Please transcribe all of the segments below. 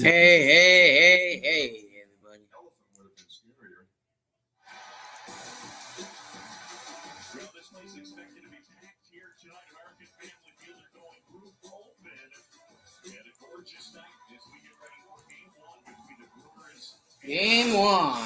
Hey, everybody. This place expected to be packed here tonight. American Family Field are going roof open. And a gorgeous night as we get ready for game one between the Brewers. Game one.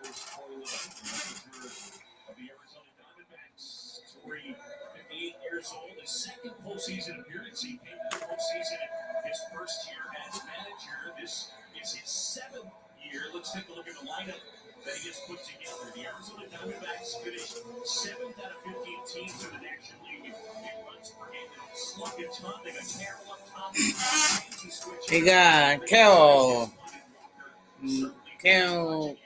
There's Corbin Carroll, of the Arizona Diamondbacks. 58 years old, his second postseason appearance. He came to the postseason his first year as manager. This is his seventh year. Let's take a look at the lineup that he has put together. The Arizona Diamondbacks finished 7th out of 15 teams in the National League in runs per game. They don't slug a ton. They got Carroll up top. They got Carroll,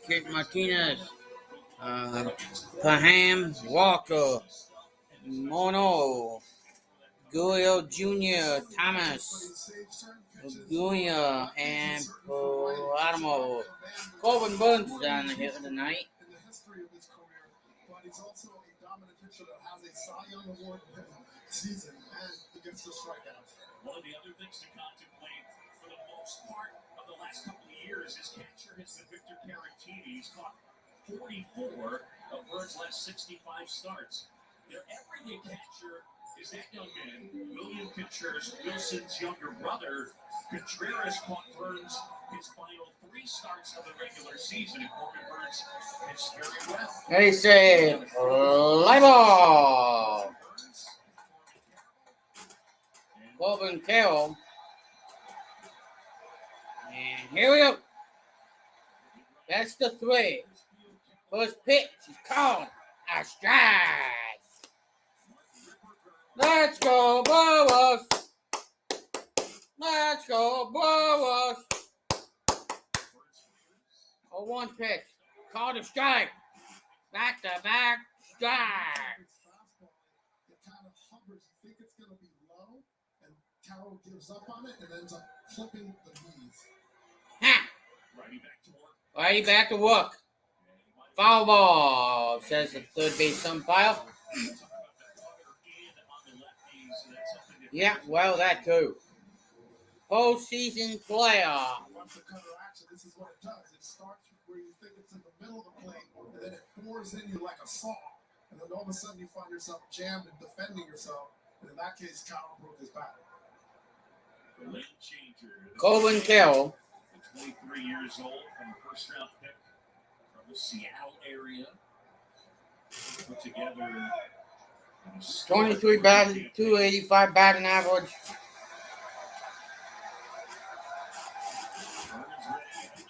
Kit Martinez, Paham, Walker, Mono, Guillo Jr., Thomas, Guia, and Palermo. Corbin Burns is on the hit tonight. In the history of his career, but he's also a dominant pitcher that has a Cy Young Award season and he gets the strikeouts. One of the other things to contemplate for the most part of the last couple of years, his catcher has been Victor Caratini. He's caught 44 of Burns' last 65 starts. Their everyday catcher is that young man, William Contreras, Wilson's younger brother. Contreras caught Burns his final 3 starts of the regular season, and Corbin Burns pitched very well. They say, live ball. Corbin Carroll. And here we go. That's the 3. First pitch is called a strike. Let's go, Brewers. Let's go, Brewers. 0-1 pitch. Called a strike. Back-to-back strike. It kind of hovers. You think it's going to be low, and Carroll gives up on it and ends up clipping the knees. Ha! Righty back to work. Foul ball, says the third base umpire. Yeah, well, that too. Postseason playoff. Once the cutter action, this is what it does. It starts where you think it's in the middle of the plate, and then it bores in you like a saw. And then all of a sudden you find yourself jammed and defending yourself. And in that case, Carroll broke his back. Corbin Carroll. 23 years old, from a first-round pick from the Seattle area. Put together 23 batting, 285 batting average.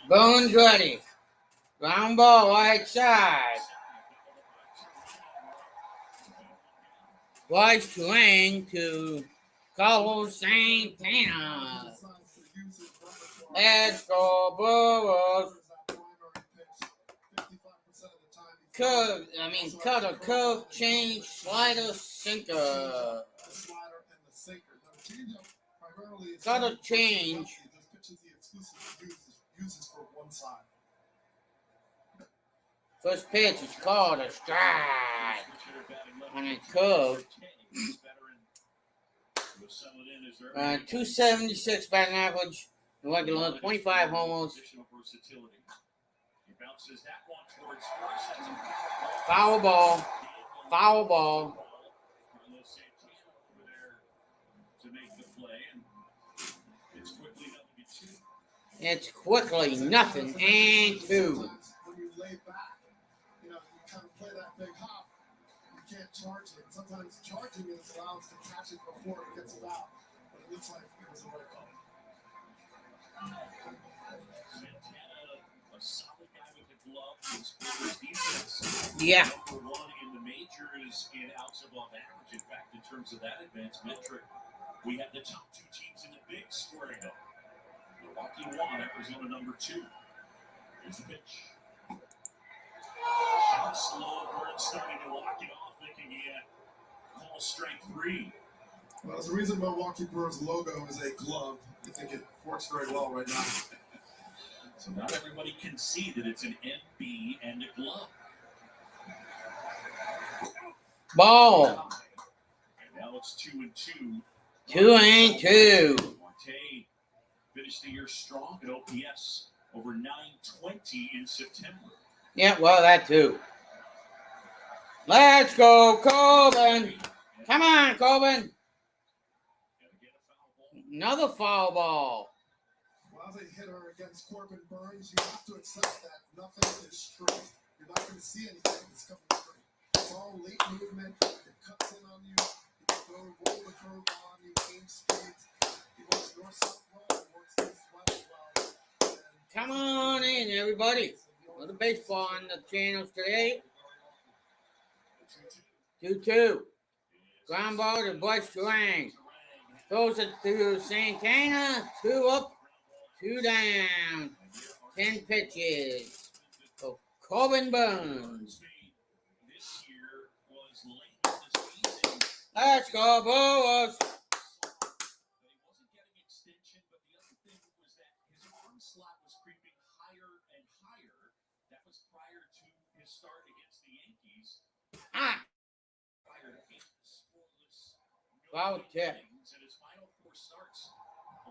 Burns ready. Ground ball right side. Bryce Terrain to Carlos Santana. Let's go, Brewers. Curve, change, slider, sinker. Cutter, change. First pitch is called a strike. And a curve. 276 batting average. Regular 25 homers. Foul ball. It's quickly nothing and 2. When you lay back, you kind of play that big hop. You can't charge it. Sometimes charging it allows to catch it before it gets it out. But it looks like it was the right call. Santana, a solid guy with a glove, his defense. Yeah. Number 1 in the majors in outs above average. In fact, in terms of that advanced metric, we have the top 2 teams in the big squaring up. Milwaukee 1, Arizona number 2. Here's the pitch. Shot slow, Burns starting to walk it off, thinking he had call strike 3. Well, there's a reason Milwaukee Brewers logo is a glove. I think it works very well right now. So not everybody can see that it's an MB and a glove. Ball. it's 2-2. 2-2. Marte finished the year strong at OPS over 920 in September. Yeah, well, that too. Let's go, Corbin. Come on, Corbin. Another foul ball. Well, as a hitter against Corbin Burns, you have to accept that nothing is straight. You're not going to see anything that's coming straight. It's all late movement. It cuts in on you. It can go roll the curve on you, game speed. He works north-south well. He works east-west well. Come on in, everybody. Another baseball on the channels today. 2-2. Ground ball to Bryce Durang. Throws it to Santana. 2 up, 2 down. 10 pitches. So Corbin Burns. Let's go, Brewers. Ah. Foul tip.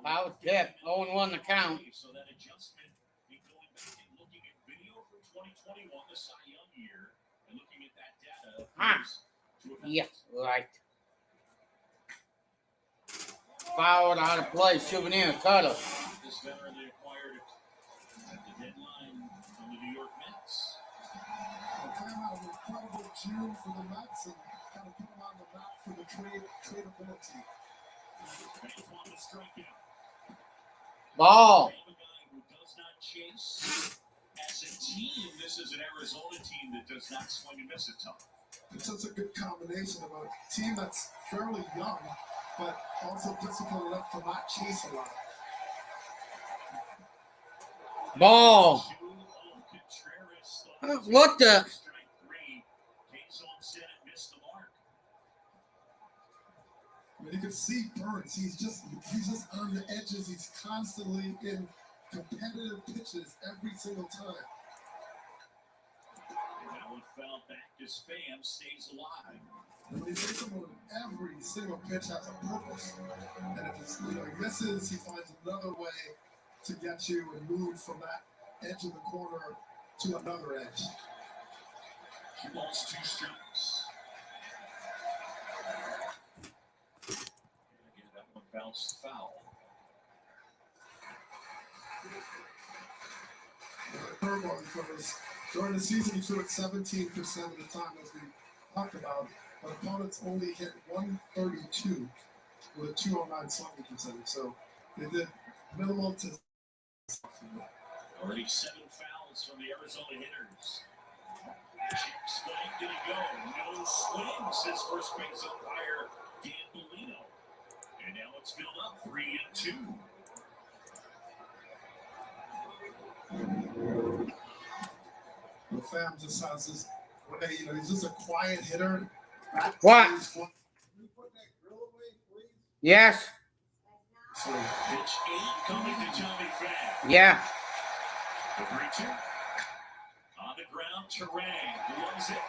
Foul tip. 0-1 the count. So that adjustment, going back and looking at video from 2021, the Cy Young year, and looking at that data. Yeah, right. Fouled out of play. Souvenir cutter. This veteran they acquired at the deadline from the New York Mets. They came out an incredible June for the Mets and kind of put them on the map for the tradability. Ball. A guy who does not chase. As a team, this is an Arizona team that does not swing and miss a ton. It's such a good combination of a team that's fairly young, but also disciplined enough to not chase a lot. Ball. What the? I mean, you can see Burns. He's just on the edges. He's constantly in competitive pitches every single time. That one foul back as Pham stays alive. And when he's able to, every single pitch has a purpose. And if he misses, he finds another way to get you and move from that edge of the corner to another edge. 2 balls, 2 strikes. Again, that one bounced foul. Curveball because during the season he threw it 17% of the time, as we talked about, but opponents only hit 132 with a 209 slugging percentage. So they did minimal to. Already 7 fouls from the Arizona hitters. Swing, did he go? No swing, says first base umpire Dan Bellino. And now it's filled up 3-2. The Pham just has this way, he's just a quiet hitter. What? Can you put that grill away, please? Yes. So pitch 8 coming to Tommy Pham. Yeah. The 3-2. On the ground, Turang blows it.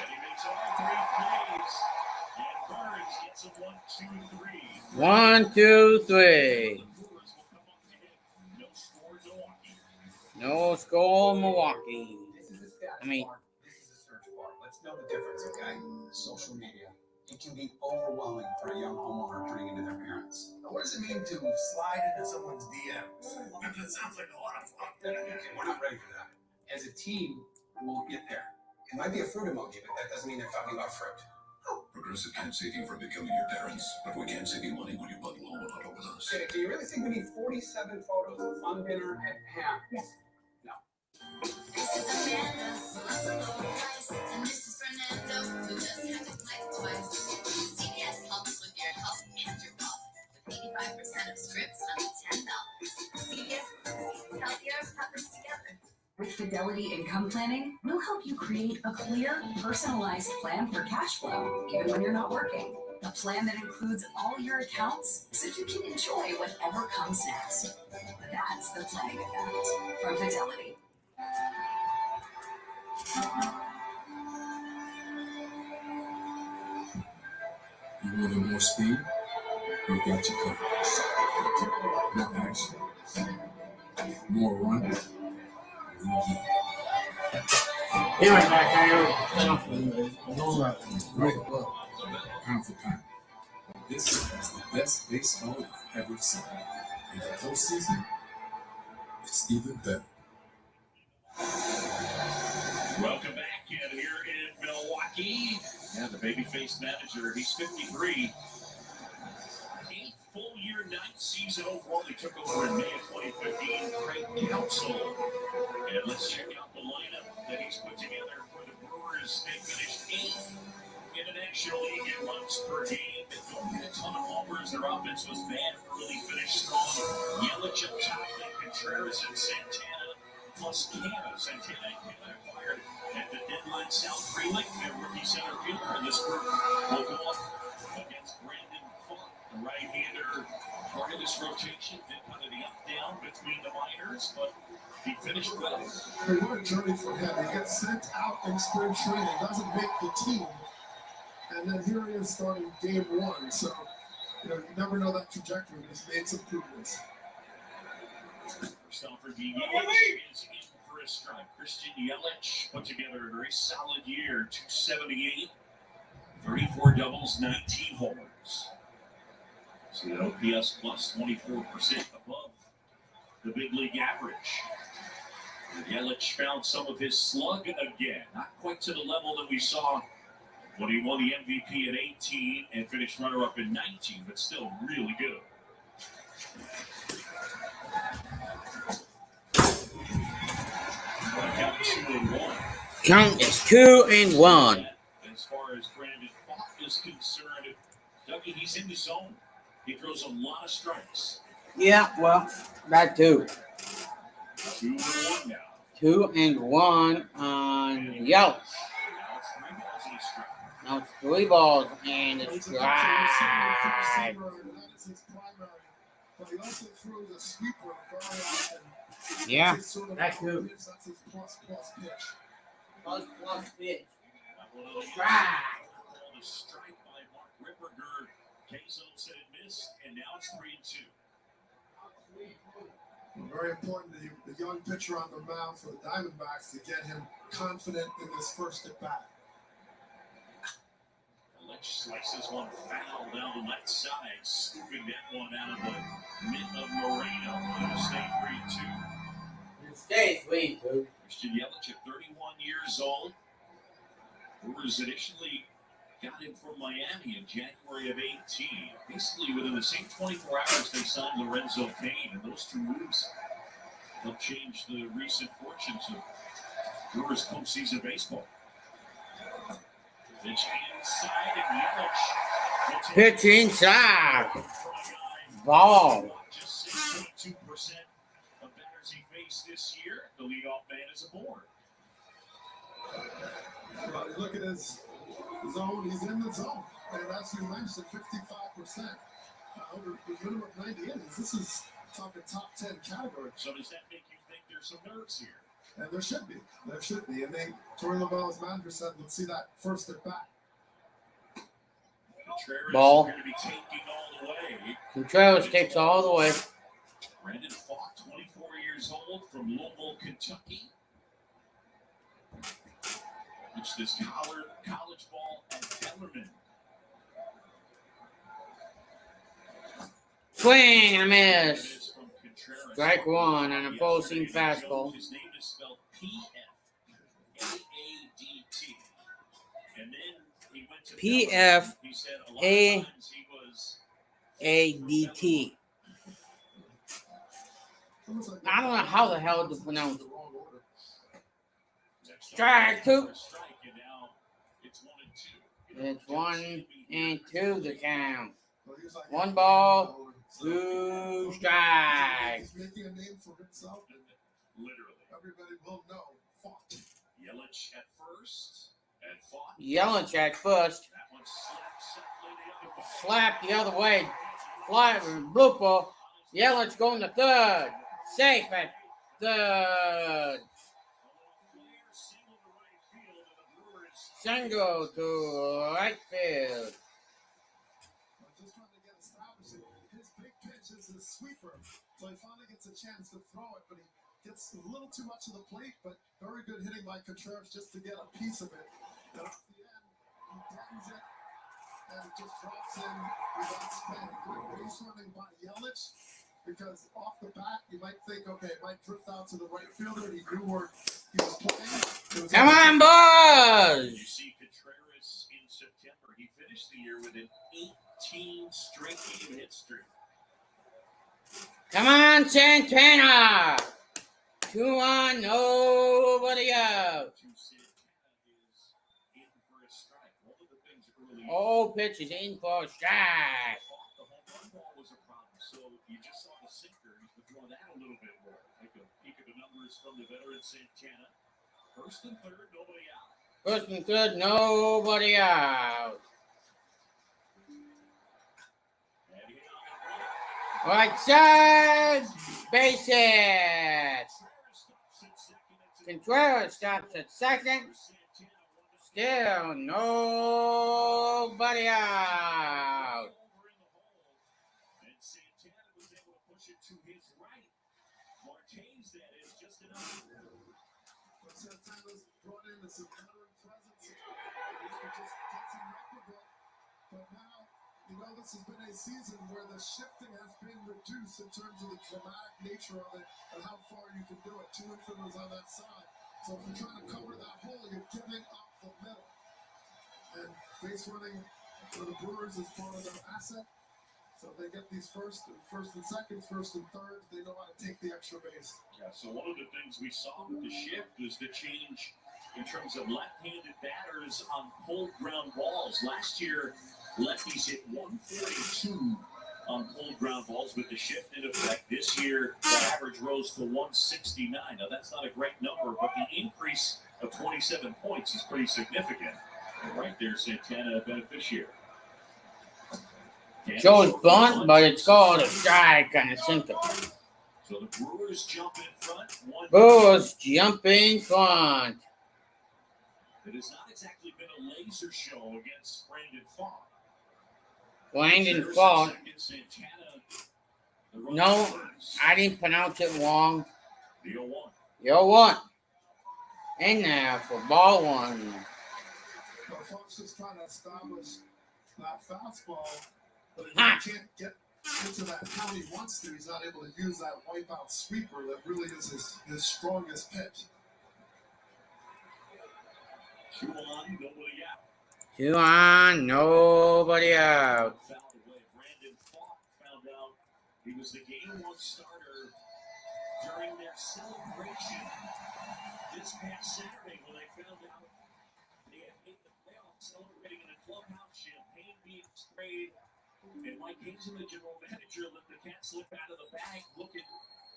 And he makes all 3 plays. And Burns gets a 1-2-3. 1, 2, 3. No score, Milwaukee. No score, Milwaukee. This is a status I mean- bar. This is a search bar. Let's know the difference, okay? Social media. It can be overwhelming for a young homeowner turning into their parents. Now, what does it mean to slide into someone's DMs? That sounds like a lot of fun. Okay, we're not ready for that. As a team, we'll get there. It might be a fruit emoji, but that doesn't mean they're talking about fruit. Progressive can't save you from becoming your parents, but we can save you money when you bundle home and auto with us. Okay, do you really think we need 47 photos of fun dinner at Pam? Yes. No. This is Amanda, lots of low price, and this is Fernando, who just had to click twice. CVS helps with your health and your wealth, with 85% of scripts under $10. CVS, healthier happens together. With Fidelity Income Planning, we'll help you create a clear, personalized plan for cash flow, even when you're not working. A plan that includes all your accounts so you can enjoy whatever comes next. That's the planning effect from Fidelity. You wanted more speed? We got you covered. More action. More run. He went back there. Right. Pound for pound. This is the best baseball you've ever seen. And the postseason, it's even better. Welcome back in here in Milwaukee. Yeah, the baby-faced manager, he's 53. 8th full year, 9th season overall. He took over in May of 2015. Craig Counsell. And let's check out the lineup that he's put together for the Brewers. They finished 8th in the National League in runs per game. They don't get a ton of homers. Their offense was bad early, finished strong. Yelich up top, then Contreras and Santana, plus Canna. Santana and Canna acquired at the deadline. South Freeling, their rookie center fielder, and this group will go up against Brandon Funk, the right-hander. Part of this rotation did kind of the up-down between the minors, but he finished well. Hey, what a journey for him. He gets sent out in spring training, doesn't make the team, and then here he is starting game 1. So, you never know that trajectory. He's made some improvements. First off for Yelich is in for a strike. Christian Yelich put together a very solid year. 278, 34 doubles, 19 homers. So that OPS plus 24% above the big league average. And Yelich found some of his slug again. Not quite to the level that we saw when he won the MVP at 18 and finished runner-up in 19, but still really good. Count 2-1. Count is 2-1. As far as Brandon Funk is concerned, Dougie, he's in the zone. He throws a lot of strikes. Yeah, well, that too. 2-1 now. 2-1 on Yelich. Now it's 3 balls and a strike. But he also throws a sweeper very often. Yeah, That's sort of that's good. That's his plus pitch. Plus pitch. Strike. The strike by Mark Ripperger. K-Zone said it missed, and now it's 3-2. Very important, the young pitcher on the mound for the Diamondbacks to get him confident in this first at bat. Yelich slices one foul down the left side, scooping that one out of the mitt of Moreno. It'll stay 3-2. Stay 3-2. Christian Yelich at 31 years old. Brewers initially got him from Miami in January of 18. Basically, within the same 24 hours, they signed Lorenzo Cain, and those two moves helped change the recent fortunes of Brewers postseason baseball. Pitch inside, and Yelich. Pitch inside. Ball. Just 6.2% of batters he faced this year. The leadoff man is aboard. Well, you look at his zone, he's in the zone. And as you mentioned, 55%. Over the minimum of 90 innings. This is talking top 10 category. So does that make you think there's some nerves here? And there should be. There should be. And Torey Lovell's manager said, let's see that first at bat. Contreras Ball. is going to be taking all the way. Contreras takes all the way. Brandon Funk, 24 years old, from Louisville, Kentucky. Pitched this college ball at Kellerman. Swing and a miss. From Contreras. Strike 1 on a full seam fastball. His name is spelled P-F-A-A-D-T. And then he went to P-F-A- he said a lot of times he was ADT. I don't know how the hell to pronounce it. Strike 2. Strike, and now it's 1-2. It's 1-2 the count. 1 ball, 2 strikes. He's making a name for himself. Literally. Everybody will know. Funk. Yelich at first, and Funk. Yelich at first. That one slapped Slap the other way. Fly blooper. Yelich going to third. Safe at third. Single to right field. sweeper. So he finally gets a chance to throw it, but he gets a little too much of the plate, but very good hitting by Contreras just to get a piece of it. And off the end, he deadens it and just drops in without spin. Good base running by Yelich, because off the bat, you might think, okay, it might drift out to the right fielder. He knew where he was playing. Come on, boys! You see Contreras in September. He finished the year with an 18 straight game hit streak. Come on, Santana! 2-1, nobody out. Oh, pitch is in for a strike. The home run ball was a problem, so you just saw the sinker. He's been throwing that a little bit more. Take a peek at the numbers from the veteran Santana. First and third, nobody out. First and third, nobody out. Right side, base hit. Contreras stops at second. Still nobody out. And Santana was able to push it to his right. Martinez, that is just enough. Santana's brought in some veteran presence. He just gets enough of it. But now, you know, this has been a season where the shifting has been reduced in terms of the dramatic nature of it and how far you can do it. 2 infielders on that side. So if you're trying to cover that hole, you're giving up the middle. And base running for the Brewers is part of their asset. So they get these first and seconds, first and thirds. They know how to take the extra base. Yeah, so one of the things we saw with the shift was the change in terms of left-handed batters on pulled ground balls. Last year, lefties hit 142 on pulled ground balls with the shift in effect. This year, the average rose to 169. Now, that's not a great number, but the increase of 27 points is pretty significant. And right there, Santana, a beneficiary. Shows bunt, but it's called a strike on a sinker. So the Brewers jump in front. Brewers jump in front. It has not exactly been a laser show against Brandon Font. Brandon Font. No, I didn't pronounce it wrong. The 0-1. You're one. And now for ball one. Well, Font's just trying to establish that fastball, but if he can't get into that how he wants to, he's not able to use that wipeout sweeper that really is his strongest pitch. 2 on, nobody out. 2 on, nobody out. Fouled away. Brandon Font found out he was the game 1 starter during their celebration this past Saturday when they found out they had made the playoffs, celebrating in a clubhouse, champagne being sprayed, and Mike Hazen, the general manager, let the cat slip out of the bag. Look at,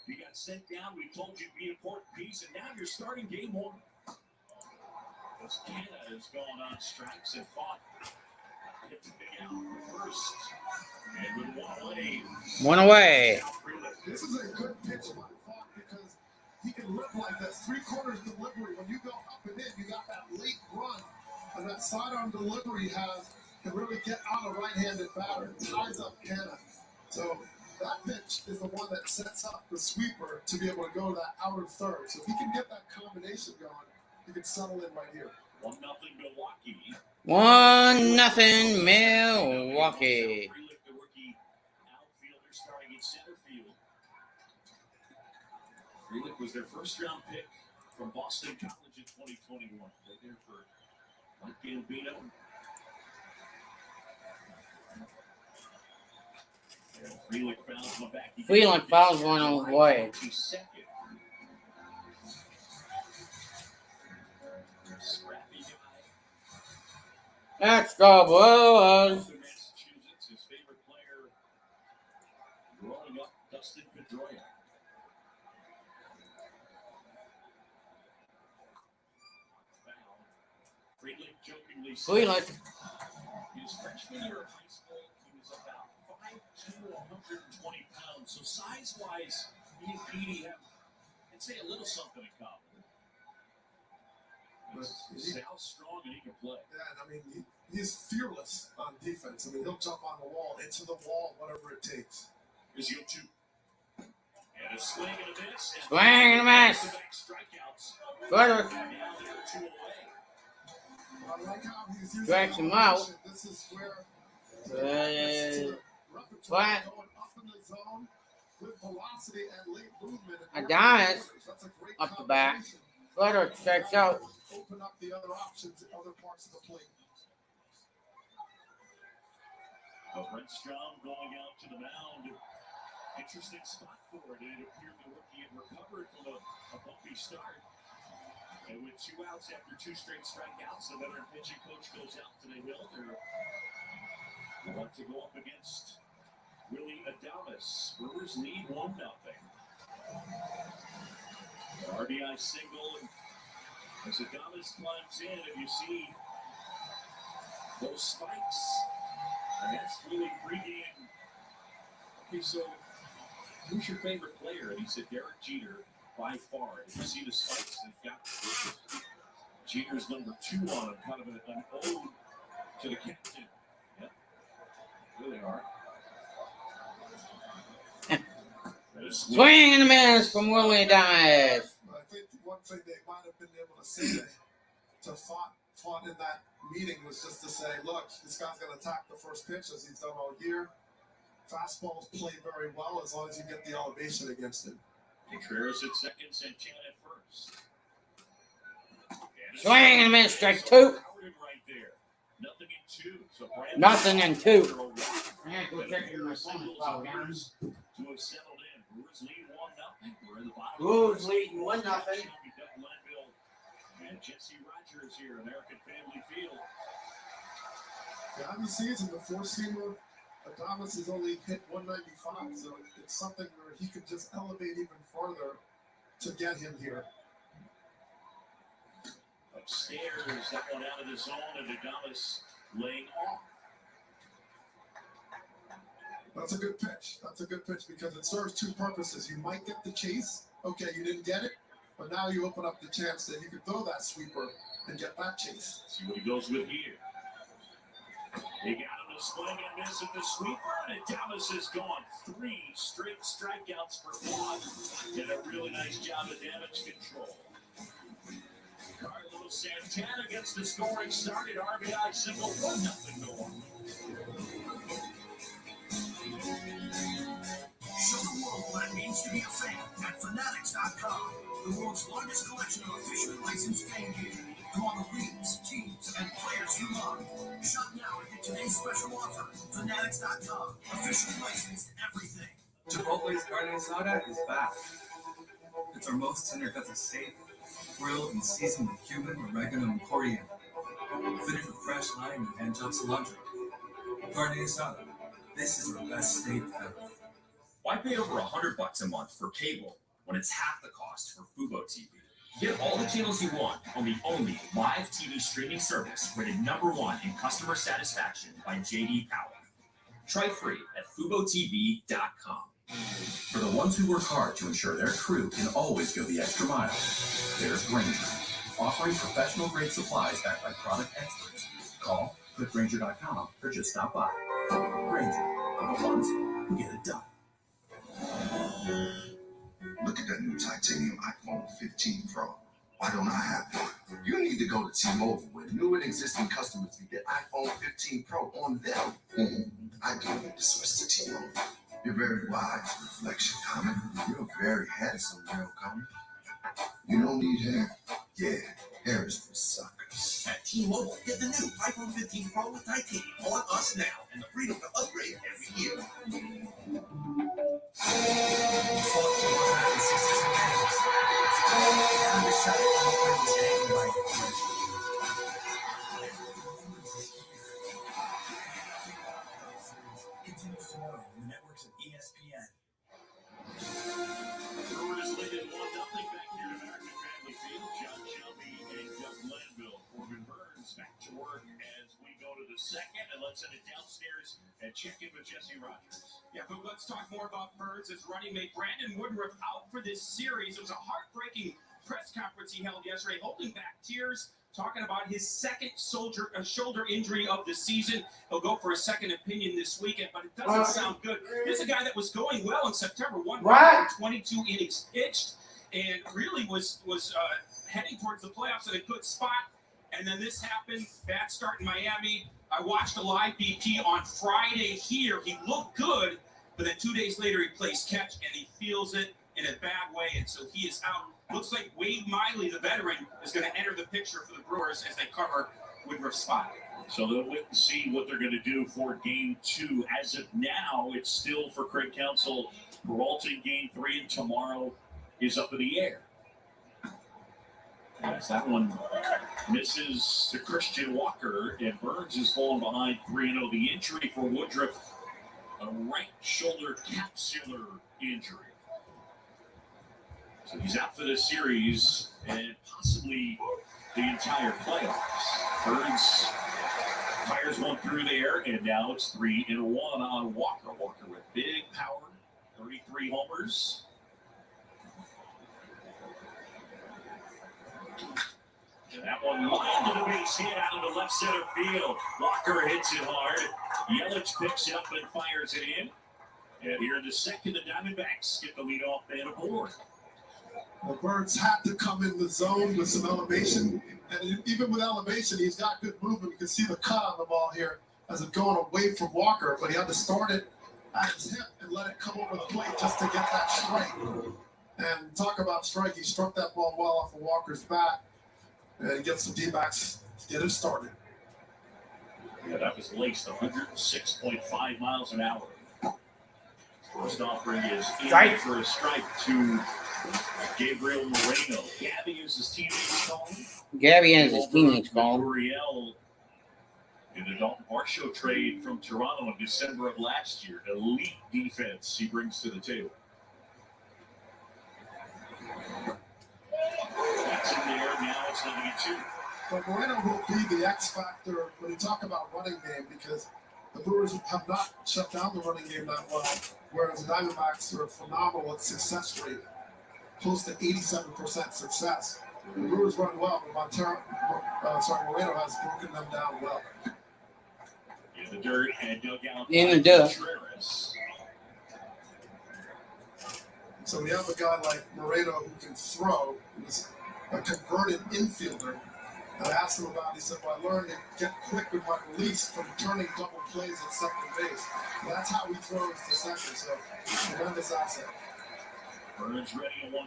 you got sent down. We told you to be an important piece, and now you're starting game 1. As Canada has gone on strikes and fought. Hit the big out first. And with 1 away. 1 away. This is a good pitch by Font because he can live like that. 3/4 delivery. When you go up and in, you got that late run. And that sidearm delivery can really get out a right-handed batter. Ties up Canada. So that pitch is the one that sets up the sweeper to be able to go to that outer third. So if he can get that combination going, you can settle in right here. 1-0 Milwaukee. 1-0 Milwaukee. The rookie outfielder starting in center field. Freelick was their first-round pick from Boston College in 2021. They're there for Mike Gambino. Freelick fouls one back. Freelick fouls one on the way. To second. Scrappy guy. Let's go, Brewers. Massachusetts, his favorite player growing up, Dustin Pedroia. Foul. Freelick jokingly said Freelick. his freshman year of high school, he was about 5'2", 120 pounds. So size-wise, he and Petey have, I'd say, a little something in common. He's how strong and he can play. Yeah, and I mean, he's fearless on defense. I mean, he'll jump on the wall, into the wall, whatever it takes. Here's YouTube. A swing and a miss. Swing and a miss. Back-to-back strikeouts. Further. Now they're 2 away. I like how he's using Drags him out. This is where Flat. going up in the zone with velocity and late movement. Adonis That's a great up the back. combination. Flutter strikes out. Open up the other options in other parts of the plate. Brent Strom going out to the mound. Interesting spot for it. It appeared the rookie had recovered from a bumpy start. And with 2 outs after 2 straight strikeouts, the veteran pitching coach goes out to the hill. They want to go up against Willie Adames. Brewers lead 1-0. RBI single. As Adames climbs in, and you see those spikes. And that's really pregame. Okay, so who's your favorite player? And he said Derek Jeter by far. And you see the spikes they've got. Jeter's number 2 on him, kind of an ode to the captain. Yep, there they are. Swing and a miss from Willie Adames. I think one thing they might have been able to say to fought in that meeting was just to say, look, this guy's going to attack the first pitch as he's done all year. Fastballs play very well as long as you get the elevation against him. Contreras at second, Santana at first. Swing and a miss, strike 2. Right there. Nothing in 2. So Nothing in 2. I have to check my phone as well, guys. To have settled in. Brewers lead 1-0. We're in the bottom. Brewers leading 1-0. And Jesse Rogers here, American Family Field. Yeah, on the season, the 4-seamer Adames has only hit 195, so it's something where he could just elevate even further to get him here. Upstairs, that one out of the zone, and Adames laying off. That's a good pitch. That's a good pitch because it serves 2 purposes. You might get the chase. Okay, you didn't get it, but now you open up the chance that you can throw that sweeper and get that chase. See what he goes with here. They got him to swing and miss at the sweeper, and Adames has gone 3 straight strikeouts for Quad. Did a really nice job of damage control. Carlos Santana gets the scoring started. RBI single, 1-0 Milwaukee. Show the world what it means to be a fan at Fanatics.com. The world's largest collection of officially licensed fan gear. From all the leagues, teams, and players you love. Shop now and get today's special offer. Fanatics.com. Officially licensed everything. Chipotle's carne asada is back. It's our most tender cuts of steak, grilled and seasoned with cumin, oregano, and coriander. Finished with fresh lime and hand-chopped cilantro. Carne asada. This is our best steak ever. Why pay over $100 a month for cable when it's half the cost for Fubo TV? Get all the channels you want on the only live TV streaming service rated #1 in customer satisfaction by J.D. Power. Try free at FuboTV.com. For the ones who work hard to ensure their crew can always go the extra mile, there's Grainger, offering professional-grade supplies backed by product experts. Call, click Grainger.com, or just stop by. Grainger, for the ones who get it done. Look at that new titanium iPhone 15 Pro. Why don't I have one? You need to go to T-Mobile, where new and existing customers can get iPhone 15 Pro on them. I do need to switch to T-Mobile. You're very wise, Reflection Comet. You're very handsome, Real Comet. You don't need hair. Yeah, hair is for suckers. At T-Mobile, get the new iPhone 15 Pro with titanium on us now and the freedom to upgrade every year. Continues tomorrow on the networks of ESPN. Brewers lead at 1-0 back here at American Family Field. John Shelby and Doug Glanville. Corbin Burns back to work as we go to the second. And let's send it downstairs and check in with Jesse Rogers. Yeah, but let's talk more about Burns as running mate Brandon Woodruff out for this series. It was a heartbreaking press conference he held yesterday, holding back tears, talking about his second shoulder injury of the season. He'll go for a second opinion this weekend, but it doesn't sound good. This is a guy that was going well in September. 22 innings pitched, and really was heading towards the playoffs in a good spot. And then this happened. Bad start in Miami. I watched a live BP on Friday here. He looked good, but then 2 days later he plays catch and he feels it in a bad way, and so he is out. Looks like Wade Miley, the veteran, is going to enter the picture for the Brewers as they cover Woodruff's spot. So they'll wait and see what they're going to do for Game 2. As of now, it's still for Craig Counsell. Peralta in Game 3, and tomorrow is up in the air. As that one misses to Christian Walker, and Burns is falling behind 3-0. The injury for Woodruff, a right shoulder capsular injury. So he's out for this series and possibly the entire playoffs. Burns fires one through there, and now it's 3-1 on Walker. Walker with big power, 33 homers. And that one lined to the base hit out of the left center field. Walker hits it hard. Yelich picks it up and fires it in. And here in the second, the Diamondbacks get the leadoff man aboard. The Birds had to come in the zone with some elevation, and even with elevation, he's got good movement. You can see the cut on the ball here as it's going away from Walker, but he had to start it at his hip and let it come over the plate just to get that strike. And talk about strike, he struck that ball well off of Walker's bat, and gets the D-backs to get it started. Yeah, that was laced 106.5 miles an hour. First offering is in for a strike to Gabriel Moreno. Gabby is his teammates calling. Gabby has his teammates calling. Gurriel in the Dalton Varsho trade from Toronto in December of last year. Elite defense he brings to the table. That's in there. Now it's 9-2. But Moreno will be the X factor when you talk about running game, because the Brewers have not shut down the running game that well, whereas the Diamondbacks are phenomenal at success rate, close to 87% success. The Brewers run well, but Moreno has broken them down well. In the dirt and dugout. In the dirt. So we have a guy like Moreno who can throw, who's a converted infielder. And I asked him about it. He said, well, I learned to get quick with my release from turning double plays at second base. And that's how he throws to second. So, tremendous asset. Burns ready at 1-2.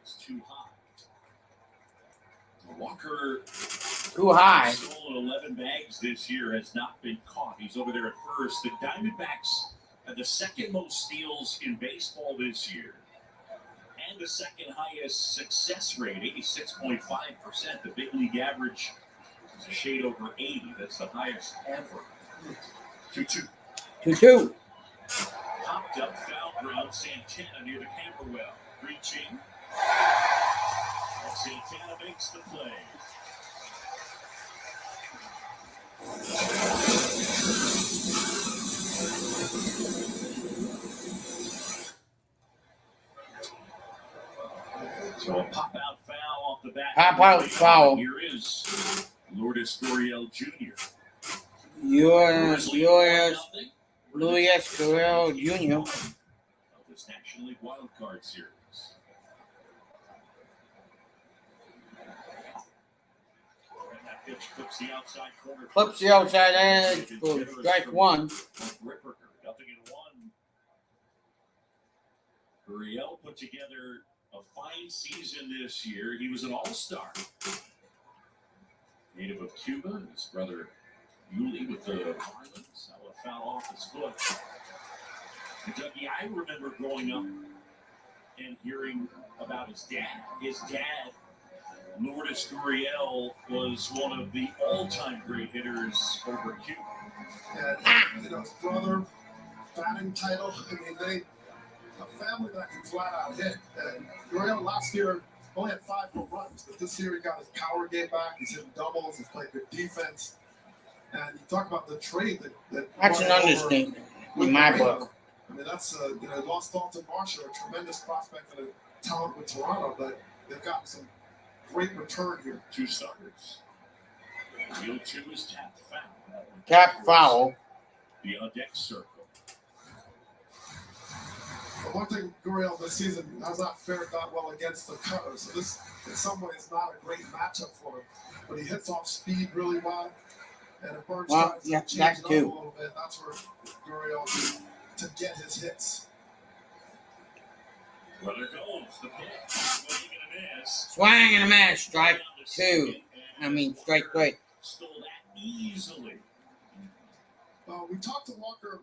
It's too high. Walker too high. Stolen 11 bags this year, has not been caught. He's over there at first. The Diamondbacks had the second most steals in baseball this year, and the second highest success rate, 86.5%. The big league average is a shade over 80. That's the highest ever. 2-2. 2-2. Popped up, foul ground, Santana near the camera well. Reaching. And Santana makes the play. So a pop-out foul off the bat. Pop-out foul. Here is Lourdes Gurriel Jr. Luis Gurriel Jr. Of this National League Wildcard Series. And that pitch clips the outside corner. Clips the outside edge for strike one. Ripper, 0-1. Gurriel put together a fine season this year. He was an all-star. Native of Cuba, his brother Yuli with the Marlins. That one foul off his foot. And Dougie, I remember growing up and hearing about his dad. His dad, Lourdes Gurriel, was one of the all-time great hitters over Cuba. And his brother, batting title. I mean, a family that can flat out hit. And Gurriel last year only had 5 home runs, but this year he got his power game back. He's hitting doubles. He's playing good defense. And you talk about the trade that That's an understatement in my book. I mean, that's lost Dalton Varsho, a tremendous prospect and a talent with Toronto, but they've got some great return here. 2 starters. 0-2 is tap foul. Tap foul. The on-deck circle. But one thing Gurriel this season has not fared that well against the cutters. So this, in some ways, not a great matchup for him. But he hits off speed really well. And if Burns tries to change it up a little bit, that's where Gurriel to get his hits. Well, there goes the pitch. Swing and a miss. Swing and a miss. Strike 2. Strike 3. Stole that easily. We talked to Walker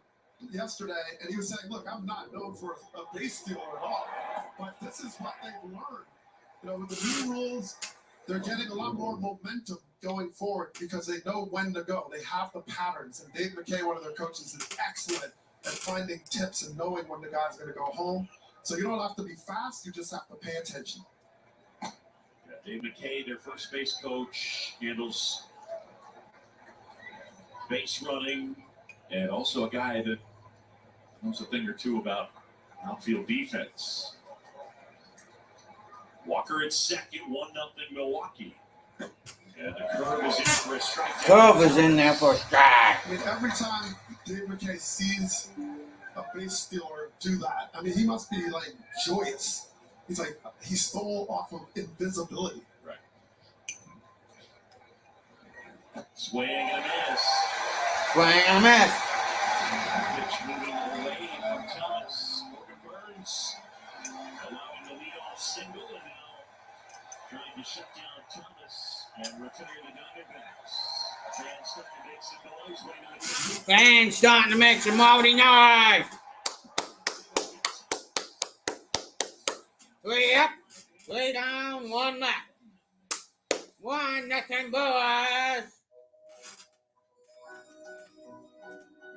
yesterday, and he was saying, look, I'm not known for a base stealer at all, but this is what they've learned. With the new rules, they're getting a lot more momentum going forward because they know when to go. They have the patterns, and Dave McKay, one of their coaches, is excellent at finding tips and knowing when the guy's going to go home. So you don't have to be fast, you just have to pay attention. Yeah, Dave McKay, their first base coach, handles base running, and also a guy that knows a thing or two about outfield defense. Walker at second, 1-0 Milwaukee. And the curve is in for a strike. Curve is in there for a strike. Every time Dave McKay sees a base stealer do that, he must be like joyous. He's like, he stole off of invisibility. Right. Swing and a miss. Swing and a miss. Pitch moving away from Thomas. Corbin Burns allowing the leadoff single, and now trying to shut down Thomas and retire the Diamondbacks. Fans starting to make some Fans starting to make some noise. mighty noise. 3 up, 3 down, 1 left. 1-0 Brewers.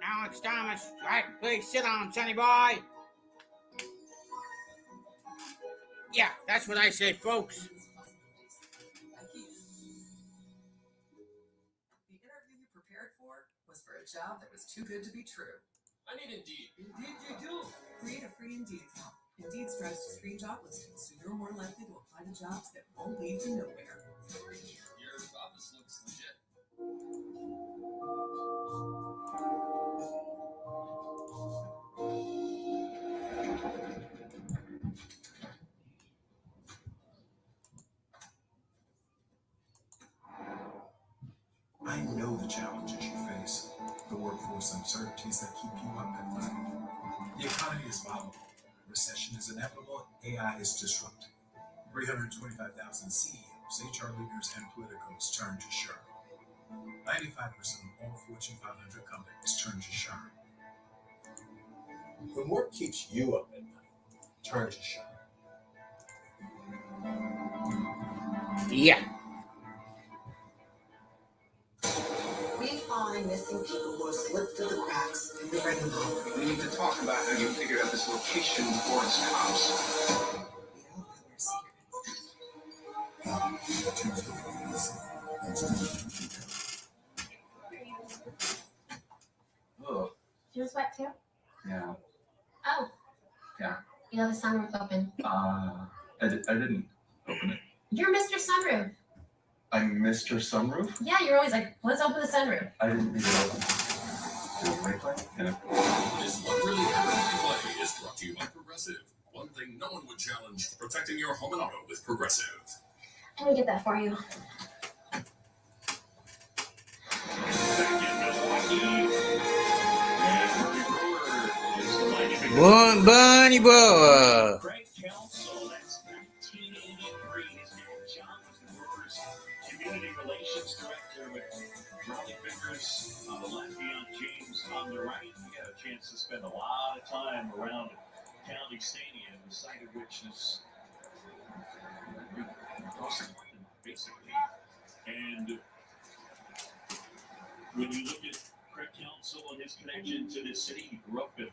Alex Thomas, strike, please sit on, Sonny boy. Yeah, that's what I say, folks. The interview you prepared for was for a job that was too good to be true. I need Indeed. Indeed you do. Create a free Indeed account. Indeed strives to screen job listings so you're more likely to apply to jobs that won't lead to nowhere. Your office looks legit. I know the challenges you face, the workforce uncertainties that keep you up at night. The economy is volatile, recession is inevitable, AI is disruptive. 325,000 CEOs, HR leaders, and politicos turn to Sharp. 95% of all Fortune 500 companies turn to Sharp. When work keeps you up at night, turn to Sharp. Yeah. We find missing people who have slipped through the cracks in the rainbow. We need to talk about how you figured out this location before it's cops. Do you sweat too? Yeah. Oh. Yeah. You know the sunroof open. I didn't open it. You're Mr. Sunroof. I'm Mr. Sunroof? Yeah, you're always like, let's open the sunroof. I didn't need it open. Do a replay? Yeah. This What Really Happened Replay is brought to you by Progressive. One thing no one would challenge, protecting your home and auto with Progressive. Let me get that for you. One Bunny Brewer. Craig Council, that's 1983. His name is John was the Brewers Community Relations Director with Raleigh Fingers on the left, Deion James on the right. We had a chance to spend a lot of time around County Stadium, the site of which is basically. And when you look at Craig Council and his connection to this city, he grew up in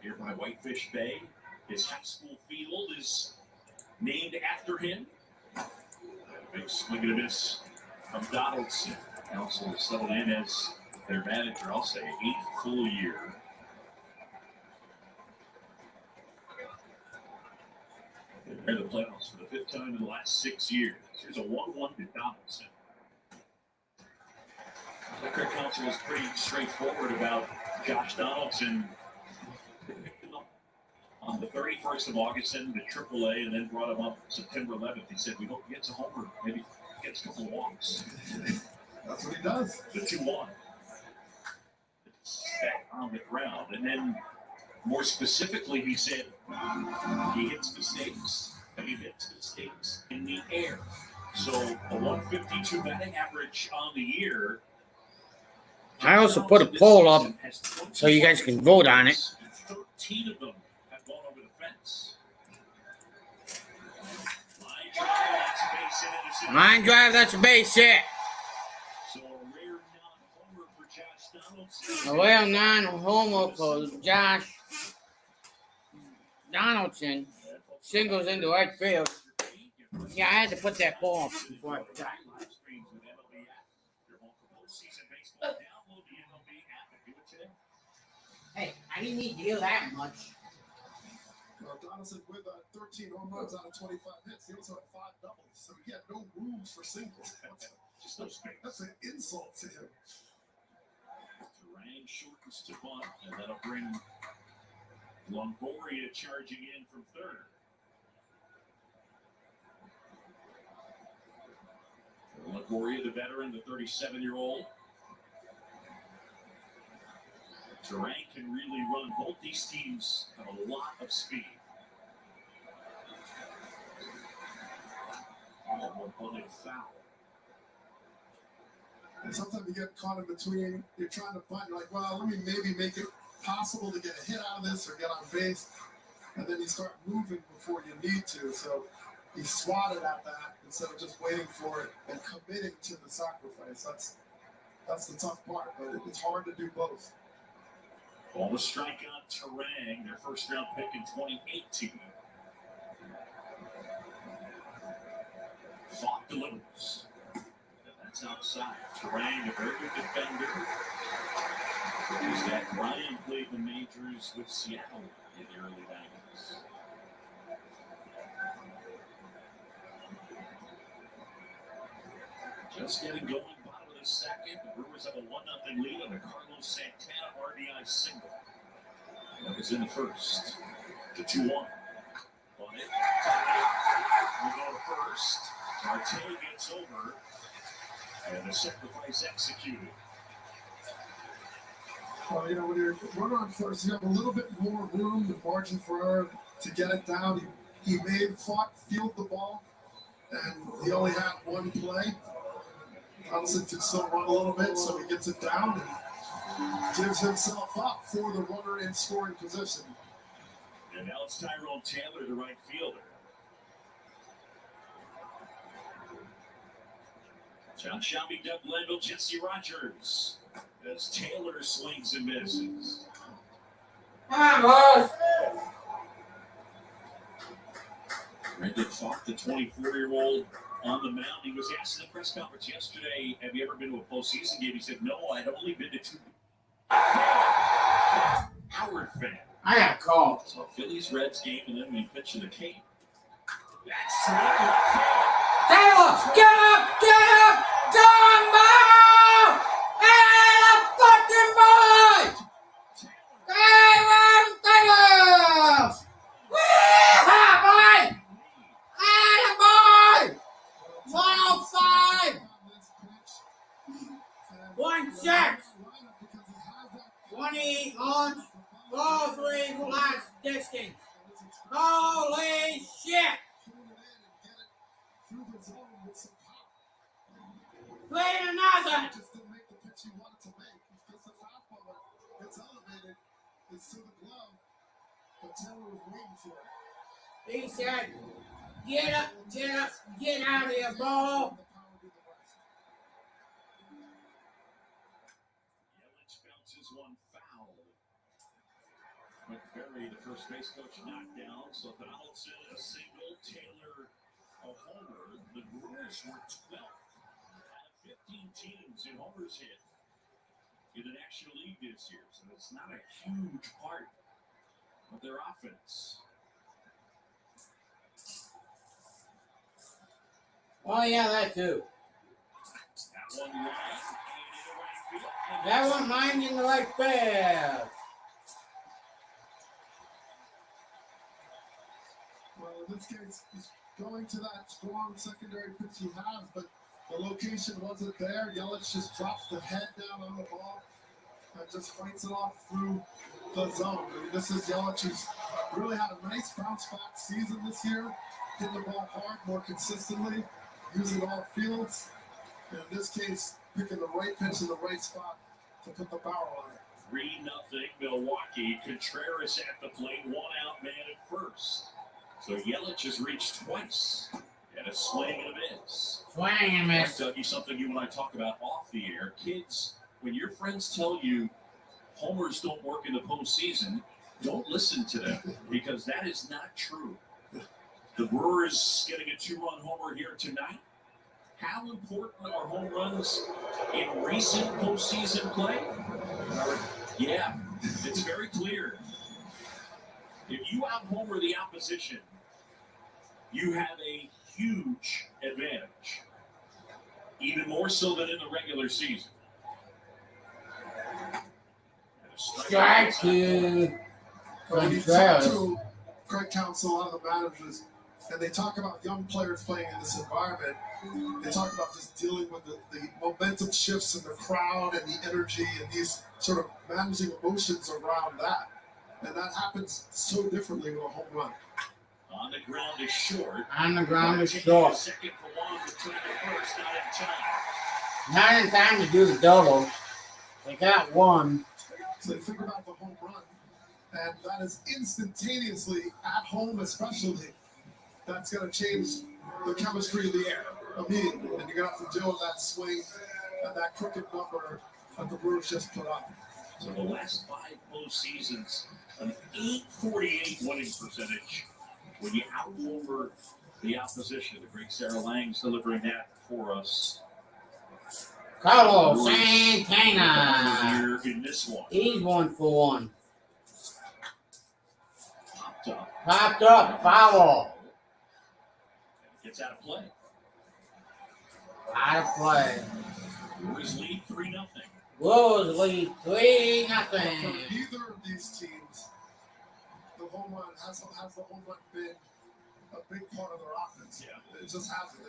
nearby Whitefish Bay. His high school field is named after him. Big swing and a miss from Donaldson. Council settled in as their manager, I'll say, 8th full year. They're in the playoffs for the 5th time in the last 6 years. Here's a 1-1 to Donaldson. The Craig Council was pretty straightforward about Josh Donaldson. On the 31st of August into AAA, and then brought him up September 11th. He said, we hope he gets a homer, maybe gets a couple of walks. That's what he does. The 2-1. Set on the ground. And then, more specifically, he said, he hits mistakes. And he hits mistakes in the air. So, a 152 batting average on the year. I also put a poll up so you guys can vote on it. 13 of them have gone over the fence. Line drive, that's a base hit. So a rare non-homer for Josh Donaldson. A rare non-homer for Josh Donaldson. Singles into right field. Yeah, I had to put that poll up before I forgot. Hey, I didn't need to hear that much. Well, Donaldson with 13 home runs out of 25 hits. He also had 5 doubles, so he had no rules for singles. That's an insult to him. Terang shortens to bunt, and that'll bring Longoria charging in from third. Longoria, the veteran, the 37-year-old. Terang can really run. Both these teams have a lot of speed. One bullet foul. And sometimes you get caught in between. You're trying to punt. You're like, well, let me maybe make it possible to get a hit out of this or get on base. And then you start moving before you need to. So he swatted at that instead of just waiting for it and committing to the sacrifice. That's the tough part. But it's hard to do both. On the strike on Terang, their first round pick in 2018. Falk delivers. And that's outside. Terang, a very good defender. Is that Ryan played the majors with Seattle in the early 90s. Just getting going. Second, the Brewers have a 1-0 lead on the Carlos Santana RBI single. That was in the first. The 2-1. On it. We go to first. Marte gets over. And the sacrifice executed. Well, you know, when you're running on first, you have a little bit more room, the margin for error to get it down. He made Falk field the ball, and he only had one play. Donaldson can still run a little bit, so he gets it down and gives himself up for the runner in scoring position. And now it's Tyrone Taylor, the right fielder. John Shelby, Doug Linville, Jesse Rogers. As Taylor swings and misses. Come on, boys. Brendan Falk, the 24-year-old. On the mound, he was asked in the press conference yesterday, have you ever been to a postseason game? He said, no, I'd only been to 2. Howard fan. I got a call. So Phillies-Reds game, and then we pitch to the Cape. That's Taylor, get up! Come on! Hey, the fucking boy! Taylor! Wee-ha, boy! Hey, boy! 105! 1-6! 28 launch, ball 3 for last distance. Holy shit! Play another! Just didn't make the pitch he wanted to make. It's just a fastball that gets elevated. It's to the glove. But Taylor was waiting for it. He said, get up, get out of here, ball. Yelich bounces one foul. McBurry, the first base coach, knocked down. So Donaldson, a single, Taylor, a homer. The Brewers were 12th out of 15 teams in homers hit in the National League this year. So it's not a huge part of their offense. Oh, yeah, that too. That one line, That one lined in the right field. Well, in this case, he's going to that strong secondary pitch he has, but the location wasn't there. Yelich just drops the head down on the ball and just fights it off through the zone. I mean, this is Yelich, who's really had a nice bounce back season this year, hitting the ball hard more consistently, using all fields. And in this case, picking the right pitch in the right spot to put the barrel on it. 3-0 Milwaukee. Contreras at the plate, 1 out man at first. So Yelich has reached twice. And a swing and a miss. Swing and a miss. I'll tell you something you and I talk about off the air. Kids, when your friends tell you homers don't work in the postseason, don't listen to them because that is not true. The Brewers getting a 2-run homer here tonight. How important are home runs in recent postseason play? Yeah, it's very clear. If you out-homer the opposition, you have a huge advantage, even more so than in the regular season. Strike to When you talk to Craig Counsell, a lot of the managers, and they talk about young players playing in this environment, they talk about just dealing with the momentum shifts in the crowd and the energy and these sort of managing emotions around that. And that happens so differently with a home run. On the ground is short. On the ground is short. Second for one, return to first, not in time. Not in time to do the double. They got one. So think about the home run, and that is instantaneously at home, especially. That's going to change the chemistry of the air immediately, and you're going to have to deal with that swing and that crooked number that the Brewers just put up. So the last 5 postseasons, an .848 winning percentage. When you out-homer the opposition, the great Sarah Lang's delivering that for us. Carlos Santana. Here in this one. He's 1 for 1. Popped up. Popped up. Foul. Gets out of play. Out of play. Brewers lead 3-0. Brewers lead 3-0. For neither of these teams, the home run has the home run been a big part of their offense. Yeah. It just hasn't.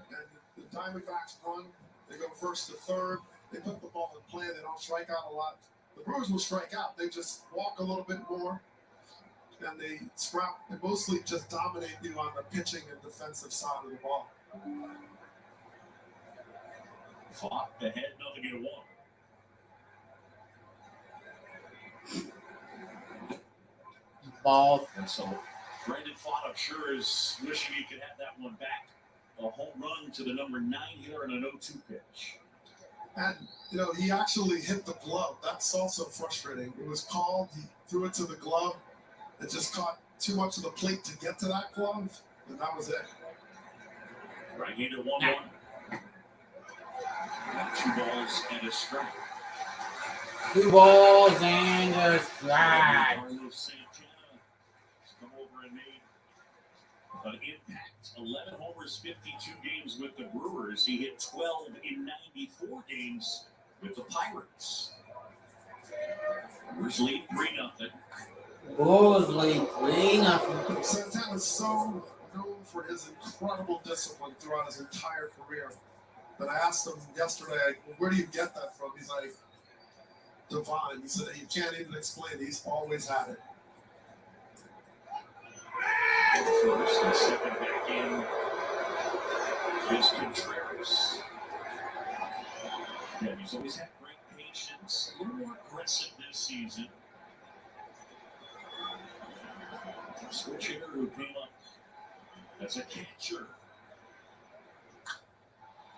And the Diamondbacks run, they go first to third, they put the ball in play, they don't strike out a lot. The Brewers will strike out, they just walk a little bit more, and they mostly just dominate you on the pitching and defensive side of the ball. Fought ahead, 0-1. Ball. And so Brandon Fott, I'm sure, is wishing he could have that one back. A home run to the number 9 hitter and an 0-2 pitch. And, he actually hit the glove. That's also frustrating. It was called, he threw it to the glove. It just caught too much of the plate to get to that glove, and that was it. Right-hander 1-1. 2 balls and a strike. 2 balls and a strike. Carlos Santana has come over and made an impact. 11 homers, 52 games with the Brewers. He hit 12 in 94 games with the Pirates. Brewers lead 3-0. Brewers lead 3-0. Santana is so known for his incredible discipline throughout his entire career. But I asked him yesterday, where do you get that from? He's like, divine. He said that he can't even explain it. He's always had it. First and second back in is Contreras. Yeah, he's always had great patience. A little more aggressive this season. Switch hitter who came up as a catcher.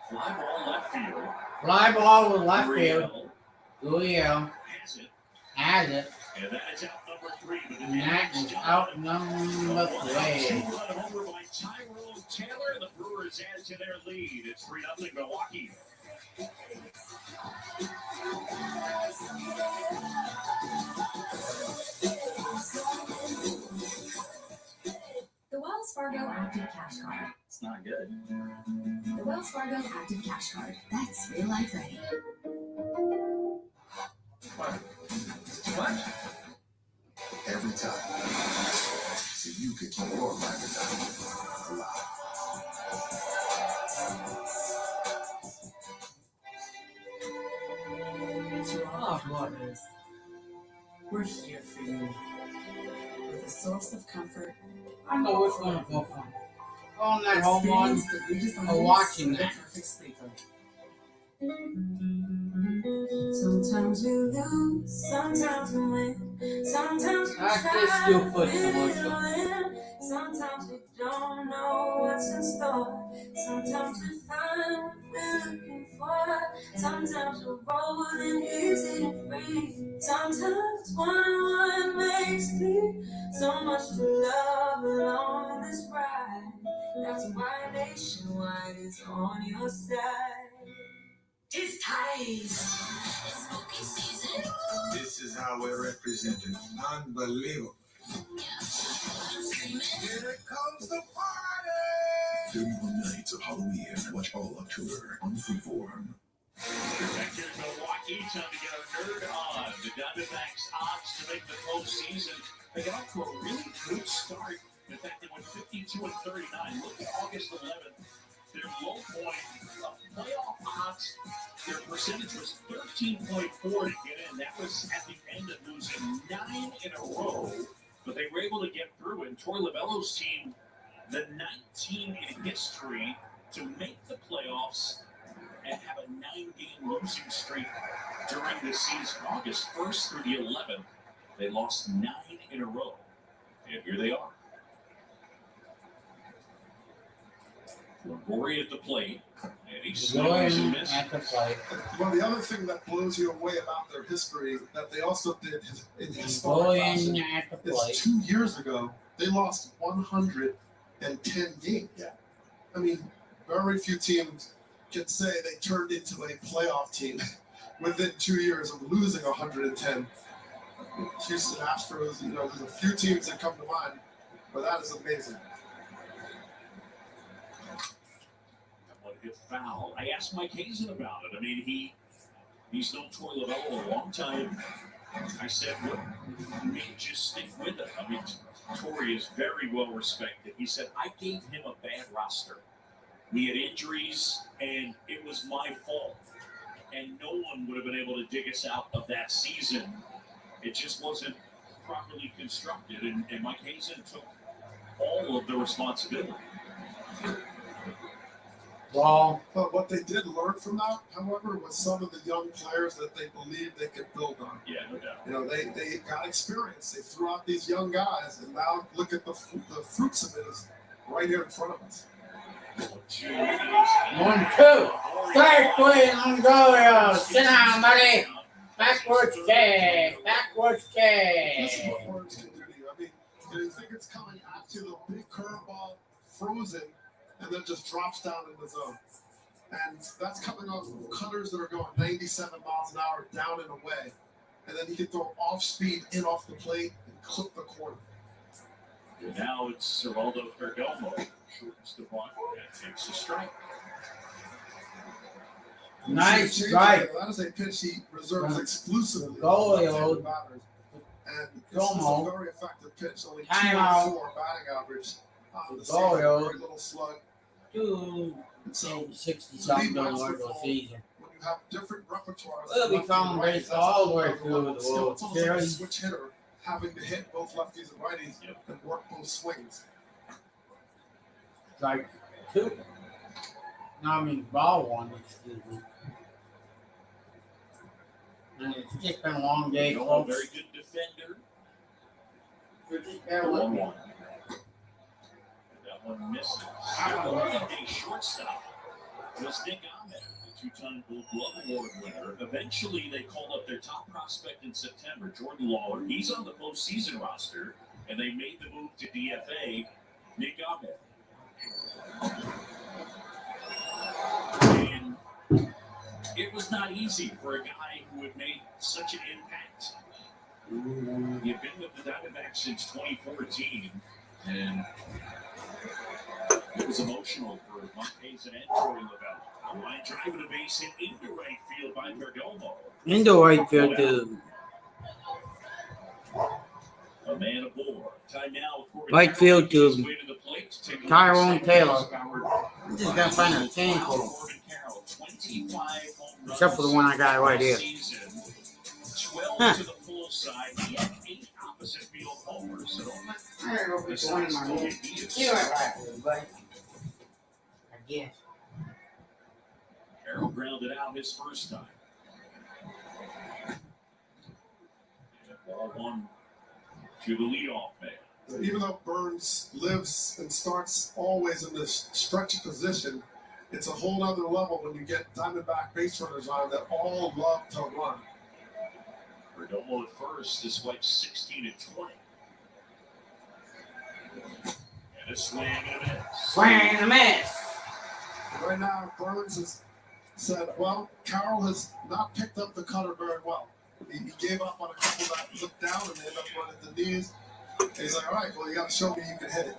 Fly ball left field. Fly ball with left field. Gurriel Has it. And that is out number 3. And that is out number 3. Homer by Tyrone Taylor. The Brewers add to their lead. It's 3-0 Milwaukee. The Wells Wells Fargo Active Cash Card. It's not good. The Wells Fargo Active Cash Card. That's real life ready. What? Too much? Every time. So you can keep your ride or die alive. To all our partners, we're here for you with a source of comfort. I know which one to go for. All night home on or watching that. Sometimes we lose, sometimes we win, sometimes we I still put in the win, sometimes we don't know what's in store, sometimes we find what we're looking for, sometimes we're rolling easy and free, sometimes one makes three, so much to love along this ride, that's why Nationwide is on your side. It's time. Smoky season. This is how we're represented. Unbelievable. Here comes the party! 31 nights of Halloween. Watch all October on Freeform. Back here in Milwaukee, time to get our nerd on. The Diamondbacks odds to make the postseason. They got off to a really good start. In fact, they went 52-39. Look at August 11th. Their low point of playoff odds, their percentage was 13.4 to get in. That was at the end of losing 9 in a row. But they were able to get through. And Troy Lavello's team, the 19 in history to make the playoffs and have a 9-game losing streak during the season. August 1st through the 11th, they lost 9 in a row. And here they are. Rory at the plate, and he swings and misses. At the plate. Well, the other thing that blows you away about their history that they also did in historic Going fashion at the is plate. 2 years ago they lost 110 games. Yeah. I mean, very few teams can say they turned into a playoff team within 2 years of losing 110. Houston Astros, there's a few teams that come to mind, but that is amazing. Hit foul. I asked Mike Hazen about it. I mean, he's known Troy Lavello a long time. I said, what made you stick with it? I mean, Troy is very well respected. He said, I gave him a bad roster. We had injuries, and it was my fault. And no one would have been able to dig us out of that season. It just wasn't properly constructed, and Mike Hazen took all of the responsibility. Well, but what they did learn from that, however, was some of the young players that they believed they could build on. Yeah, no doubt. They got experience. They threw out these young guys, and now look at the fruits of it is right here in front of us. 1-2. Strike three on Goyo. Sit down, buddy. Backwards kick. Backwards This is kick. what words can do to you. I mean, do you think it's coming at you, the big curveball, frozen, and then just drops down in the zone? And that's coming off of cutters that are going 97 miles an hour down and away. And then he can throw off speed in off the plate and clip the corner. And now it's Geraldo Perdomo. Shortens the block and takes a strike. Nice strike. That is a pitch he reserves exclusively Goal, for yo. left-handed batters. And this is Domo. a very effective pitch. Only Time out. 2.4 batting average. The Goal, yo. very little slug. Dude, And so 60-something regular season. when you have different repertoires, We'll be coming baseball all the way through the still, World it's almost like a Series. switch hitter having to hit both lefties and righties and work both swings. Strike two. No, I mean ball one, excuse me. And it's just been a long day, No, a folks. very good defender. So just bear with me. 1-1. That one misses. A shortstop was Nick Ahmed, the two-time Gold Glove Award winner. Eventually, they called up their top prospect in September, Jordan Lawler. He's on the postseason roster, and they made the move to DFA, Nick Ahmed. And it was not easy for a guy who had made such an impact. He had been with the Diamondbacks since 2014, and was emotional for Marquez and Torrey Lavelle. A line drive to base hit into right field by Perdomo. Into right field, too. A man aboard. Time now. Right field, too. Tyrone Taylor. I'm just going to find a team for him. Except for the one I got right here. 12 to the full side. He had 8 opposite field homers. So I don't know if it's one in my head. You're right, buddy. I guess. Carroll grounded out his first time. Ball one to the leadoff man. Even though Burns lives and starts always in this stretch position, it's a whole other level when you get Diamondback base runners on that all love to run. Perdomo at first, this wipes 16 to 20. And a swing and a miss. Swing and a miss. Right now, Burns has said, well, Carroll has not picked up the cutter very well. He gave up on a couple that looked down and they ended up running the knees. And he's like, all right, well, you got to show me you can hit it.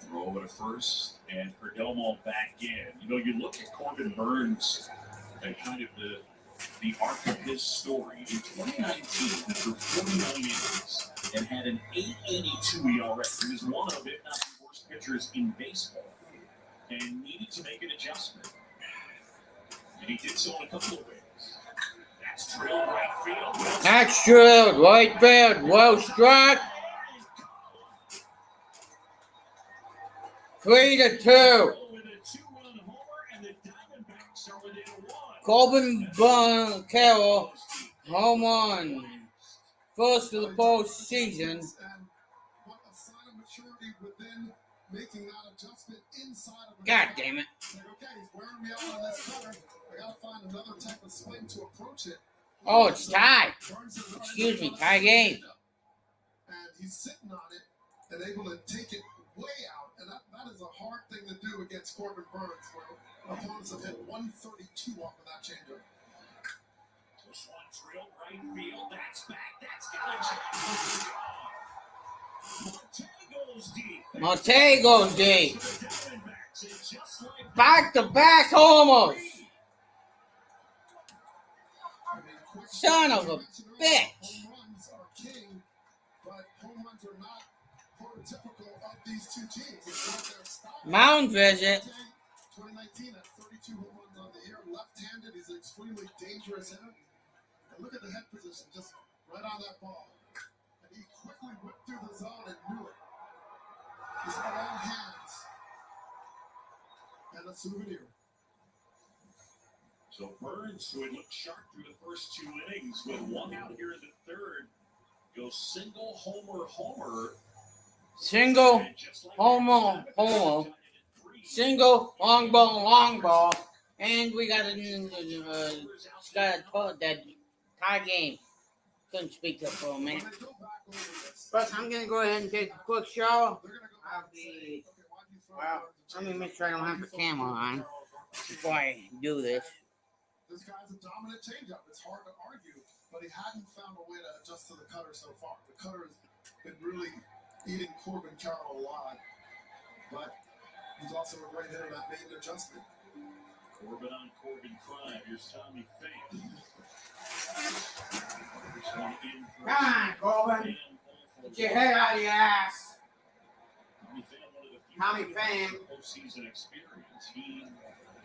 Throw over to first, and Perdomo back in. You know, you look at Corbin Burns and kind of the arc of his story. In 2019, he threw 49 innings and had an 8.82 ERA. He was one of, if not the worst pitchers in baseball, and needed to make an adjustment. And he did so in a couple of ways. That's drilled right field. That's drilled right field. Well struck. 3-2. Corbin Carroll, home run. First of the postseason. God damn it. Oh, it's tied. Excuse me, tie game. And he's sitting on it and able to take it way out. And that is a hard thing to do against Corbin Burns, where opponents have hit 132 off of that changeup. This one drilled right field. That's back. That's got a Marte goes deep. Back-to-back homers. Son of a bitch. Home runs are king, but home runs are not prototypical of these two teams. It's not their style. Mound visit. 2019 at 32 home runs on the year. Left-handed, he's an extremely dangerous hitter. And look at the head position, just right on that ball. And he quickly whipped through the zone and knew it. He's all hands. And a souvenir. So Burns, who had looked sharp through the first 2 innings, with one out here in the third, goes single homer. Single homer. Single long ball. And we got that tie game. Couldn't speak up for a minute. But I'm going to go ahead and take a quick shower. Let me make sure I don't have the camera on before I do this. This guy's a dominant changeup. It's hard to argue, but he hadn't found a way to adjust to the cutter so far. The cutter has been really eating Corbin Carroll alive, but he's also a great hitter that made an adjustment. Corbin on Corbin crime. Here's Tommy Pham. Come on, Corbin. Get your head out of your ass. Tommy Pham. Postseason experience. He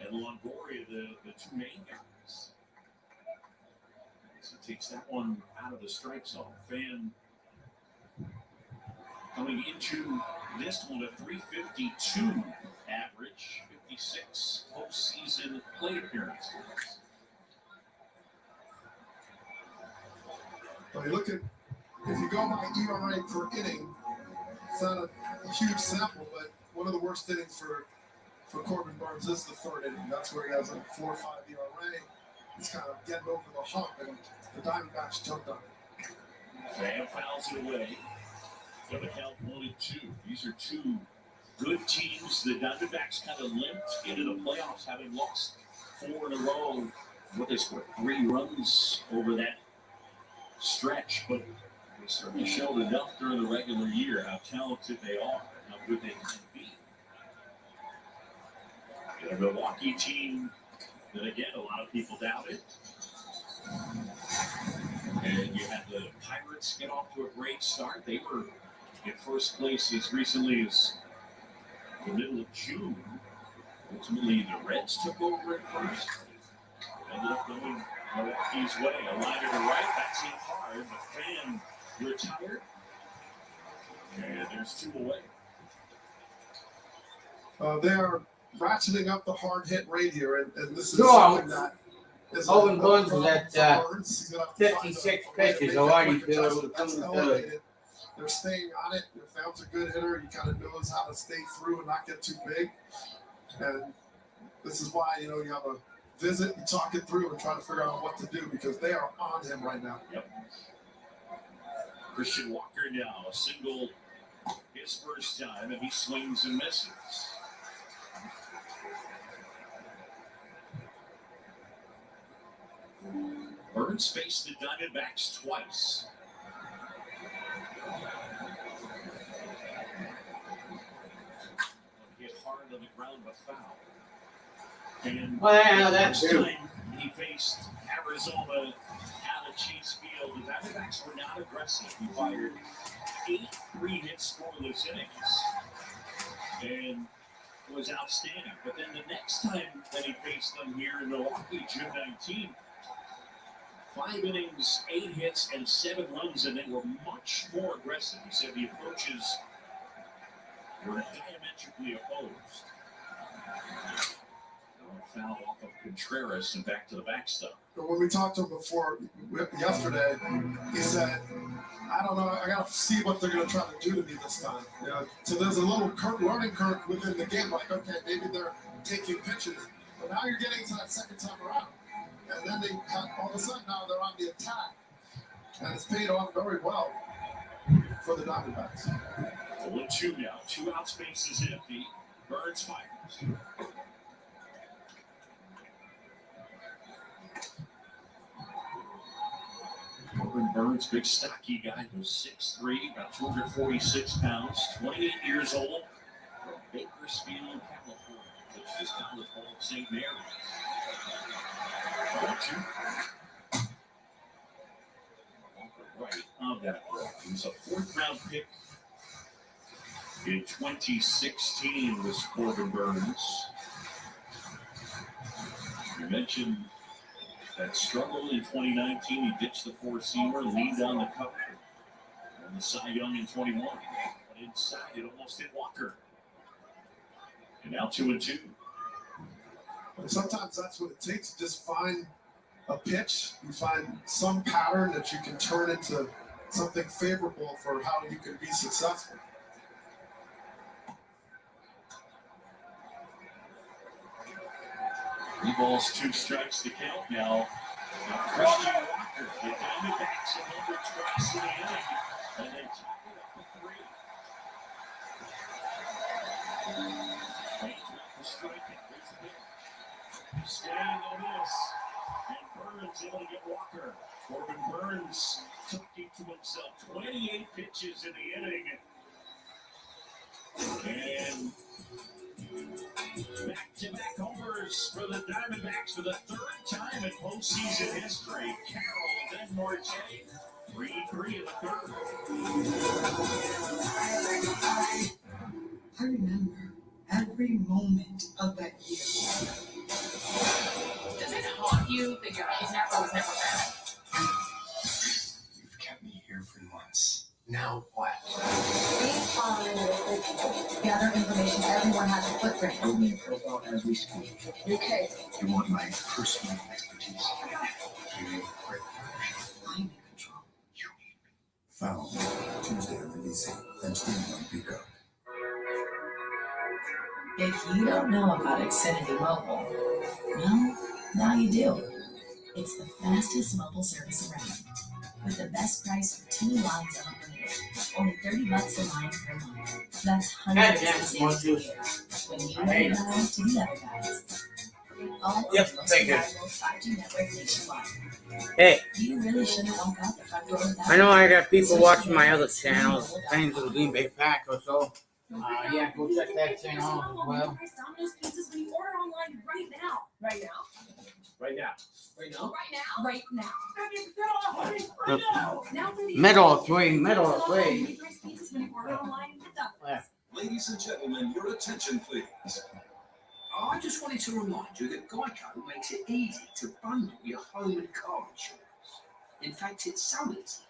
and Longoria, the 2 main guys. So takes that one out of the strike zone. Pham coming into this one, a 352 average, 56 postseason plate appearances. But you look at, if you go by ERA per inning, it's not a huge sample, but one of the worst innings for Corbin Burns is the third inning. That's where he has a 4 or 5 ERA. He's kind of getting over the hump, and the Diamondbacks jumped on it. Pham fouls it away. Got the count 1-2. These are 2 good teams. The Diamondbacks kind of limped into the playoffs, having lost 4 in a row. What they scored 3 runs over that stretch, but they certainly showed enough during the regular year how talented they are and how good they can be. A Milwaukee team that, again, a lot of people doubted. And you had the Pirates get off to a great start. They were in first place as recently as the middle of June. Ultimately, the Reds took over at first. Ended up going Milwaukee's way. A liner to right. That's hit hard. The fan retired. And there's 2 away. They are ratcheting up the hard hit rate here, and this is Go something on. that is Corbin Burns a is at 56 pitches. How are you, Bill? They're staying on it. If that's a good hitter, he kind of knows how to stay through and not get too big. And this is why, you have a visit, you talk it through and try to figure out what to do because they are on him right now. Yep. Christian Walker now, a single his first time, and he swings and misses. Burns faced the Diamondbacks twice. Hit hard on the ground, but foul. And that's true. Time he faced Arizona out of Chase Field. The Diamondbacks were not aggressive. He fired 8 3-hit scoreless innings and was outstanding. But then the next time that he faced them here in Milwaukee, June 19, 5 innings, 8 hits, and 7 runs, and they were much more aggressive. He said the approaches were diametrically opposed. Foul off of Contreras and back to the backstop. But when we talked to him before yesterday, he said, I don't know, I got to see what they're going to try to do to me this time. So there's a little learning curve within the game, like, okay, maybe they're taking pitches, but now you're getting to that second time around. And then all of a sudden now they're on the attack. And it's paid off very well for the Diamondbacks. 0-2 now. 2 out spaces empty. Burns fires. Corbin Burns, big stocky guy, who's 6'3", about 246 pounds, 28 years old, from Bakersfield, California. Coached his college ball at St. Mary's. 0-2. Right of that ball. He was a 4th-round pick in 2016 was Corbin Burns. You mentioned that struggle in 2019. He ditched the 4-seamer, leaned on the cover, and the Cy Young in 21. But inside, it almost hit Walker. And now 2-2. And sometimes that's what it takes. Just find a pitch. You find some pattern that you can turn into something favorable for how you can be successful. Three balls, 2 strikes to count now. Christian Walker, the Diamondbacks have number twice in the inning, and they top it up to 3. The strike, there's the pitch. Staying on this, and Burns able to get Walker. Corbin Burns talking to himself. 28 pitches in the inning. And back-to-back homers for the Diamondbacks for the 3rd time in postseason history. Carroll, then Marte, 3-3 in the 3rd. I remember every moment of that year. Does it haunt you that your kidnapper was never found? You've kept me here for months. Now what? Gather information so everyone has a footprint. Building a profile as we speak. Your case. You want my personal expertise? You need a quick partnership. I'm in control. You need me. Found Tuesday on NBC and streaming on Pico. If you don't know about Xfinity Mobile, well, now you do. It's the fastest mobile service around. With the best price for 2 lines unlimited. Only $30 a line per month. That's hundreds of savings. When you add it to the other guys. All Yep, most thank you. reliable 5G network nationwide. Hey, You really shouldn't walk out the front door without I know I got people watching my other channels, fans of the Green Bay Packers, so yeah, go check that channel out as well. Domino's pizzas when you order online Right now. Right now. Right now? Right now. Middle three. Yeah. Ladies and gentlemen, your attention, please. I just wanted to remind you that Geico makes it easy to bundle your home and car insurance. In fact, it's so easy.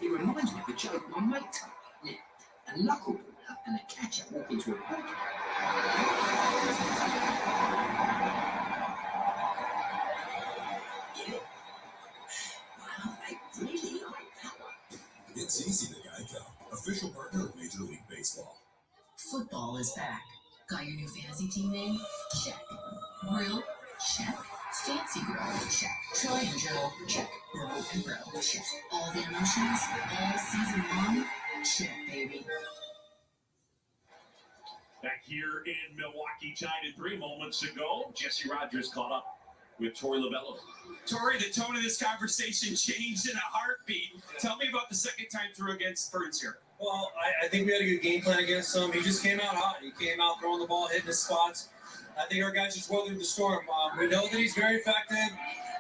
It reminds me of a joke my mate told me. Yeah, a knuckleballer and a catcher walk into a park. Yeah. Wow, they really like that one. It's easy to Geico, official partner of Major League Baseball. Football is back. Got your new fantasy team name? Check. Grill? Check. Fancy grill? Check. Triangle? Check. Bro and bro? Check. All the emotions? All season long? Check, baby. Back here in Milwaukee, tied at 3 moments ago. Jesse Rogers caught up with Torey Lovullo. Torey, the tone of this conversation changed in a heartbeat. Tell me about the second time through against Burns here. Well, I think we had a good game plan against him. He just came out hot. He came out throwing the ball, hitting his spots. I think our guys just weathered the storm. We know that he's very effective,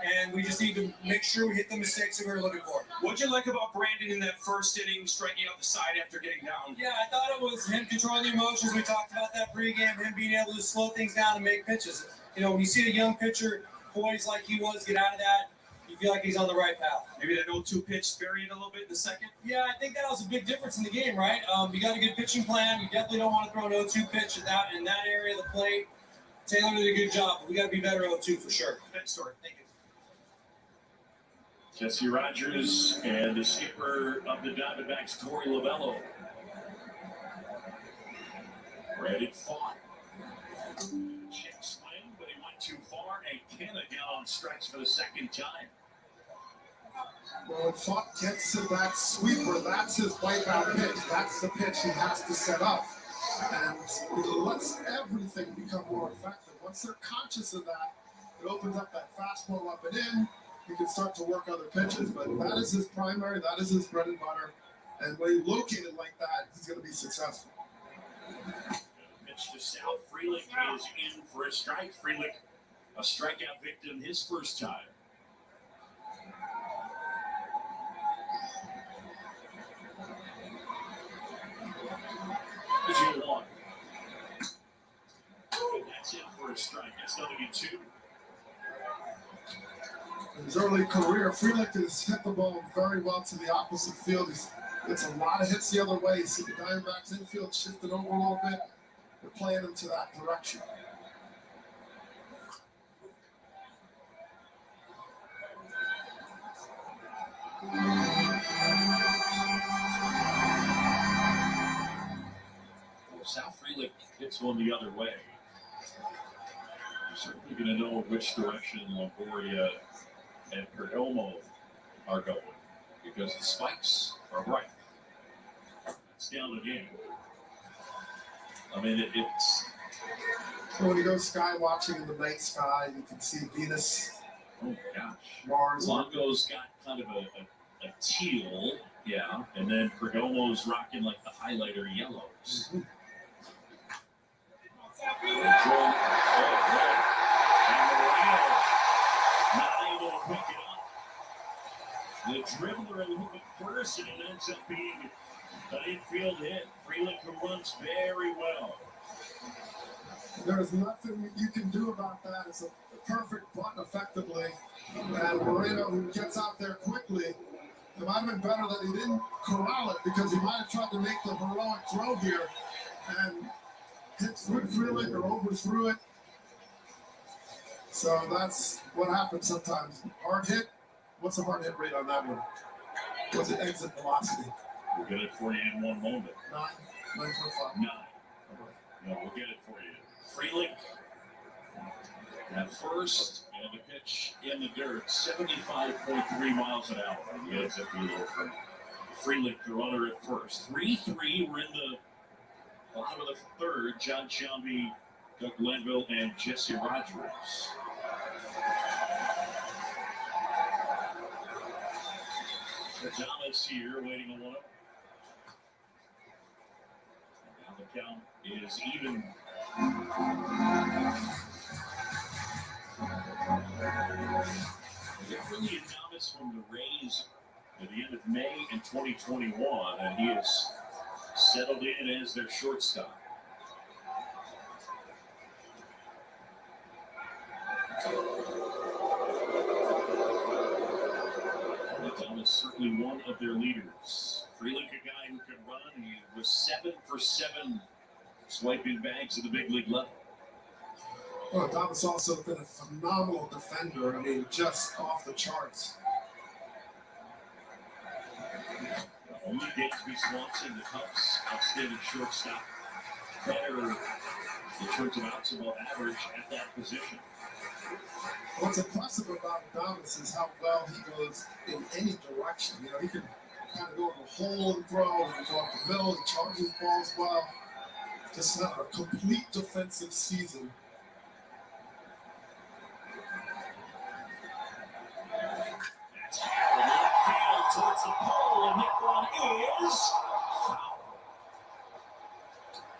and we just need to make sure we hit the mistakes that we were looking for. What'd you like about Brandon in that first inning, striking out the side after getting down? Yeah, I thought it was him controlling the emotions. We talked about that pregame, him being able to slow things down and make pitches. You know, when you see a young pitcher poised like he was, get out of that, you feel like he's on the right path. Maybe that 0-2 pitch buried a little bit in the second? Yeah, I think that was a big difference in the game, right? You got a good pitching plan. You definitely don't want to throw an 0-2 pitch in that area of the plate. Taylor did a good job, but we got to be better 0-2 for sure. Thanks, Torey. Thank you. Jesse Rogers and the skipper of the Diamondbacks, Torey Lovullo. Ready fought. Check swing, but he went too far and Kenna down on strikes for the second time. Well, if Fott gets to that sweeper, that's his wipeout pitch. That's the pitch he has to set up. And it lets everything become more effective. Once they're conscious of that, it opens up that fastball up and in. He can start to work other pitches, but that is his primary, that is his bread and butter. And when he's located like that, he's going to be successful. Pitch to South. Freelick is in for a strike. Freelick, a strikeout victim his first time. The 0-1. And that's it for a strike. That's going to be 2. In his early career, Freelick has hit the ball very well to the opposite field. It's a lot of hits the other way. You see the Diamondbacks infield shifted over a little bit. They're playing into that direction. Well, South Freelick hits one the other way. You're certainly going to know which direction Longoria and Perdomo are going because the spikes are right. It's down again. I mean, it's. When you go sky watching in the night sky, you can see Venus. Oh gosh. Mars. Longo's got kind of a teal, yeah, and then Perdomo's rocking like the highlighter yellows. Mm-hmm. Not able to pick it up. The dribbler a little bit first, and it ends up being an infield hit. Freelick who runs very well. There's nothing you can do about that. It's a perfect bunt effectively. And Moreno, who gets out there quickly, it might have been better that he didn't corral it because he might have tried to make the heroic throw here and hit through Freelick or overthrew it. So that's what happens sometimes. Hard hit. What's the hard hit rate on that one? What's the exit velocity? We'll get it for you in one moment. 9.5. 9. No, we'll get it for you. Freelick at first, and the pitch in the dirt, 75.3 miles an hour. He heads up the middle from Freelick, the runner at first. 3-3, we're in the bottom of the third. John Shelby, Doug Glenville, and Jesse Rogers. Gonzalez here, waiting on 1-0. Now the count is even. Got really Adames from the Rays at the end of May in 2021, and he has settled in as their shortstop. Adames certainly one of their leaders. Freeling, a guy who can run. He was 7 for 7 swiping bags at the big league level. Well, Adames also been a phenomenal defender. I mean, just off the charts. Only Dansby Swanson, the Cubs, outstanding shortstop. Better in terms of outs above average at that position. What's impressive about Adames is how well he goes in any direction. You know, he can kind of go in the hole and throw, and go up the middle, he charges balls well. Just not a complete defensive season. That's Harold towards the pole, and that one is foul.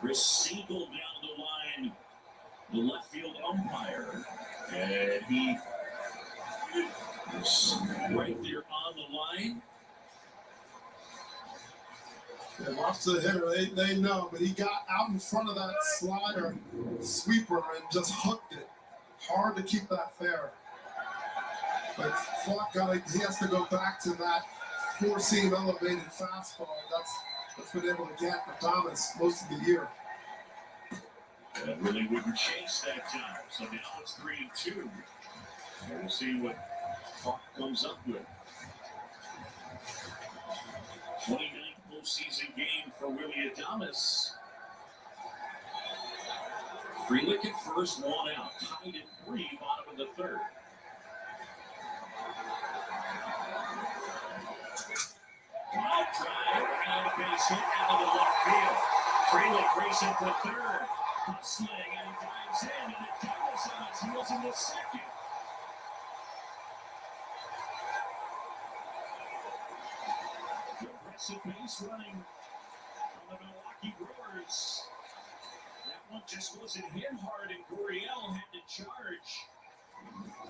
Chris Siegel down the line, the left field umpire, and he is right there on the line. Yeah, watch the hitter, they know, but he got out in front of that slider sweeper and just hooked it. Hard to keep that fair. But Falk he has to go back to that four-seam elevated fastball. That's been able to get Adames most of the year. And really wouldn't chase that time. So now it's 3-2. And we'll see what Falk comes up with. 29th postseason game for Willie Adames. Freeling at first, one out. Tied at 3, bottom of the third. Wild drive and a base hit out of the left field. Freeling racing for third. Hustling and dives in, and Adames on his heels in the second. Aggressive base running from the Milwaukee Brewers. That one just wasn't hit hard, and Gurriel had to charge.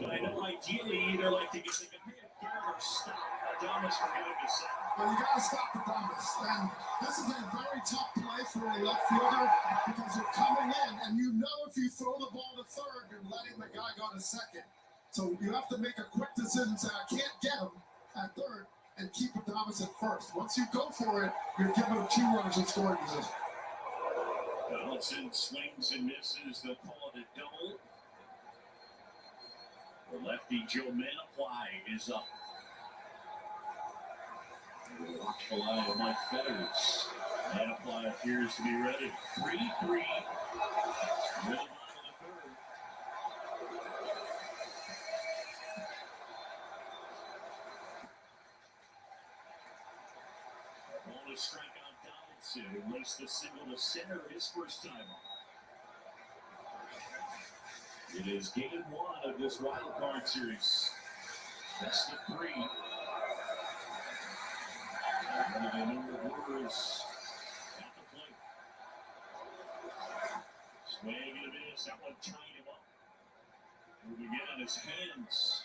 But I know ideally either like to get the hit third or stop Adames from getting a second. Well, you got to stop Adames. And this is a very tough play for a left fielder because you're coming in, and you know if you throw the ball to third, you're letting the guy go to second. So you have to make a quick decision, say, I can't get him at third, and keep Adames at first. Once you go for it, you're giving him 2 runners in scoring position. Donaldson swings and misses. They'll call it a double. The lefty Joe Manaply is up. The watchful eye of Mike Fetters. Manaply appears to be ready. 3-3. Rhythm on the third. Bonus strike on Donaldson, who laced the single to center his first time on. It is game 1 of this Wildcard series. Best of 3. One of the number of Brewers at the plate. Swing and a miss. That one tied him up. Moving in on his hands.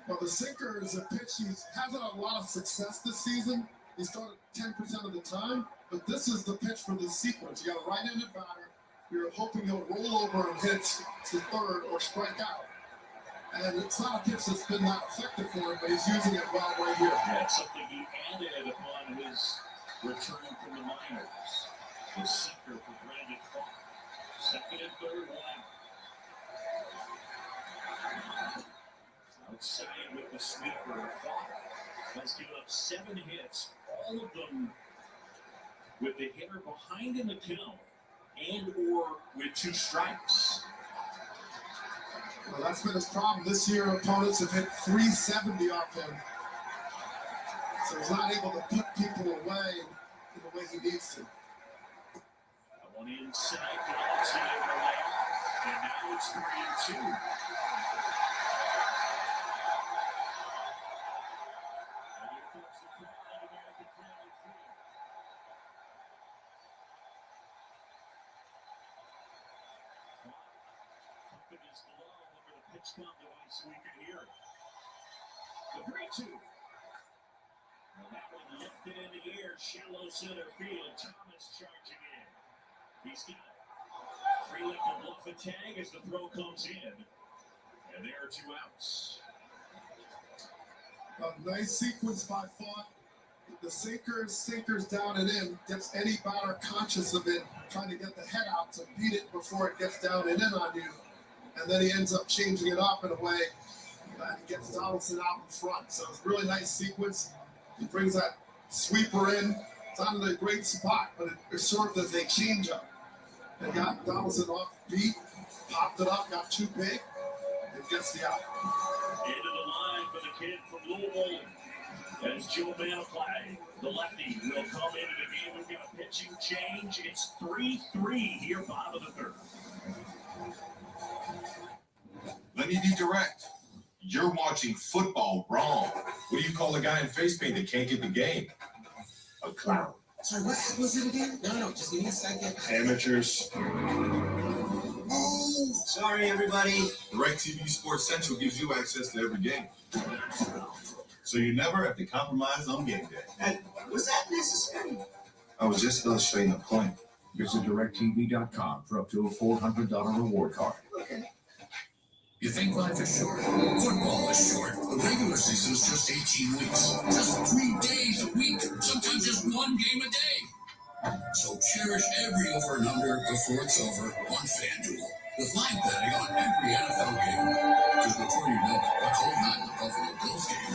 Well, the sinker is a pitch he hasn't had a lot of success this season. He's thrown it 10% of the time, but this is the pitch for this sequence. You got a right-handed batter. You're hoping he'll roll over and hit to third or strike out. And it's not a pitch that's been that effective for him, but he's using it well right here. Yeah, it's something he added upon his return from the minors. The sinker for Brandon Falk. Second and third, one out. Outside with the sweeper. Falk has given up 7 hits, all of them with the hitter behind in the count and or with 2 strikes. Well, that's been his problem. This year, opponents have hit 370 off him. So he's not able to put people away in the way he needs to. One inside, Donaldson in the lane, and now it's 3-2. pitch count device so we can hear it. The 3-2. Well, that one lifted in the air, shallow center field. Thomas charging in. He's got Freeland to bluff a tag as the throw comes in. And there are 2 outs. A nice sequence by Font. The sinkers down and in, gets any batter conscious of it, trying to get the head out to beat it before it gets down and in on you. And then he ends up changing it up in a way that he gets Donaldson out in front. So it's a really nice sequence. He brings that sweeper in. It's not in a great spot, but it served as a changeup. And got Donaldson off beat, popped it up, got too big, and gets the out. Into the line for the kid from Louisville. As Joe Manaply, the lefty, will come into the game. We've got a pitching change. It's 3-3 here, bottom of the 3rd. Let me be direct. You're watching football wrong. What do you call a guy in face paint that can't get the game? A clown. Sorry, what was it again? No, just give me a second. Amateurs. Oh, sorry, everybody. DirecTV Sports Central gives you access to every game. So you never have to compromise on game day. Was that necessary? I was just illustrating the point. Visit DirecTV.com for up to a $400 reward card. Okay. You think life is short? Football is short. The regular season is just 18 weeks. Just 3 days a week. Sometimes just 1 game a day. So cherish every over and under before it's over on FanDuel. With live betting on every NFL game. Because before you know it, a cold night in the Buffalo Bills game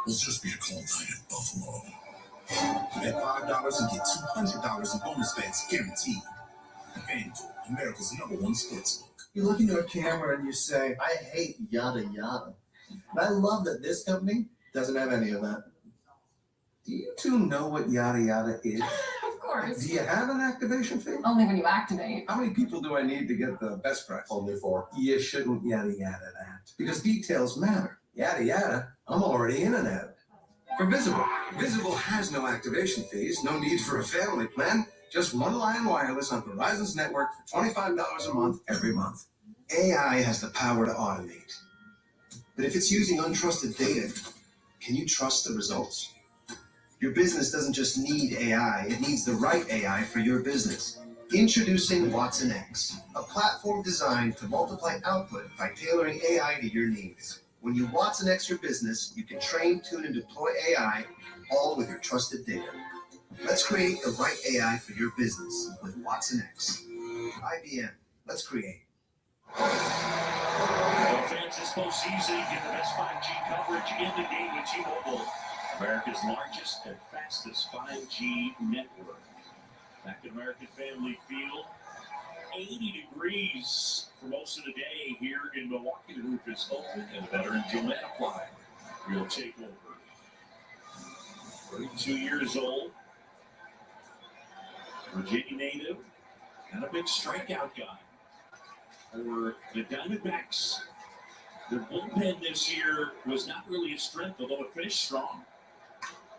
will just be a cold night in Buffalo. Bet $5 and get $200 in bonus bets guaranteed. FanDuel, America's #1 sportsbook. You look into a camera and you say, I hate yada yada. And I love that this company doesn't have any of that. Do you two know what yada yada is? Of course. Do you have an activation fee? Only when you activate. How many people do I need to get the best price? Only 4. You shouldn't yada yada that. Because details matter. Yada yada, I'm already in and out. For Visible. Visible has no activation fees, no need for a family plan. Just one line wireless on Verizon's network for $25 a month every month. AI has the power to automate. But if it's using untrusted data, can you trust the results? Your business doesn't just need AI, it needs the right AI for your business. Introducing Watson X, a platform designed to multiply output by tailoring AI to your needs. When you Watson X your business, you can train, tune, and deploy AI, all with your trusted data. Let's create the right AI for your business with Watson X. IBM, let's create. Fans this postseason get the best 5G coverage in the game with T-Mobile, America's largest and fastest 5G network. Back at American Family Field, 80 degrees for most of the day here in Milwaukee. The roof is open, and the veteran Joe Manaply will take over. 32 years old, Virginia native, and a big strikeout guy. For the Diamondbacks, their bullpen this year was not really a strength, although it finished strong.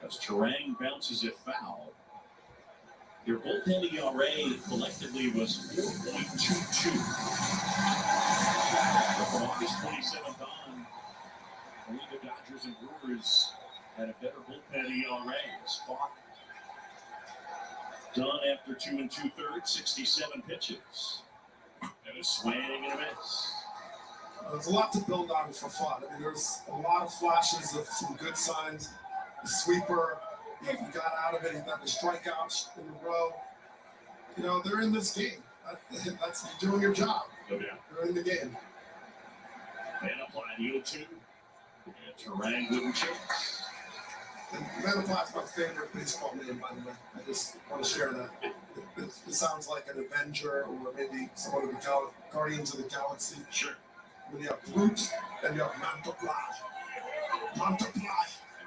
As Terang bounces it foul. Their bullpen ERA collectively was 4.22. But from August 27th on, only the Dodgers and Brewers had a better bullpen ERA. Spot done after 2 2/3, 67 pitches. And a swing and a miss. There's a lot to build on for Fun. I mean, there's a lot of flashes of some good signs. The sweeper, he got out of it. He got the strikeouts in a row. You know, they're in this game. That's you're doing your job. No doubt. They're in the game. Manaply, the 0-2. And Terang wouldn't chase. And Manaply's my favorite baseball name, by the way. I just want to share that. It sounds like an Avenger or maybe someone of the Guardians of the Galaxy. Sure. When you have Groot, then you have Manaply.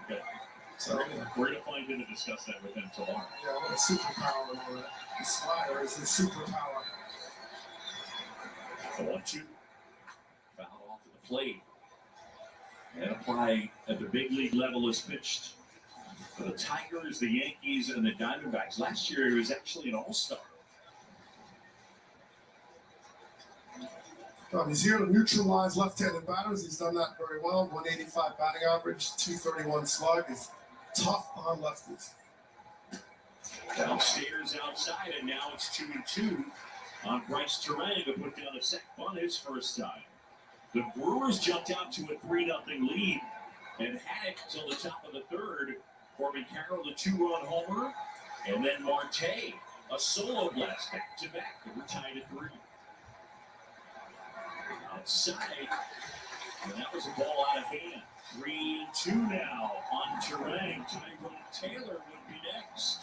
Okay. So, we're going to find him and discuss that with him tomorrow. Yeah, what a superpower and all that. The Slayer is the superpower. The 1-2. Foul off of the plate. Manaply at the big league level is pitched for the Tigers, the Yankees, and the Diamondbacks. Last year, he was actually an all-star. He's here to neutralize left-handed batters. He's done that very well. 185 batting average, 231 slug. He's tough on lefties. Downstairs outside, and now it's 2-2 on Bryce Terang to put down a sac bunt his first time. The Brewers jumped out to a 3-0 lead and had it till the top of the third. Corbin Carroll, the 2-run homer, and then Marte, a solo blast back-to-back. They were tied at 3. Outside, and that was a ball out of hand. 3-2 now on Terang. Tyrone Taylor would be next.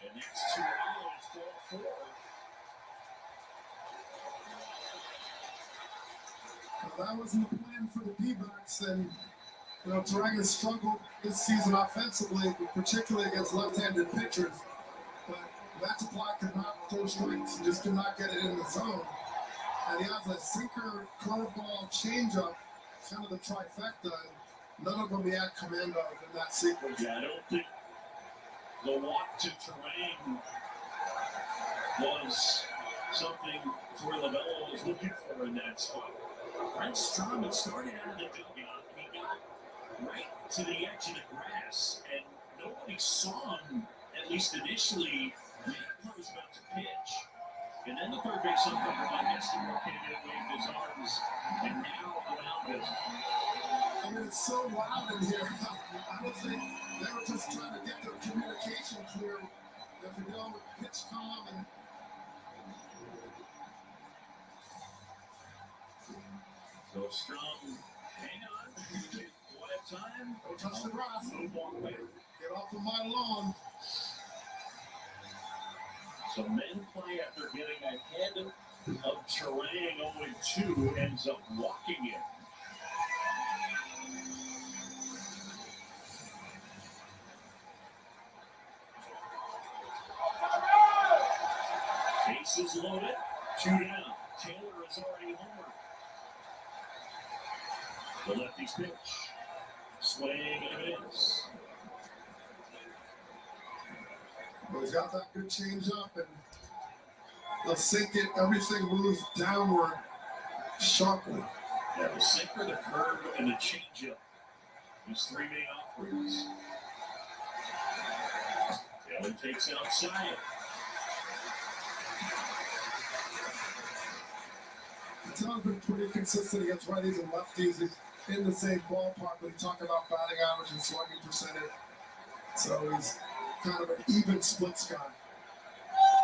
And that's 2 outs, ball 4. Well, that wasn't the plan for the D-backs, and Terang has struggled this season offensively, particularly against left-handed pitchers. But Mataply could not throw strikes; he just could not get it in the zone. And he has a sinker, curveball, changeup, kind of the trifecta. And none of them he had command of in that sequence. Yeah, I don't think the walk to Terang was something Troy Lavello was looking for in that spot. Brent Strom had started out of the dugout. He got right to the edge of the grass, and nobody saw him, at least initially, when he was about to pitch. And then the third base umpire, I guess, located and waved his arms, and now around us. I mean, it's so loud in here. I don't think they were just trying to get their communication clear. If you know, pitch calm and. So Strom, hang on. We'll have time. Don't touch the grass. No walk back. Get off of my lawn. So men play after getting ahead of Terang 0-2, ends up walking it. Bases loaded, 2 down. Taylor is already homered. The lefty's pitch. Swing and a miss. But he's got that good change up, and they'll sink it. Everything moves downward sharply. Yeah, the sinker, the curve, and the changeup. His 3 main offerings. Taylor takes outside. Taylor's been pretty consistent against righties and lefties. He's in the same ballpark when you talk about batting average and slugging percentage. So he's kind of an even splits guy.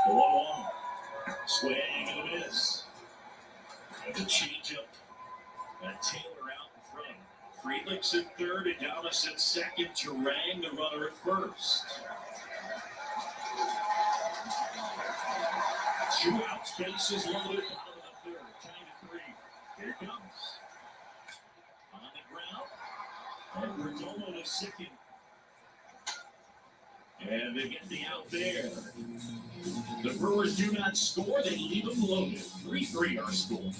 1-1. Swing and a miss. And the changeup. And Taylor out in front. Friedlich's at third, Adames at second. Terang, the runner at first. 2 outs, bases loaded. Bottom of the third, tied at 3. Here it comes. On the ground. And Perdomo to second. And they get the out there. The Brewers do not score. They leave them loaded. 3-3 our score.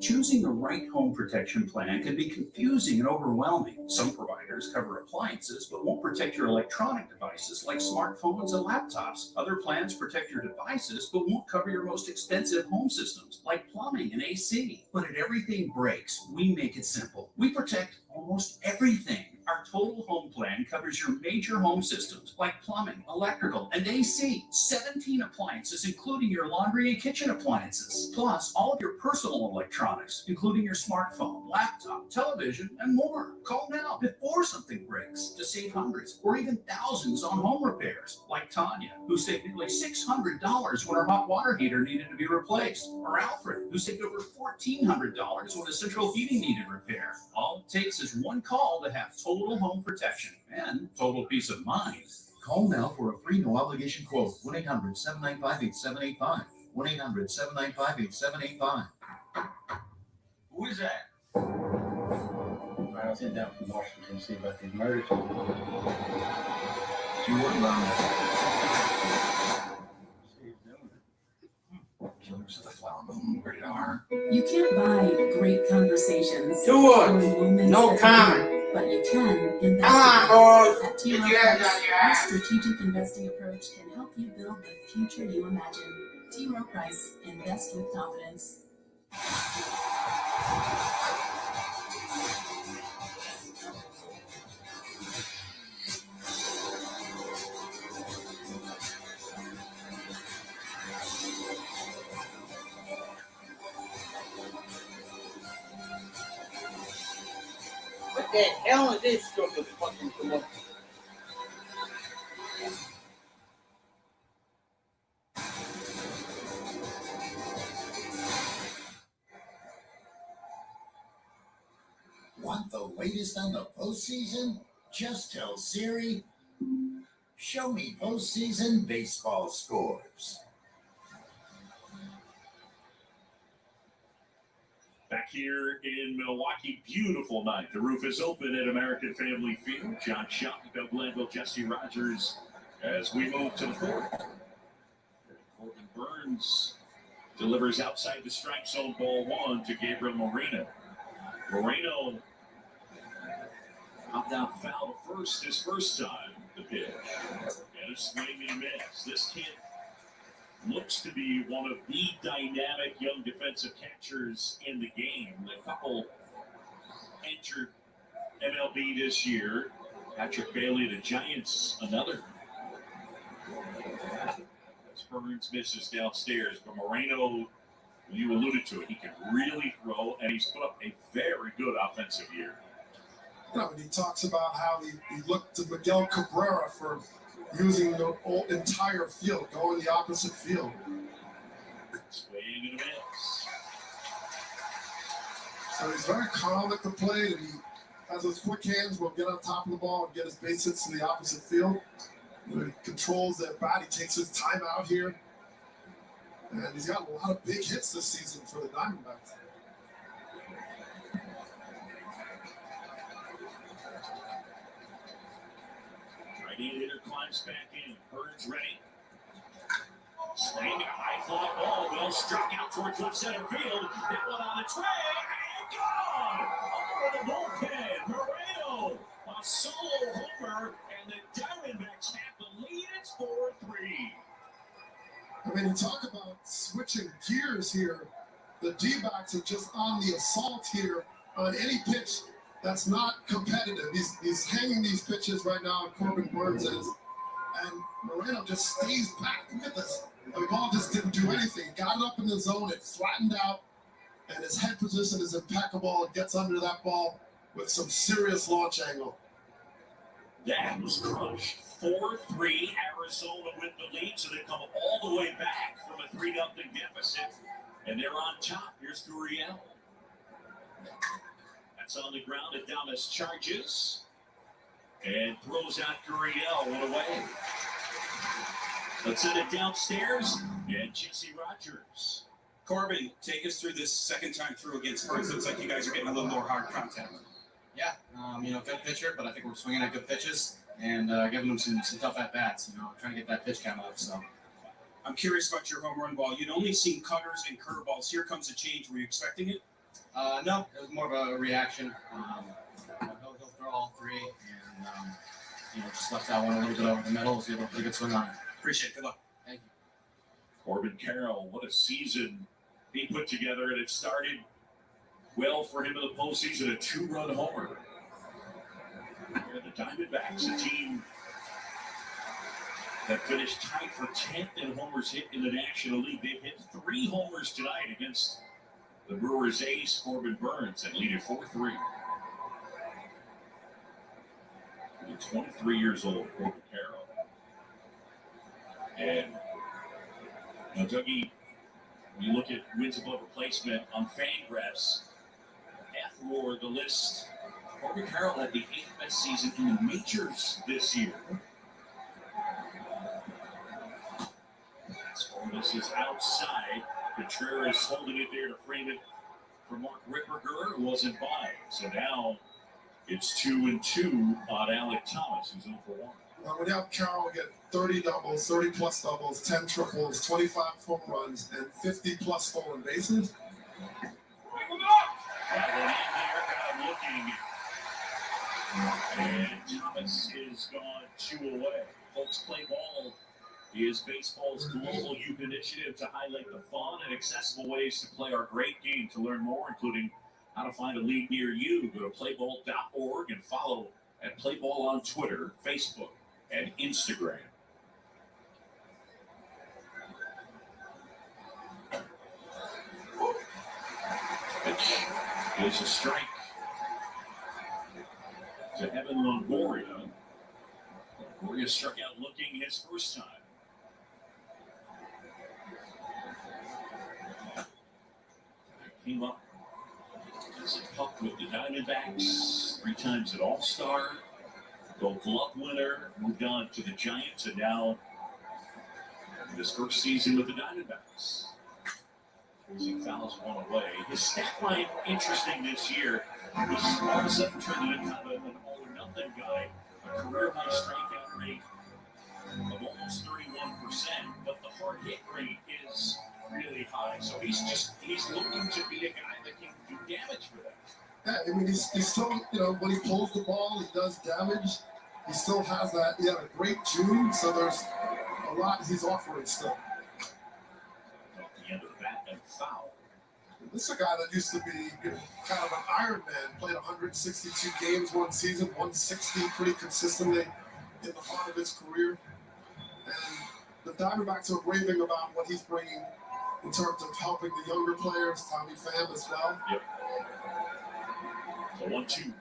Choosing the right home protection plan can be confusing and overwhelming. Some providers cover appliances but won't protect your electronic devices like smartphones and laptops. Other plans protect your devices but won't cover your most expensive home systems like plumbing and AC. But at Everything Breaks, we make it simple. We protect almost everything. Our total home plan covers your major home systems like plumbing, electrical, and AC. 17 appliances, including your laundry and kitchen appliances. Plus, all of your personal electronics, including your smartphone, laptop, television, and more. Call now before something breaks to save hundreds or even thousands on home repairs. Like Tanya, who saved nearly $600 when her hot water heater needed to be replaced. Or Alfred, who saved over $1,400 when his central heating needed repair. All it takes is one call to have total home protection and total peace of mind. Call now for a free no-obligation quote. 1-800-795-8785. 1-800-795-8785. Who is that? I was heading down from Washington to see about these murders. You wouldn't mind. Killers of the Flower Moon, rated R. You can't buy great conversations Two or words. moments No that comment. matter, but you can invest Come on, in boys. them. At T. Get Rowe your head Price, out your our ass. strategic investing approach can help you build the future you imagine. T. Rowe Price, invest with confidence. What the hell is this stupid fucking commercial? Want the latest on the postseason? Just tell Siri, show me postseason baseball scores. Back here in Milwaukee, beautiful night. The roof is open at American Family Field. John Shuck, Doug Glanville, Jesse Rogers as we move to the fourth. Corbin Burns delivers outside the strike zone, ball one to Gabriel Moreno. Moreno popped out foul to first his first time, the pitch. And a swing and a miss. This kid looks to be one of the dynamic young defensive catchers in the game. A couple entered MLB this year. Patrick Bailey, the Giants, another. Burns misses downstairs, but Moreno, you alluded to it, he can really throw, and he's put up a very good offensive year. You know, and he talks about how he looked to Miguel Cabrera for using the whole entire field, going the opposite field. Swing and a miss. So he's very calm at the plate, and he has those quick hands, will get on top of the ball and get his base hits to the opposite field. You know, he controls that bat. He takes his time out here. And he's got a lot of big hits this season for the Diamondbacks. Right-hand hitter climbs back in. Burns ready. Swing, a high fly ball. Well struck out towards left center field. That one on its way. And gone! Over the bullpen. Moreno. A solo homer. And the Diamondbacks have the lead. It's 4-3. I mean, you talk about switching gears here. The D-backs are just on the assault here on any pitch that's not competitive. He's hanging these pitches right now, Corbin Burns is. And Moreno just stays back. Look at this. The ball just didn't do anything. Got it up in the zone. It flattened out. And his head position is impeccable. It gets under that ball with some serious launch angle. That was crushed. 4-3, Arizona with the lead, so they come all the way back from a 3-0 deficit, and they're on top. Here's Gurriel. That's on the ground. Adames charges and throws out Gurriel. One away. Let's send it downstairs, and Jesse Rogers. Corbin, take us through this second time through against Burns. Looks like you guys are getting a little more hard contact. Yeah, good pitcher, but I think we're swinging at good pitches and giving them some tough at-bats, trying to get that pitch count up. So I'm curious about your home run ball. You'd only seen cutters and curveballs. Here comes a change. Were you expecting it? No, it was more of a reaction. He'll throw all three, and just left that one a little bit over the middle. Was able to put a good swing on it. Appreciate it. Good luck. Thank you. Corbin Carroll, what a season he put together, and it started well for him in the postseason, a 2-run homer. And the Diamondbacks, a team that finished tied for 10th in homers hit in the National League. They've hit 3 homers tonight against the Brewers' ace, Corbin Burns, and lead it 4-3. He's 23 years old, Corbin Carroll. And Dougie, when you look at wins above replacement on Fangraphs, for the list, Corbin Carroll had the 8th best season in the majors this year. This is outside. Contreras holding it there to frame it for Mark Ripperger, who wasn't by. So now it's 2-2 on Alec Thomas, who's 0 for 1. When you have Carroll get 30 doubles, 30 plus doubles, 10 triples, 25 home runs, and 50 plus stolen bases. Looking. And Thomas is gone 2 away. Folks, Play Ball is baseball's global youth initiative to highlight the fun and accessible ways to play our great game. To learn more, including how to find a league near you, go to playball.org and follow at Playball on Twitter, Facebook, and Instagram. Pitch is a strike to Evan Longoria. Longoria struck out looking his first time. Came up as a pup with the Diamondbacks, 3 times at All-Star, Gold Glove winner, moved on to the Giants, and now his first season with the Diamondbacks. He fouls one away. His stat line, interesting this year. He's all of a sudden turned into kind of an all-or-nothing guy. A career-high strikeout rate of almost 31%, but the hard hit rate is really high. So he's looking to be a guy that can do damage for them. Yeah, I mean, he's still, when he pulls the ball, he does damage. He still has that. He had a great June, so there's a lot he's offering still. At the end of the bat and foul. This is a guy that used to be kind of an Iron Man, played 162 games one season, 160 pretty consistently in the heart of his career. And the Diamondbacks are raving about what he's bringing in terms of helping the younger players, Tommy Pham as well. Yep. The 1-2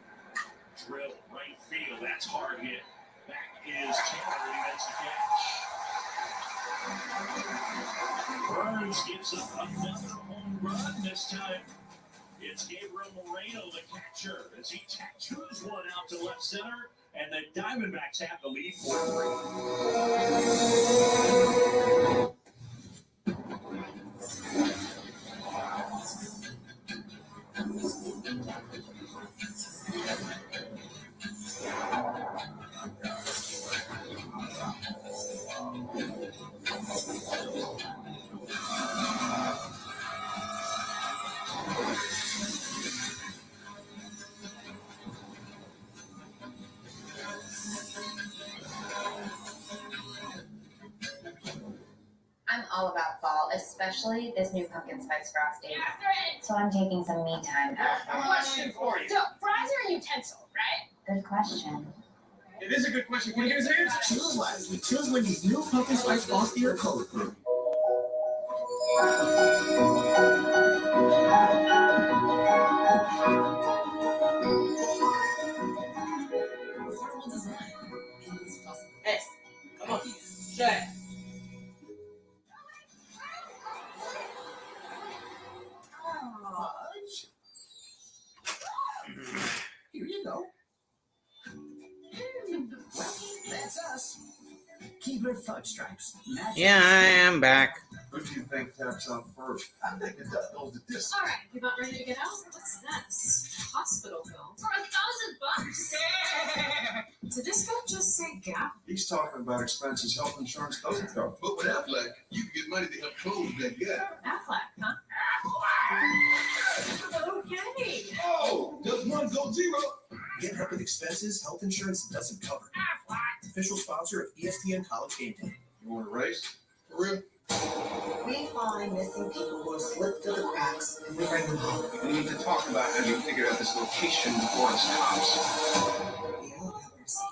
drill, right field. That's hard hit. Back is Taylor. He makes the catch. Burns gives up another home run. This time it's Gabriel Moreno, the catcher, as he tattoos one out to left center, and the Diamondbacks have the lead for 3. I'm all about fall, especially this new pumpkin spice frosting. So I'm taking some me time out. Question for you. So, fries are a utensil, right? Good question. It is a good question. Can you give us an answer? Choose wisely. Choose Wendy's new pumpkin spice frosty or color crew. Hey, come on. Shut. Fudge. Here you go. Well, that's us. Keebler Fudge Stripes. Yeah, I am back. Who do you think taps out first? I think it does go the distance. All right, you about ready to get out? What's this? Hospital bill for $1,000. Did this guy just say gap? He's talking about expenses health insurance doesn't cover. But with Aflac, you can get money to help close that gap. Aflac, huh? Okay. Oh, does one go zero? Get help with expenses health insurance doesn't cover. Official sponsor of ESPN College Game Day. You want to race? For real? We find missing people who have slipped through the cracks and we bring them home. We need to talk about how you figured out this location before it stops. We all have our secrets.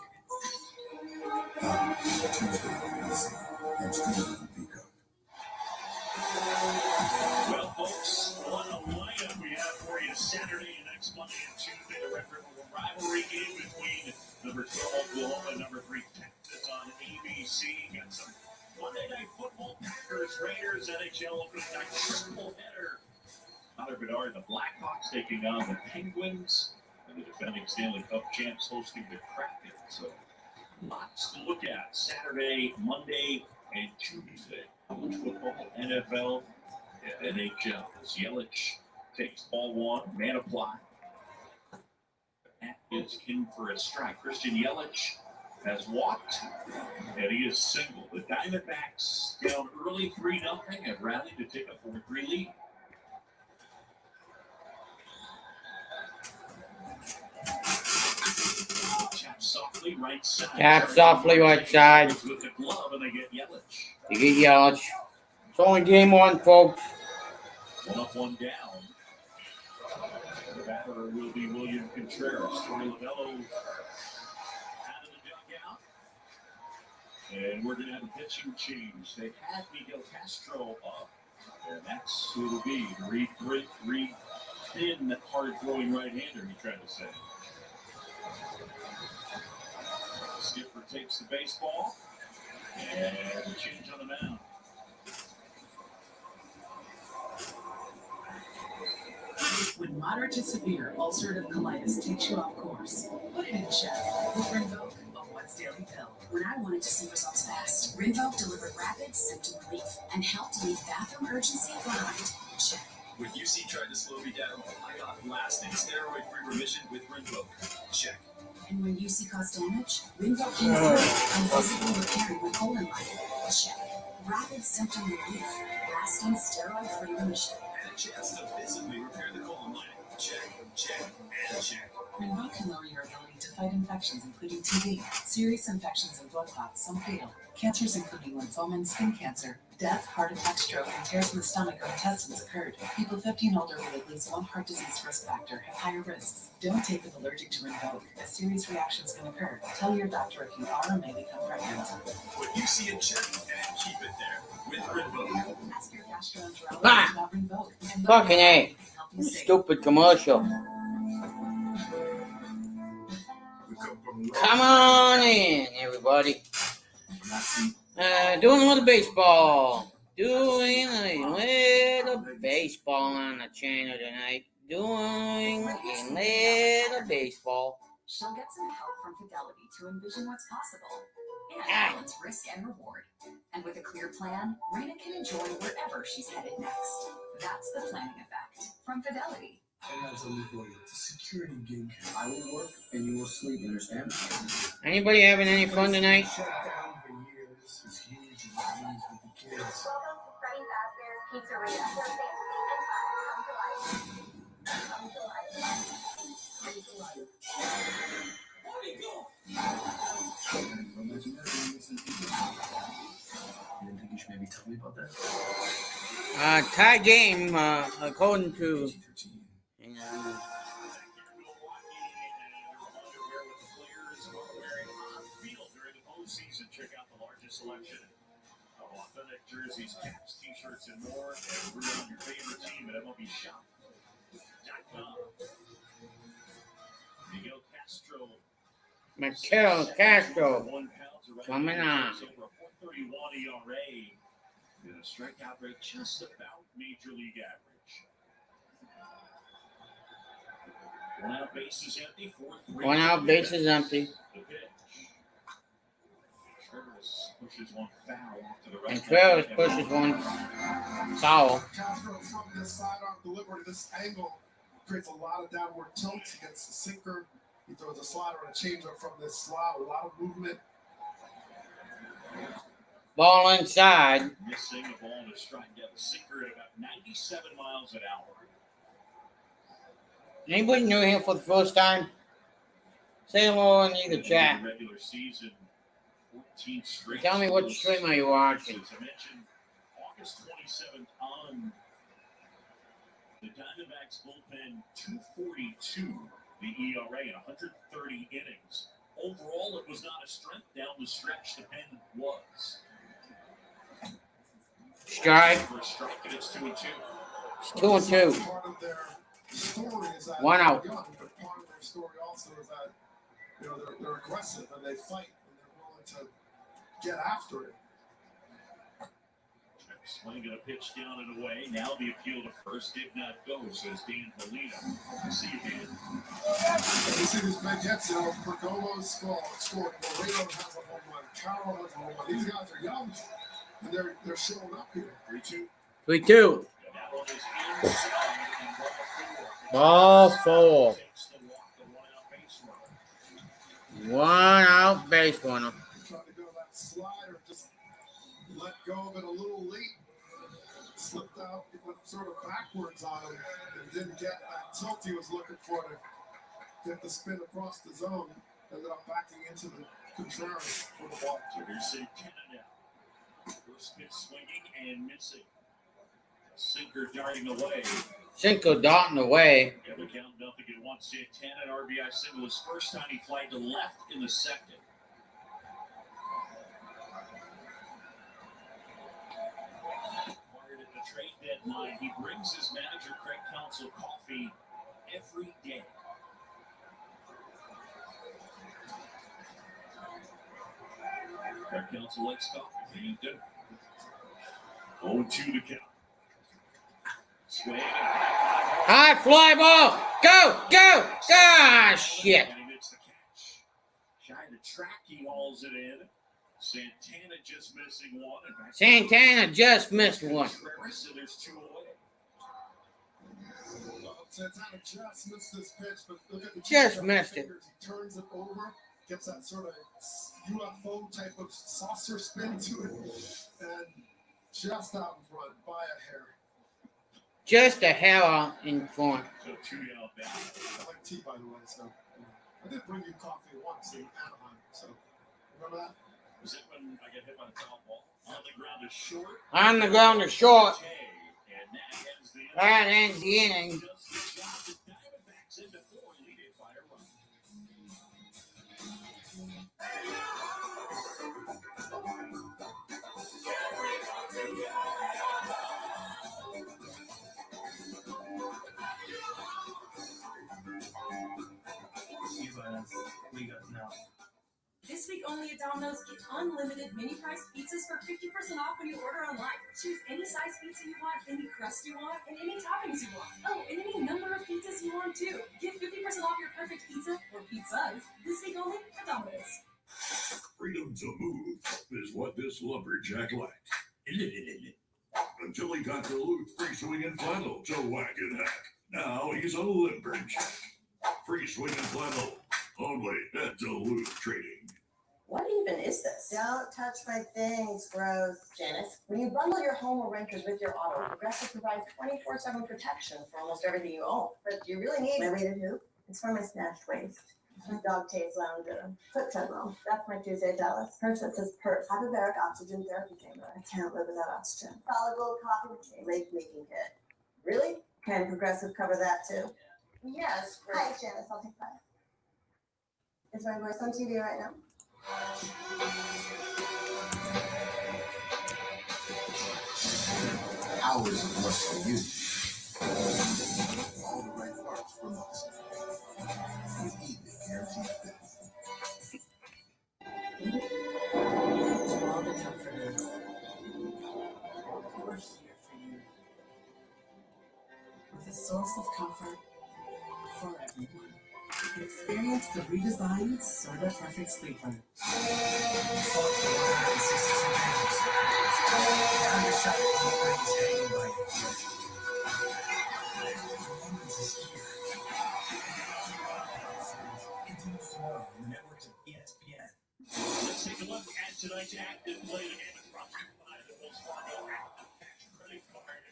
Well, folks, what a lineup we have for you Saturday and next Monday and Tuesday. The Red River rivalry game between number 12 Oklahoma and number 3 Texas on ABC. Got some Monday Night Football, Packers, Raiders, NHL opening night triple header. Connor Bedard, the Blackhawks taking on the Penguins, and the defending Stanley Cup champs hosting the Kraken. So lots to look at Saturday, Monday, and Tuesday. College football, NFL, and NHL. As Yelich takes ball 1, man apply. That is in for a strike. Christian Yelich has walked, and he is single. The Diamondbacks down early 3-0 have rallied to take a 4-3 lead. Tap softly right side. Tap softly right side. With the glove, and they get Yelich. You get Yelich. It's only game one, folks. 1 up, 1 down. The batter will be William Contreras. Tony Lavello out of the dugout. And we're going to have a pitching change. They had Miguel Castro up. And that's who it'll be. Re-thin that hard-throwing right-hander, he tried to say. Skipper takes the baseball. And a change on the mound. When moderate to severe ulcerative colitis takes you off course, put it in check with Rinvoq, a once-daily pill. When I wanted to see results fast, Rinvoq delivered rapid symptom relief and helped leave bathroom urgency behind. Check. When UC tried to slow me down, I got lasting steroid-free remission with Rinvoq. Check. And when UC caused damage, Rinvoq came through and visibly repairing my colon lining. Check. Rapid symptom relief, lasting steroid-free remission. And a chance to visibly repair the colon lining. Check, check, and check. Rinvoq can lower your ability to fight infections, including TB, serious infections and blood clots, some fatal, cancers including lymphoma and skin cancer, death, heart attack, stroke, and tears in the stomach or intestines occurred. People 50 and older with at least one heart disease risk factor have higher risks. Don't take it allergic to Rinvoq, as serious reactions can occur. Tell your doctor if you are or may become pregnant. When you see a check, and keep it there with Rinvoq. Ask your gastroenterologist about Rinvoq. Fucking A. Stupid commercial. Come on in, everybody. Doing a little baseball. Doing a little baseball on the channel tonight. Doing a little baseball. She'll get some help from Fidelity to envision what's possible and balance risk and reward. And with a clear plan, Rena can enjoy wherever she's headed next. That's the planning effect from Fidelity. I have something for you. It's a security gig. I will work and you will sleep, you understand? Anybody having any fun tonight? Shut down for years. It's huge and disease with the kids. Welcome to Freddy Fazbear's Pizzeria, where fantasy and fun come to life. Come to life. Come to life. You didn't think you should maybe tell me about that? Tie game, according to. Postseason, check out the largest selection of authentic jerseys, caps, t-shirts, and more. And root on your favorite team at MLBshop.com. Miguel Castro coming on. Over a 4.31 ERA and a strikeout rate just about major league average. 1 out, bases empty. 4-3. 1 out, bases empty. The pitch. Pushes one foul to the right. And Travis pushes one foul. Castro from this sidearm delivery, this angle creates a lot of downward tilt against the sinker. He throws a slider and a changeup from this slot, a lot of movement. Ball inside. Missing the ball to strike out the sinker at about 97 miles an hour. Anybody new here for the first time? Say hello in the chat. Regular season. 14 straight. Tell me what stream are you watching? As I mentioned, August 27th on the Diamondbacks bullpen, 242 the ERA in 130 innings. Overall, it was not a strength down the stretch. The pen was. Strike. For a strike, and it's 2-2. It's 2-2. Part of their story is that 1 out. young, but part of their story also is that they're aggressive and they fight. To get after it. Swinging a pitch down and away. Now the appeal to first did not go, says Dan Molina. I see you, Dan. You see these big hits, Perdomo scored. Moreno has a home run. Carroll has a home run. These guys are young, and they're showing up here. 3-2. 3-2. And that one is inside and Ball 4. Takes the walk, the 1 out base runner. 1 out, base runner. Tried to go to that slider, just let go of it a little late. Slipped out, it went sort of backwards on him and didn't get that tilt he was looking for to get the spin across the zone. Ended up backing into the Contreras for the ball. So here's Santana now. First pitch swinging and missing. Sinker darting away. Cinco darting away. Yeah, we count 0-1. Santana, an RBI single. His first time he flied to left in the second. Acquired at the trade deadline. He brings his manager, Craig Counsell, coffee every day. Craig Counsell likes coffee. He ain't dinner. 0-2 to count. Swing. High fly ball. Go, go. Ah, shit. And he makes the catch. Shy of the track, he hauls it in. Santana just missing one. Santana just missed one. So there's 2 away. Santana just missed this pitch, but look at the Just missed it. He turns it over, gets that sort of UFO type of saucer spin to it, and just out in front by a hair. Just a hair out in front. So 2 down back. I like tea, by the way, so I did bring you coffee once in Anaheim, so remember that? Was it when I got hit by the foul ball? On the ground is short. On the ground is short. And that ends the That ends the inning. Just the job. The Diamondbacks into 4, leading by a run. This week only at Domino's, get unlimited mini-priced pizzas for 50% off when you order online. Choose any size pizza you want, any crust you want, and any toppings you want. Oh, and any number of pizzas you want too. Get 50% off your perfect pizza or pizzas this week only at Domino's. Freedom to move is what this lumberjack lacked. Until he got Duluth free swing and flannel to whack and hack. Now he's a lumberjack. Free swing and flannel. Only at Duluth Trading. What even is this? Don't touch my things, gross. Janice, when you bundle your home or renters with your auto, Progressive provides 24/7 protection for almost everything you own. But do you really need my weighted hoop? It's for my snatched waist. My dog tails lounger. Foot treadmill. That's my Tuesday Dallas. Purse that says purse. Hyperbaric oxygen therapy chamber. I can't live without oxygen. Solid gold coffee machine. Lake making kit. Really? Can Progressive cover that too? Yes. Great. Hi, Janice. I'll take 5. Is my voice on TV right now? Hours of work for you. All the right parts from us. With evening guaranteed fit. To all the comforters, we're here for you. With a source of comfort for everyone. Experience the redesigned Sorta Perfect Sleeper. Let's take a look at tonight's active play. The game is brought to you by the Wells Fargo Active Cash Credit Card.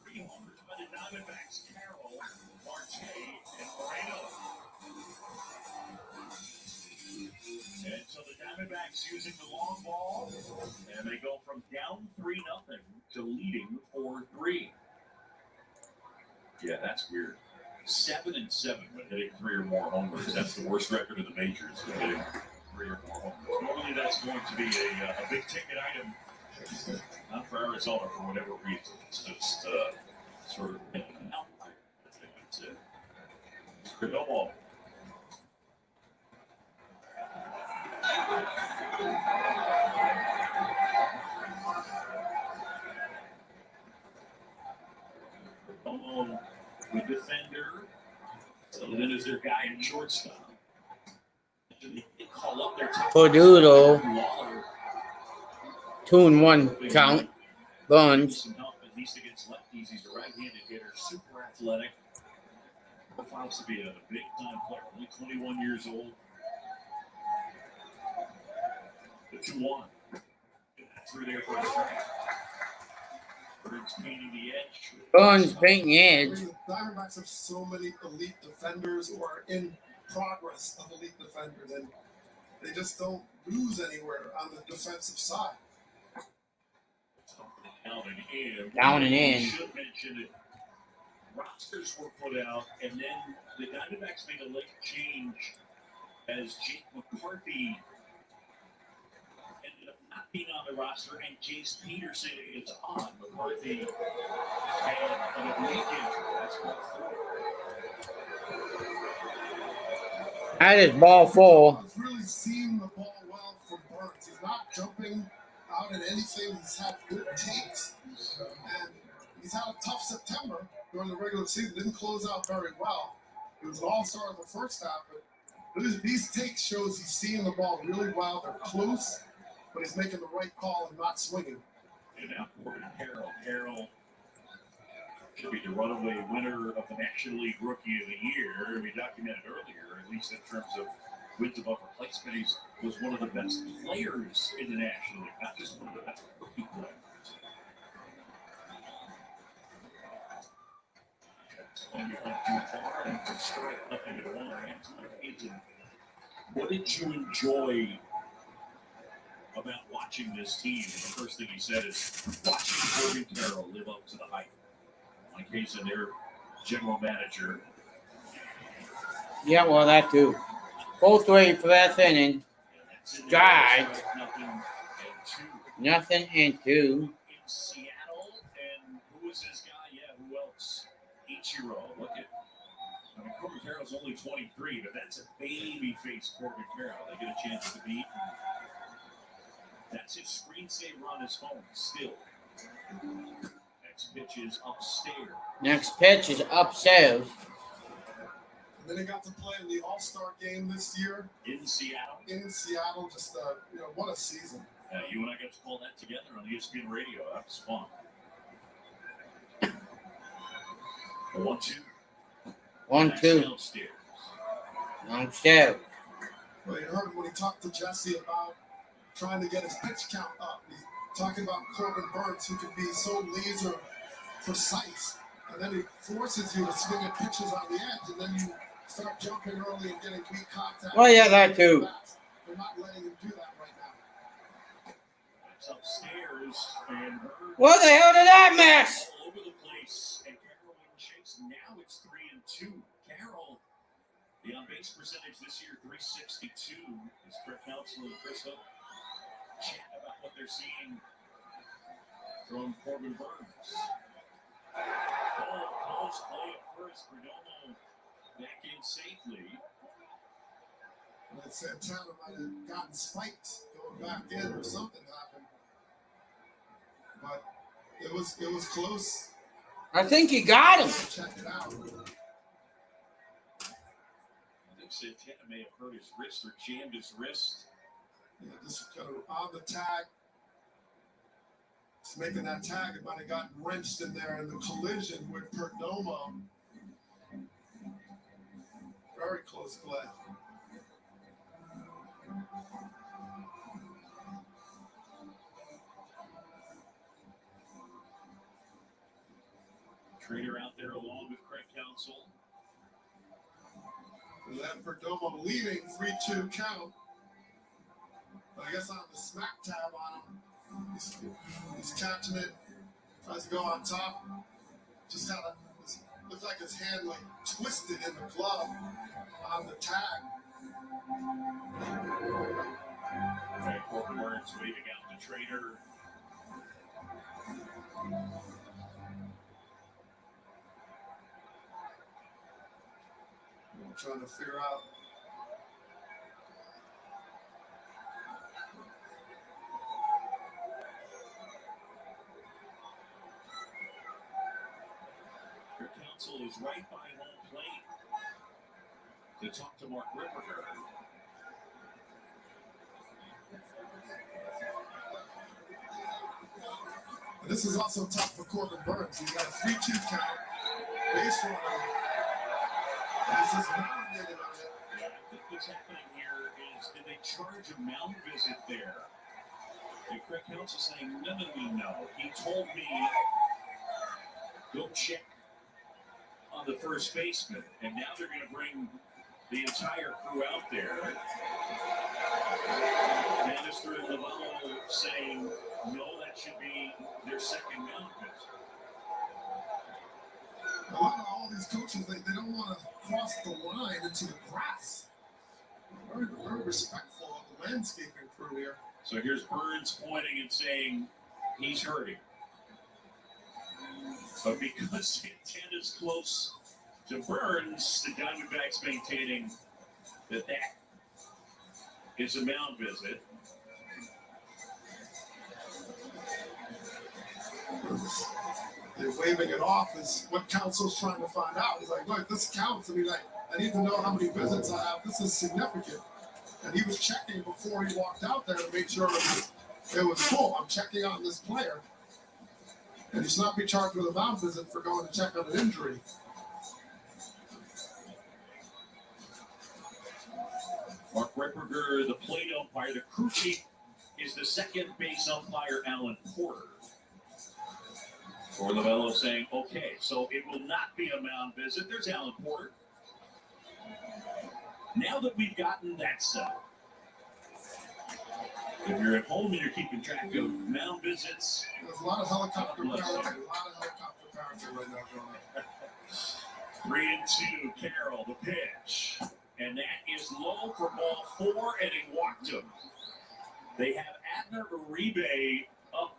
3 homers by the Diamondbacks, Carroll, Marte, and Moreno. And so the Diamondbacks using the long ball, and they go from down 3-0 to leading 4-3. Yeah, that's weird. 7-7 when hitting 3 or more homers. That's the worst record in the majors when hitting 3 or more homers. Normally that's going to be a big ticket item. Not for Arizona for whatever reason. It's just sort of an outlier. That's it. No ball. Oh, the defender. So then is their guy in shortstop. They call up their top. Podudo. 2-1 count. Burns. At least against lefties, he's a right-handed hitter, super athletic. Profiles to be a big-time player, only 21 years old. 2-1. Through there for a strike. Birds painting the edge. Burns painting the edge. The Diamondbacks have so many elite defenders who are in progress of elite defenders, and they just don't lose anywhere on the defensive side. Down and in. We should mention that rosters were put out, and then the Diamondbacks made a late change as Jake McCarthy ended up not being on the roster, and Jace Peterson is on. McCarthy had an oblique injury. That's ball 4. That is ball 4. He's really seen the ball well from Burns. He's not jumping out at anything. He's had good takes, and he's had a tough September during the regular season. Didn't close out very well. He was an all-star in the first half, but these takes shows he's seeing the ball really well. They're close, but he's making the right call and not swinging. And now Corbin Carroll. Carroll should be the runaway winner of the National League Rookie of the Year. We documented earlier, at least in terms of wins above replacement, he was one of the best players in the National League, not just one of the best rookie players. And you went too far and could strike up into the line. What did you enjoy about watching this team? And the first thing he said is watching Corbin Carroll live up to the hype. Mike Hazen, their general manager. Yeah, well, that too. 4-3 for that inning. Drive. Nothing in 2. In Seattle, and who was this guy? Yeah, who else? Ichiro. Look at. I mean, Corbin Carroll's only 23, but that's a baby-faced Corbin Carroll. They get a chance to beat. That's his screensaver on his phone still. Next pitch is upstairs. Next pitch is upstairs. And then he got to play in the All-Star game this year. In Seattle. Just what a season. You and I got to pull that together on ESPN Radio. That was fun. 1-2. 1-2. Downstairs. Well, you heard when he talked to Jesse about trying to get his pitch count up. He's talking about Corbin Burns, who can be so laser precise. And then he forces you to swing at pitches on the edge, and then you start jumping early and getting weak contact. Oh, yeah, that too. They're not letting him do that right now. It's upstairs, and What the hell did that mess? all over the place, and Carroll and Chase. Now it's 3-2. Carroll, the on-base percentage this year, 362. His Craig Counsell and Chris Hook chat about what they're seeing from Corbin Burns. Close play at first. Perdomo back in safely. And Santana might have gotten spiked going back in or something happened. But it was close. I think he got him. Check it out. I think Santana may have hurt his wrist or jammed his wrist. Yeah, just kind of on the tag. Just making that tag, it might have gotten wrenched in there in the collision with Perdomo. Very close play. Trader out there along with Craig Counsell. And then Perdomo leading 3-2 count. But I guess on the smack tab on him. He's catching it. Tries to go on top. Just kind of looks like his hand like twisted in the glove on the tag. Right, Corbin Burns waving out the Trader. I'm trying to figure out. Counsell is right by home plate to talk to Mark Ripperger. This is also tough for Corbin Burns. He's got a 3-2 count. Base runner. He's just mounted on it. Yeah, I think what's happening here is, did they charge a mound visit there? The correct counsel saying, no. He told me, go check on the first baseman. And now they're going to bring the entire crew out there. Bannister and Lavello saying, no, that should be their second mound visit. A lot of all these coaches, they don't want to cross the line into the grass. Very, very respectful of the landscaping crew here. So here's Burns pointing and saying he's hurting. But because Santana's close to Burns, the Diamondbacks maintaining that is a mound visit. They're waving it off is what counsel's trying to find out. He's like, look, this counts. I mean, I need to know how many visits I have. This is significant. And he was checking before he walked out there to make sure it was full. I'm checking on this player. And he should not be charged with a mound visit for going to check on an injury. Mark Ripperger, the plate umpire. The crew chief is the second base umpire, Alan Porter. Or Lavello saying, okay, so it will not be a mound visit. There's Alan Porter. Now that we've gotten that settled, if you're at home and you're keeping track of mound visits, there's a lot of helicopter parenting right now going on. 3-2, Carroll, the pitch. And that is low for ball 4, and he walked him. They have Abner Uribe up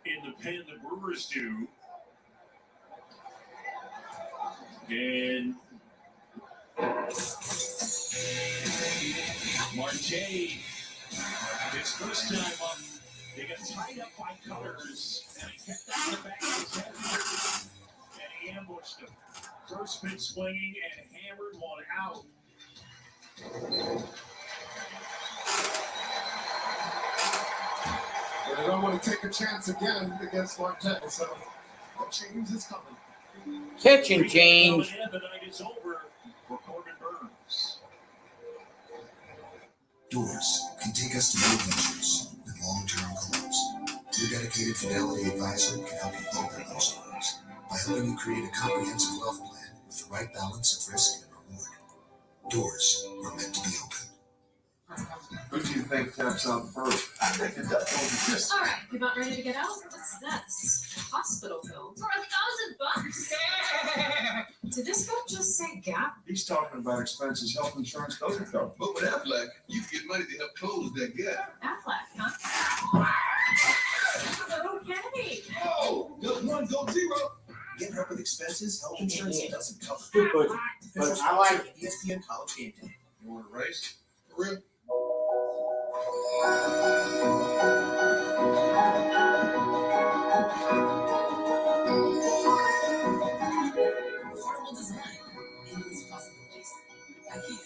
in the pen, the Brewers do. And Marte, his first time up, they got tied up by Cutters, and he kept that in the back of his head, and he ambushed him. First pitch swinging and hammered one out. They don't want to take a chance again against Marte, so a change is coming. Kitchen change. The night is over for Corbin Burns. Doors can take us to new adventures with long-term goals. Your dedicated Fidelity advisor can help you open those doors by helping you create a comprehensive wealth plan with the right balance of risk and reward. Doors are meant to be open. Who do you think taps out first? I think it does. All right, you about ready to get out? What's this? Hospital bill for $1,000? Did this guy just say Gap? He's talking about expenses health insurance doesn't cover. But with Aflac, you can get money to help close that gap. Aflac, huh? Okay. Oh, does one go zero? Get help with expenses health insurance doesn't cover. But I like ESPN College Game Day. You want to race? For real? Affordable design. Endless possibilities. IKEA.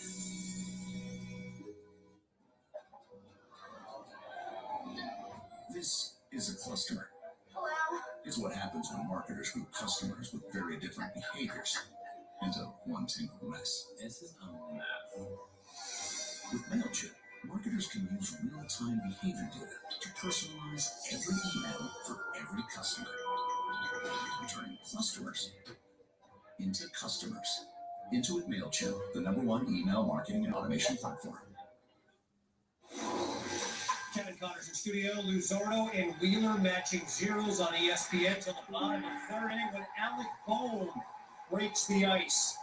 This is a cluster. Hello. It's what happens when marketers group customers with very different behaviors into one single mess. This is a mess. With MailChimp, marketers can use real-time behavior data to personalize every email for every customer, turning customers into customers. Intuit MailChimp, the #1 email marketing and automation platform. Kevin Connors in studio, Luzardo and Wheeler matching zeros on ESPN till the bottom of the third inning when Alec Bohm breaks the ice.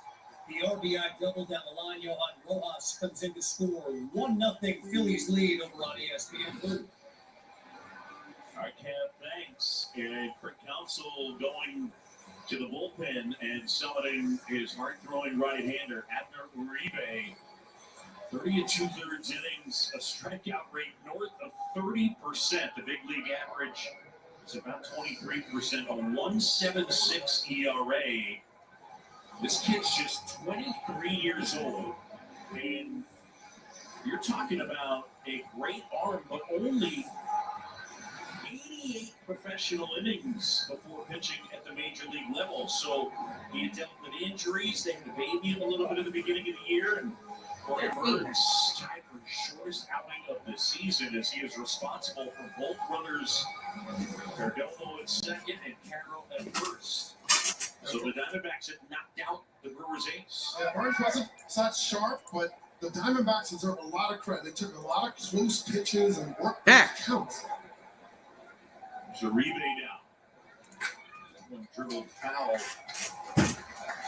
The RBI double down the line. Johan Rojas comes in to score. 1-0 Phillies lead over on ESPN. All right, Kev, thanks. And Craig Counsell going to the bullpen and summoning his hard-throwing right-hander, Abner Uribe. 30 2/3 innings, a strikeout rate north of 30%. The big league average is about 23%, a 1.76 ERA. This kid's just 23 years old, and you're talking about a great arm, but only 88 professional innings before pitching at the major league level. So he had dealt with injuries. They had to baby him a little bit at the beginning of the year, and Corbin Burns tied for shortest outing of the season as he is responsible for both brothers Perdomo at second and Carroll at first. So the Diamondbacks had knocked out the Brewers' ace. Yeah, Burns wasn't such sharp, but the Diamondbacks deserve a lot of credit. They took a lot of close pitches and worked those counts. Uribe now. One dribbled foul.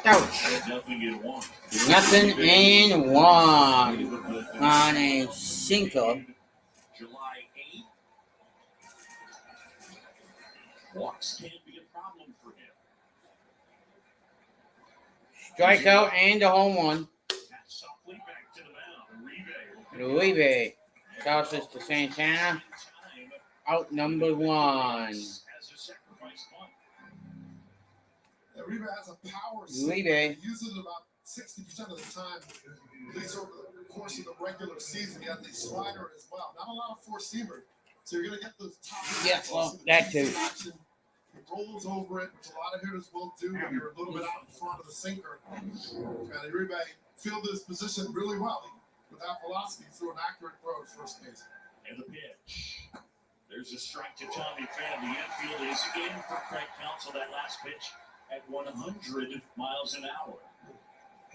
Ouch. Nothing in one. Nothing in one on a single. July 8th. Walks can't be a problem for him. Strikeout and a home run. Softly back to the mound. Uribe tosses to Santana. Out number one. As a sacrifice bunt. Uribe has a power Uribe. He uses it about 60% of the time, at least over the course of the regular season. He has the slider as well. Not a lot of four-seamer. So you're going to get those top. Yeah, well, that too. He rolls over it, which a lot of hitters will do when you're a little bit out in front of the sinker. And Uribe fielded his position really well. With that velocity, threw an accurate throw at first base. And the pitch. There's a strike to Tommy Pham. The infield is in for Craig Counsell. That last pitch at 100 miles an hour.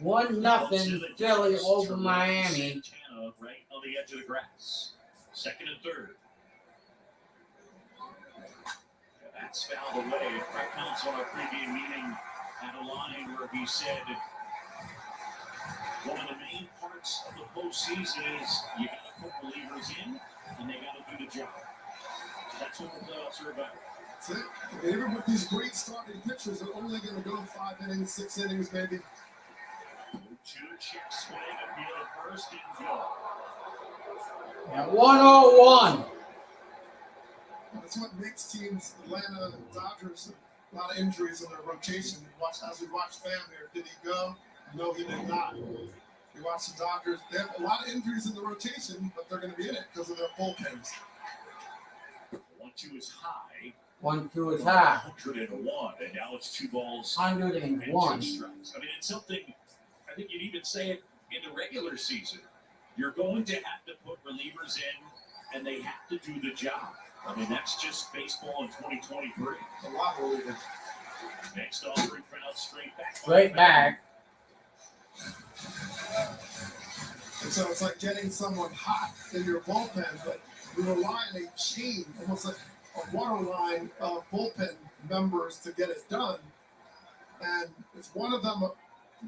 1-0 Philly over Miami. Santana right on the edge of the grass. Second and third. That's fouled away. Craig Counsell on our pregame meeting had a line where he said one of the main parts of the postseason is you got to put relievers in and they got to do the job. That's what the playoffs are about. That's it. Even with these great starting pitchers, they're only going to go 5 innings, 6 innings, maybe. 2 check swing, appeal at first and go. At 101. That's what makes teams, Atlanta and Dodgers, a lot of injuries in their rotation. As we watch Pham here, did he go? No, he did not. You watch the Dodgers, they have a lot of injuries in the rotation, but they're going to be in it because of their bullpens. 1-2 is high. 1-2 is high. 101, and now it's 2 balls 101. and 2 strikes. I mean, it's something, I think you'd even say it in the regular season. You're going to have to put relievers in, and they have to do the job. I mean, that's just baseball in 2023. A lot of relievers. Next offering foul straight back. Straight back. And so it's like getting someone hot in your bullpen, but you rely on a chain, almost like a water line of bullpen members to get it done. And if one of them,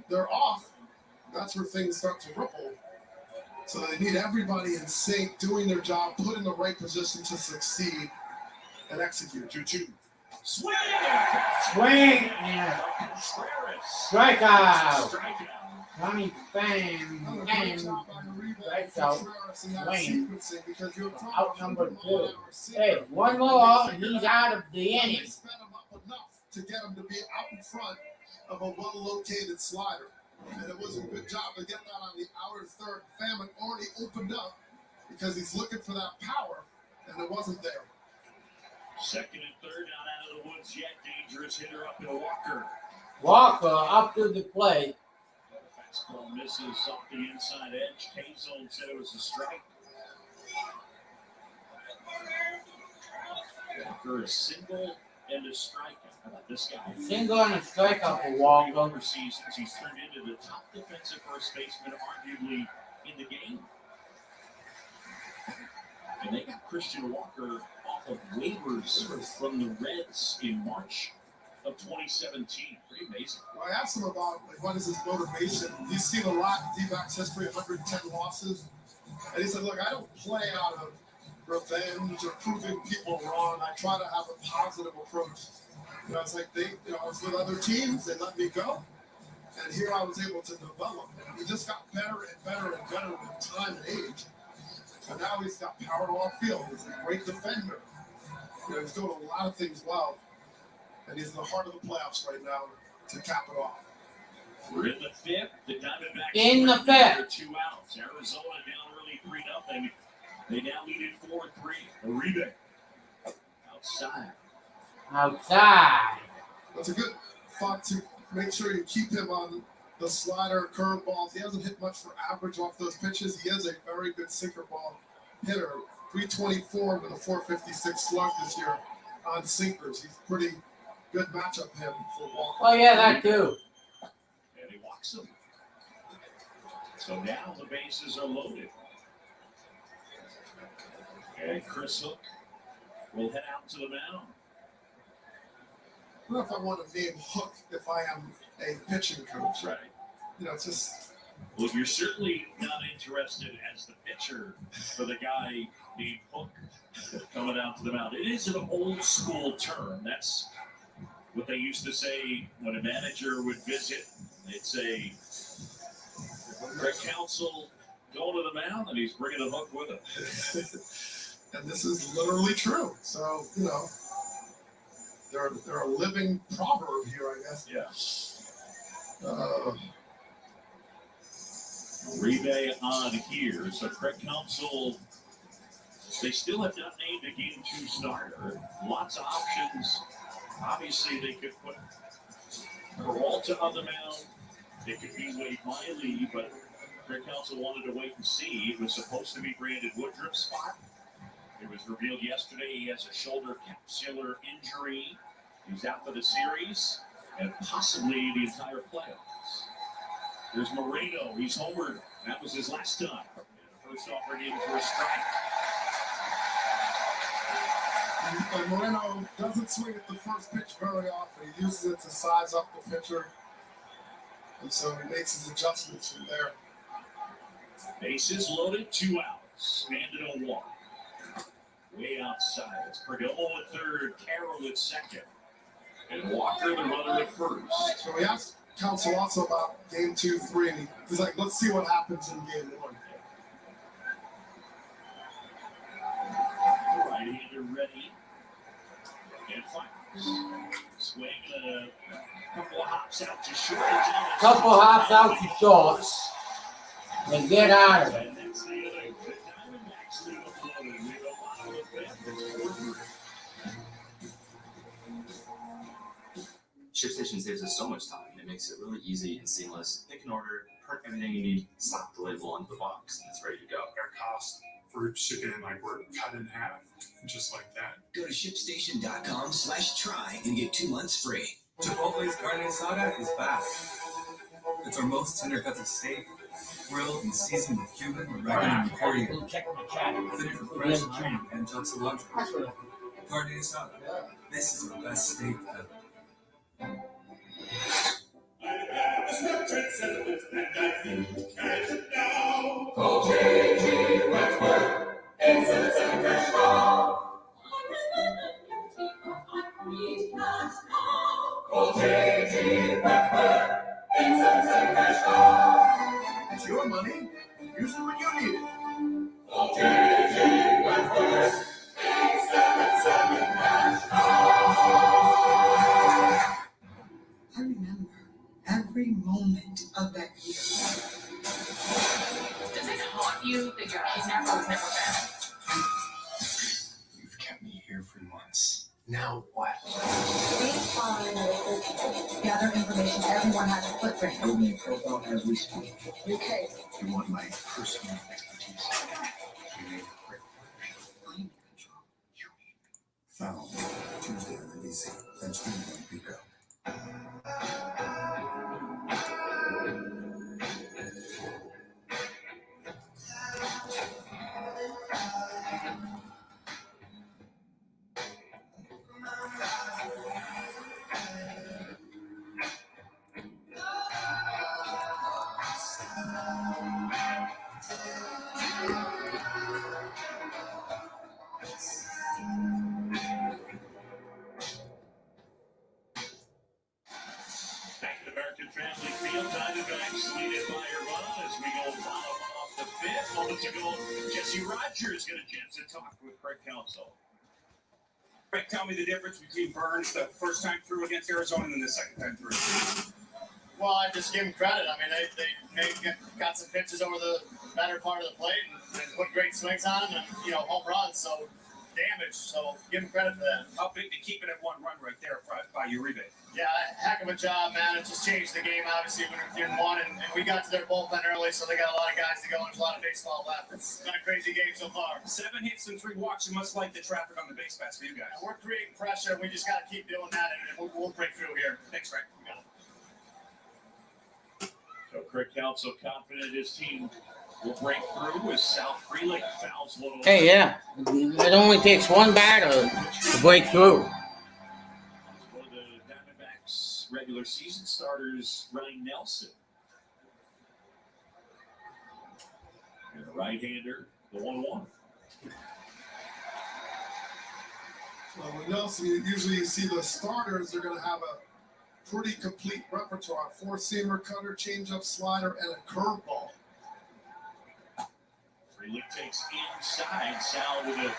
they're off, that's where things start to ripple. So they need everybody in sync, doing their job, put in the right position to succeed and execute. 2-2. Swing! Swing! Yeah. Strikeout! Tommy Pham and strikes out. Swing. Out number 2. Hey, one more and he's out of the inning. Sped him up enough to get him to be out in front of a well-located slider. And it was a good job to get that on the outer third. Pham already opened up because he's looking for that power, and it wasn't there. Second and third, not out of the woods yet. Dangerous hitter up to Walker. Walker up to the plate. Fastball misses off the inside edge. K-Zone said it was a strike. Walker is single and a strikeout. How about this guy? Single and a strikeout for Walker. Overseas, he's turned into the top defensive first baseman, arguably in the game. And they got Christian Walker off of waivers from the Reds in March of 2017. Pretty amazing. Well, I asked him about what is his motivation. He's seen a lot in D-backs history, 110 losses. And he said, look, I don't play out of revenge or proving people wrong. I try to have a positive approach. You know, it's like I was with other teams, they let me go. And here I was able to develop. He just got better and better and better with time and age. And now he's got power off field. He's a great defender. You know, he's doing a lot of things well. And he's in the heart of the playoffs right now to cap it off. We're in the fifth. The Diamondbacks in the fifth. 2 outs. Arizona down early 3-0. They now lead it 4-3. Uribe outside. Outside. That's a good thought to make sure you keep him on the slider, curveballs. He hasn't hit much for average off those pitches. He is a very good sinker ball hitter. 324 with a 456 slug this year on sinkers. He's pretty good matchup him for Walker. Oh yeah, that too. And he walks him. So now the bases are loaded. And Chris Hook will head out to the mound. I don't know if I want to name Hook if I am a pitching coach. Right. You know, it's just. Well, you're certainly not interested as the pitcher for the guy named Hook coming out to the mound. It is an old school term. That's what they used to say when a manager would visit. They'd say, Greg Counsell going to the mound, and he's bringing a hook with him. And this is literally true. So, you know, they're a living proverb here, I guess. Yeah. Rebay on here. So Craig Counsell, they still have not named a Game 2 starter. Lots of options. Obviously, they could put Peralta on the mound. It could be Wade Miley, but Craig Counsell wanted to wait and see. It was supposed to be Brandon Woodruff's spot. It was revealed yesterday he has a shoulder capsular injury. He's out for the series and possibly the entire playoffs. There's Moreno. He's homered. That was his last time. First offering him for a strike. And Moreno doesn't swing at the first pitch very often. He uses it to size up the pitcher. And so he makes his adjustments from there. Bases loaded, 2 outs. Bandit on 1. Way outside. It's Perdomo at third, Carroll at second. And Walker, the runner, at first. So we asked Counsell also about Game 2, 3. And he's like, let's see what happens in Game 1. Right-hander ready. And fires. Swing and a couple of hops out to short. Couple hops out to short. And get out of it. And that's the other. The Diamondbacks leave it loaded. We have a lot of benefits. ShipStation saves us so much time. It makes it really easy and seamless. Pick an order, print everything you need, slap the label onto the box, and it's ready to go. Our cost for shipping and like we're cut in half, just like that. Go to ShipStation.com/try and get 2 months free. Chipotle's carne asada is back. It's our most tender cuts of steak, grilled and seasoned with cumin, oregano, and coriander. Finished with fresh lime and chopped cilantro. Carne asada. This is our best steak ever. Call J.G. Wentworth, Instant and Cash Call. Call J.G. Wentworth, Instant and Cash Call. It's your money. Use it when you need it. Call J.G. Wentworth, Instant and Cash Call. I remember every moment of that year. Does it haunt you that your kidnapper was never found? You've kept me here for months. Now what? Gather information. Everyone has a footprint. Building a profile as we speak. Your case. You want my personal expertise. You made a great partnership. I'm in control. You need me. Found Tuesday on NBC. Then streaming on Pico. Back at American Family Field, Diamondbacks leading by a run as we go bottom off the fifth. Moments ago, Jesse Rogers got a chance to talk with Craig Counsell. Craig, tell me the difference between Burns the first time through against Arizona and then the second time through. Well, I just give them credit. I mean, they got some pitches over the better part of the plate and put great swings on them and, home runs. So, damage, so give him credit for that. How big to keep it at 1 run right there by Uribe? Yeah, heck of a job, man. It just changed the game, obviously, when it didn't want, and we got to their bullpen early, so they got a lot of guys to go, and there's a lot of baseball left. It's been a crazy game so far. 7 hits and 3 walks. You must like the traffic on the base paths for you guys. Yeah, we're creating pressure, and we just got to keep doing that, and we'll break through here. Thanks, Rick. We got it. So Craig Count so confident his team will break through as South Freelick fouls one away. Hey, yeah. It only takes one batter to break through. For the Diamondbacks regular season starters, Ryan Nelson. And the right-hander, the 1-1. Well, with Nelson, usually you see the starters, they're going to have a pretty complete repertoire. 4-seamer, cutter, changeup, slider, and a curveball. Freelick takes inside. Sal with an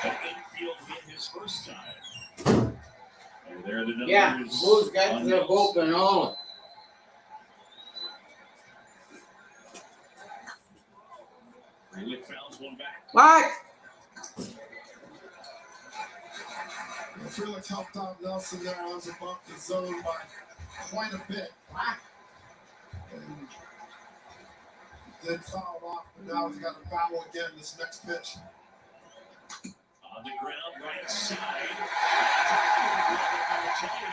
infield hit his first time. And there are the numbers. Yeah, Blues got to their bullpen all. Freelick fouls one back. What? Freelick helped out Nelson there. I was above the zone by quite a bit. And did foul off, but now he's got to battle again this next pitch. On the ground, right side.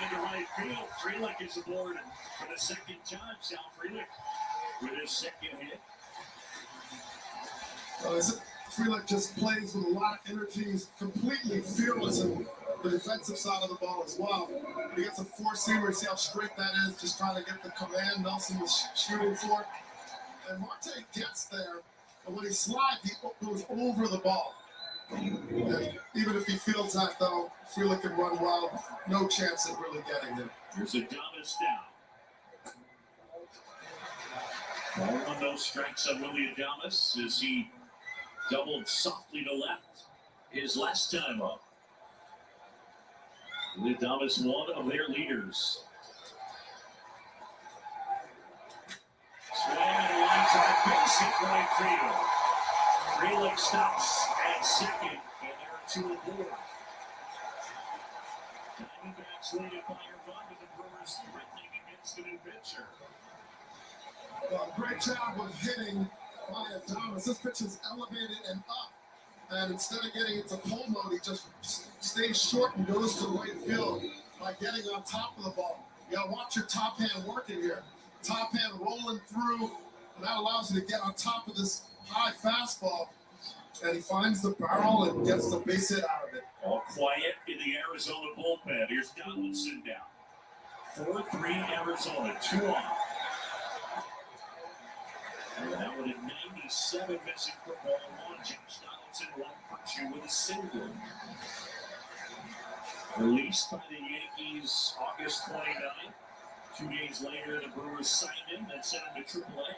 Into right field. Freelick is aboard for the second time. Sal Freelick with his second hit. Freelick just plays with a lot of energy. He's completely fearless in the defensive side of the ball as well. He gets a 4-seamer. See how straight that is. Just trying to get the command Nelson was shooting for. And Marte gets there, but when he slides, he goes over the ball. And even if he fields that, though, Freelick can run well. No chance of really getting him. Here's Adames now. 1-1, no strikes on Willie Adames as he doubled softly to left his last time up. Willie Adames, one of their leaders. Swing and a line drive, base hit right field. Freelick stops at second, and there are 2 aboard. Diamondbacks lead it by a run with the Brewers threatening against the new pitcher. Well, great job of hitting by Adames. This pitch is elevated and up, and instead of getting into pull mode, he just stays short and goes to the right field by getting on top of the ball. You gotta watch your top hand working here. Top hand rolling through, and that allows you to get on top of this high fastball. And he finds the barrel and gets the base hit out of it. All quiet in the Arizona bullpen. Here's Donaldson down. 4-3 Arizona, 2 on. And that one at 97, missing for ball 1. Josh Donaldson 1 for 2 with a single. Released by the Yankees August 29th. 2 days later, the Brewers signed him and sent him to AAA.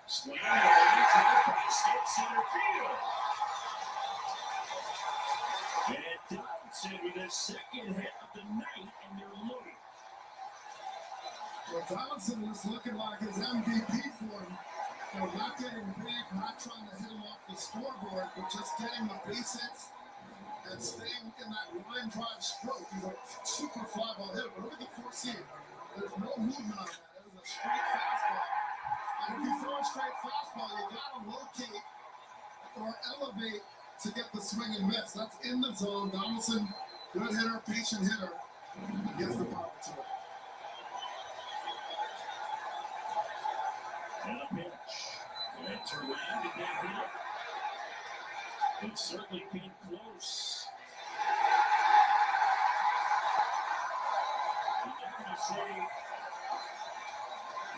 Swing and a line drive, base hit center field. And Donaldson with his second hit of the night, and they're loaded. Well, Donaldson was looking like his MVP form. Not getting big, not trying to hit him off the scoreboard, but just getting the base hits and staying in that line drive stroke. He's a super fly ball hitter. But look at the 4-seam. There's no movement on that. It was a straight fastball. And if you throw a straight fastball, you got to locate or elevate to get the swing and miss. That's in the zone. Donaldson, good hitter, patient hitter, gets the power to it. And a pitch. And Turland to get hit. It certainly came close. And I'm going to say,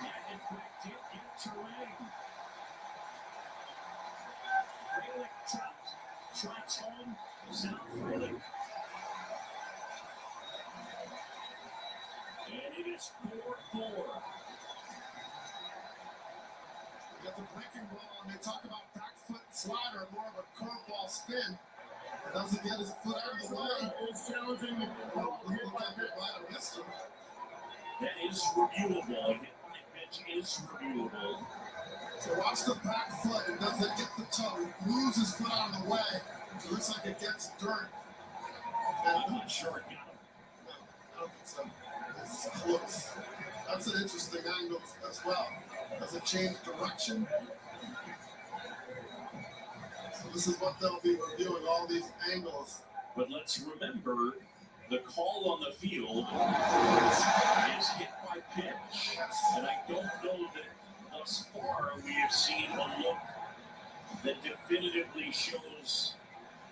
that in fact did get Turland. Freelick trots home. South Freelick. And it is 4-4. Get the breaking ball, and they talk about back foot slider, more of a curveball spin. It doesn't get his foot out of the way. It's challenging the ball. That is reviewable. A hit by pitch is reviewable. So watch the back foot. It doesn't get the toe. It moves moves his foot out of the way. It looks like it gets dirt. I'm not sure it got him. I don't think so. It's close. That's an interesting angle as well. Does it change direction? So this is what they'll be reviewing, all these angles. But let's remember, the call on the field is hit by pitch. And I don't know that thus far we have seen a look that definitively shows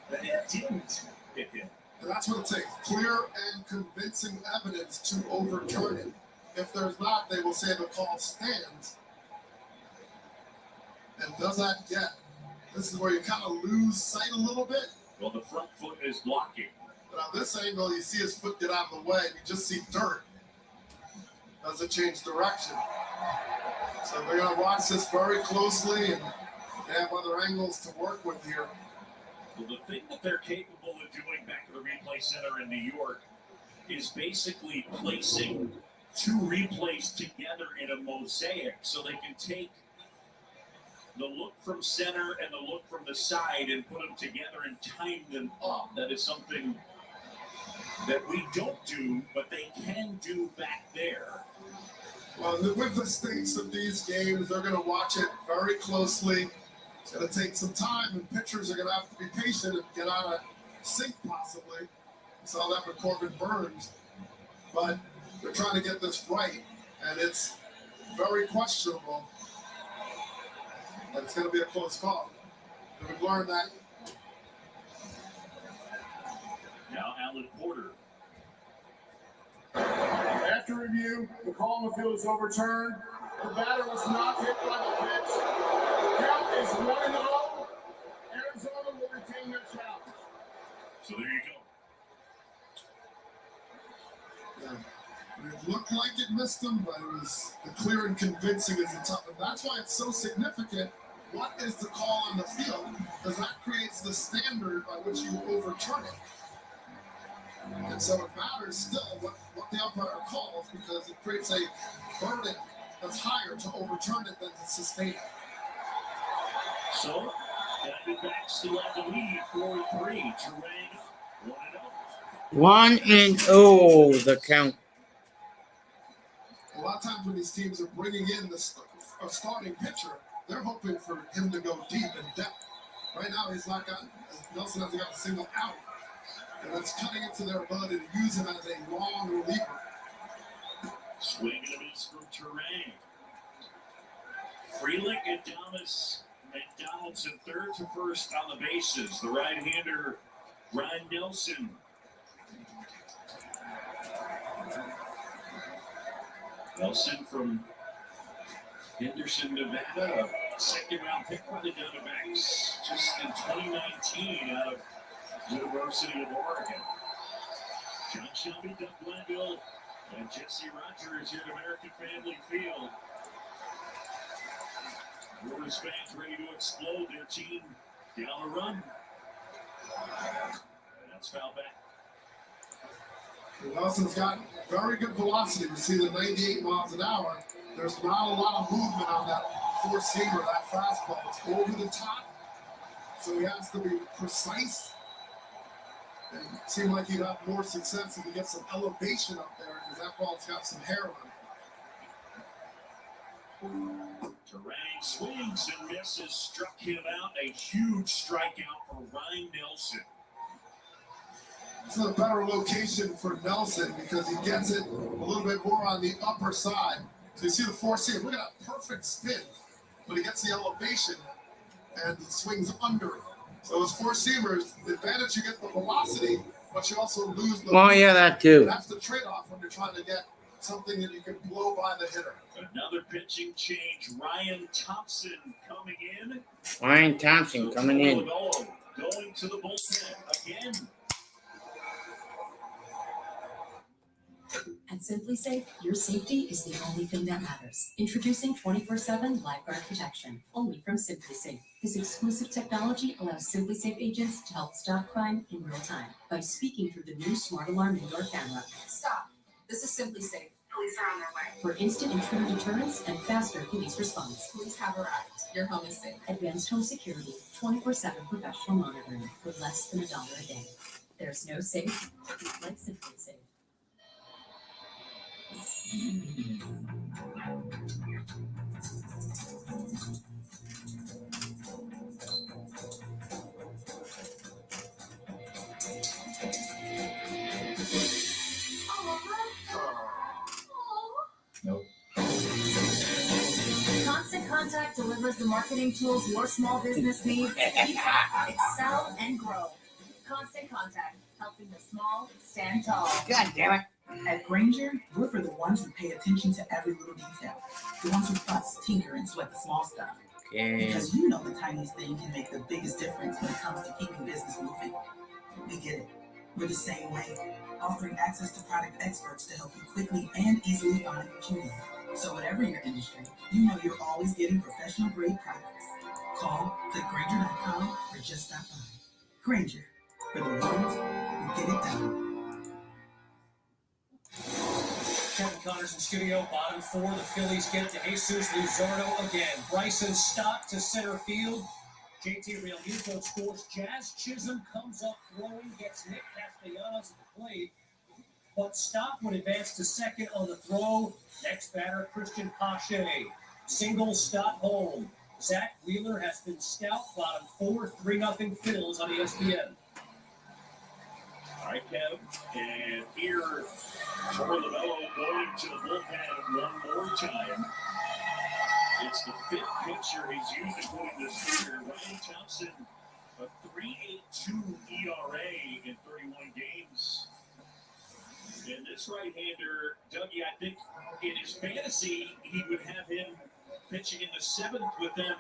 that it didn't hit him. And that's what it takes, clear and convincing evidence to overturn it. If there's not, they will say the call stands. And does that get? This is where you kind of lose sight a little bit. Well, the front foot is blocking. But on this angle, you see his foot get out of the way, and you just see dirt. Does it change direction? So they're going to watch this very closely, and they have other angles to work with here. Well, the thing that they're capable of doing back at the replay center in New York is basically placing two replays together in a mosaic so they can take the look from center and the look from the side and put them together and time them up. That is something that we don't do, but they can do back there. Well, with the stakes of these games, they're going to watch it very closely. It's going to take some time, and pitchers are going to have to be patient and get out of sync possibly. We saw that with Corbin Burns. But they're trying to get this right, and it's very questionable. But it's going to be a close call. And we've learned that. Now Alan Porter. After review, the call on the field is overturned. The batter was not hit by the pitch. The count is 1-0. Arizona will retain their challenge. So there you go. Yeah. It looked like it missed him, but it was the clear and convincing is the tough. And that's why it's so significant. What is the call on the field? Because that creates the standard by which you overturn it. And so it matters still what the umpire calls, because it creates a verdict that's higher to overturn it than to sustain it. So, Diamondbacks still have the lead 4-3. Terrain 1-0. 1-0 the count. A lot of times when these teams are bringing in a starting pitcher, they're hoping for him to go deep in depth. Right now, Nelson hasn't got a single out. And it's cutting into their ability to use him as a long reliever. Swing and a miss from Terrain. Freelick and Thomas McDonald's in third to first on the bases. The right-hander, Ryan Nelson. Nelson from Henderson, Nevada. Second-round pick by the Diamondbacks just in 2019 out of University of Oregon. John Shelby, Doug Glanville, and Jesse Rogers here at American Family Field. Brewers fans ready to explode their team down the run. That's foul back. Nelson's got very good velocity. We see the 98 miles an hour. There's not a lot of movement on that four-seamer, that fastball. It's over the top, so he has to be precise. And it seemed like he'd have more success if he gets some elevation up there, because that ball's got some hair on it. Terrain swings and misses, struck him out. A huge strikeout for Ryan Nelson. It's a better location for Nelson because he gets it a little bit more on the upper side. So you see the four-seamer, look at that perfect spin. But he gets the elevation and he swings under it. So those four-seamers, the advantage, you get the velocity, but you also lose the... Oh, yeah, that too. That's the trade-off when you're trying to get something that you can blow by the hitter. Another pitching change. Ryan Thompson coming in. Ryan Thompson coming in. Going to the bullpen again. At Simply Safe, your safety is the only thing that matters. Introducing 24/7 Lifeguard Protection, only from Simply Safe. This exclusive technology allows Simply Safe agents to help stop crime in real time by speaking through the new Smart Alarm indoor camera. Stop. This is Simply Safe. Police are on their way. For instant intruder deterrence and faster police response. Police have arrived. Your home is safe. Advanced home security, 24/7 professional monitoring for less than $1 a day. There's no safe like Simply Safe. Nope. Constant Contact delivers the marketing tools your small business needs to keep up, excel, and grow. Constant Contact, helping the small stand tall. God damn it. At Granger, we're for the ones who pay attention to every little detail. The ones who fuss, tinker, and sweat the small stuff. Okay. Because you know the tiniest thing can make the biggest difference when it comes to keeping business moving. We get it. We're the same way, offering access to product experts to help you quickly and easily find what you need. So whatever your industry, you know you're always getting professional grade products. Call, click Granger.com, or just stop by. Granger, for the ones who get it done. Kevin Connors in studio, bottom four. The Phillies get to Jesus Luzardo again. Bryson Stott to center field. JT Realmuto scores. Jazz Chisholm comes up throwing, gets Nick Castellanos at the plate. But Stott would advance to second on the throw. Next batter, Christian Pache. Single, Stott home. Zach Wheeler has been stout. Bottom four, 3-0 Phils on ESPN. All right, Kev. And here, Torlavello going to the bullpen one more time. It's the fifth pitcher he's used, including this year. Ryan Thompson, a 3.82 ERA in 31 games. And this right-hander, Dougie, I think in his fantasy, he would have him pitching in the seventh with them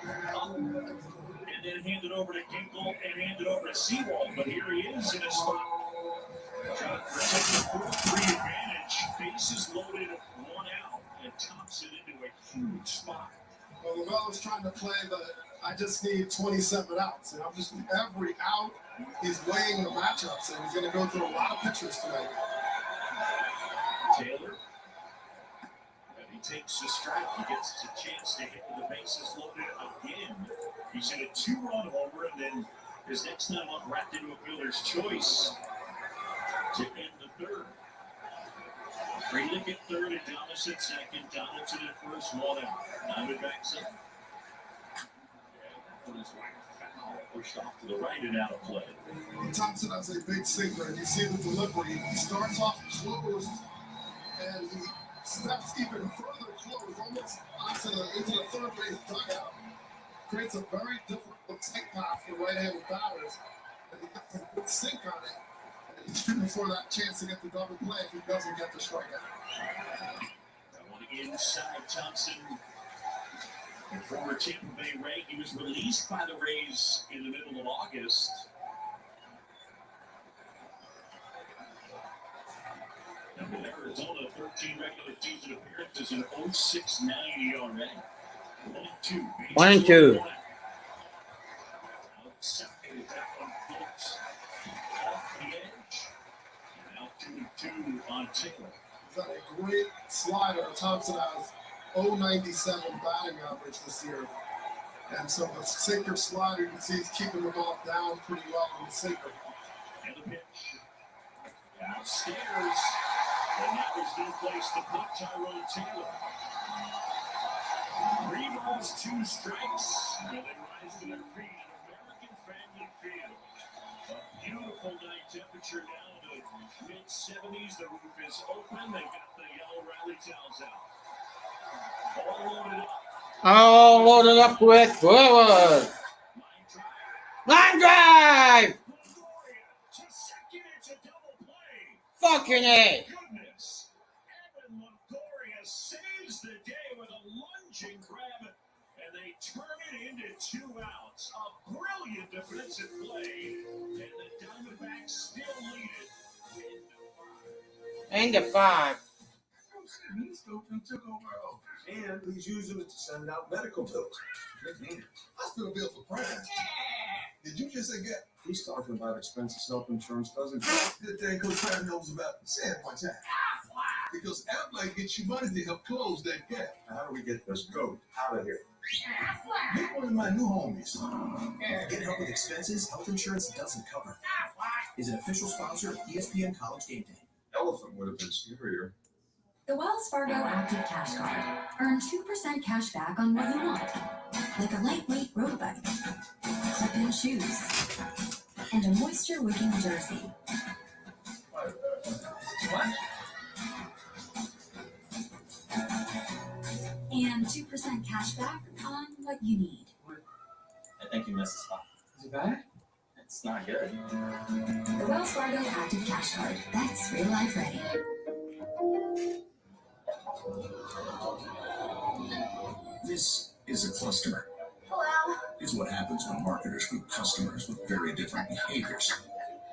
and then hand it over to Ginkle and hand it over to Seawald. But here he is in a spot. Trying to protect the 4-3 advantage. Bases loaded, one out, and Thompson into a huge spot. Well, Lavella's trying to play the I just need 27 outs. And I'm just every out, he's weighing the matchups, and he's going to go through a lot of pitchers tonight. Taylor. And he takes the strike. He gets a chance to hit with the bases loaded again. He's hit a 2-run homer, and then his next time up wrapped into a fielder's choice to end the third. Frelick at third and Thomas at second. Donaldson at first, one out. Diamondbacks up. Put his right foul, pushed off to the right and out of play. Thompson has a big sinker, and you see the delivery. He starts off closed, and he steps even further closed, almost into the third base dugout. Creates a very difficult take path for right-handed batters, and he gets a good sink on it. And he's shooting for that chance to get the double play if he doesn't get the strikeout. That one inside Thompson. The former Tampa Bay Ray, he was released by the Rays in the middle of August. And with Arizona, 13 regular season appearances and 0.69 ERA. 1-2. 1-2. Outside, that one floats off the edge. And now 2-2 on Taylor. He's got a great slider. Thompson has 0.97 batting average this year. And so the sinker slider, you can see he's keeping the ball down pretty well on the sinker. And the pitch. Downstairs. And that was no place to put Tyrone Taylor. 3 balls, 2 strikes. And they rise to their feet at American Family Field. A beautiful night, temperature down to mid-70s. The roof is open. They got the yellow rally towels out. All loaded up with Brewers. Line drive. Fucking A. Goodness. Evan Longoria saves the day with a lunging grab, and they turn it into 2 outs. A brilliant defensive play, and the Diamondbacks still lead it End of 5. He's took over. And he's using it to send out medical bills. Hospital bills for prime. Did you just say get? He's talking about expensive self-insurance, doesn't he? The thing Coach Pratt knows about. Say it one time. Because Aflac gets you money to help close that gap. How do we get this goat out of here? Get one of my new homies. Get help with expenses health insurance doesn't cover. Is an official sponsor of ESPN College Game Day. Elephant would have been scarier. The Wells Fargo Active Cash Card. Earn 2% cash back on what you want, like a lightweight road bike, clip-in shoes, and a moisture-wicking jersey. What? And 2% cash back on what you need. I think you missed a spot. Is it bad? It's not good. The Wells Fargo Active Cash Card. That's real life ready. This is a cluster. Hello. It's what happens when marketers group customers with very different behaviors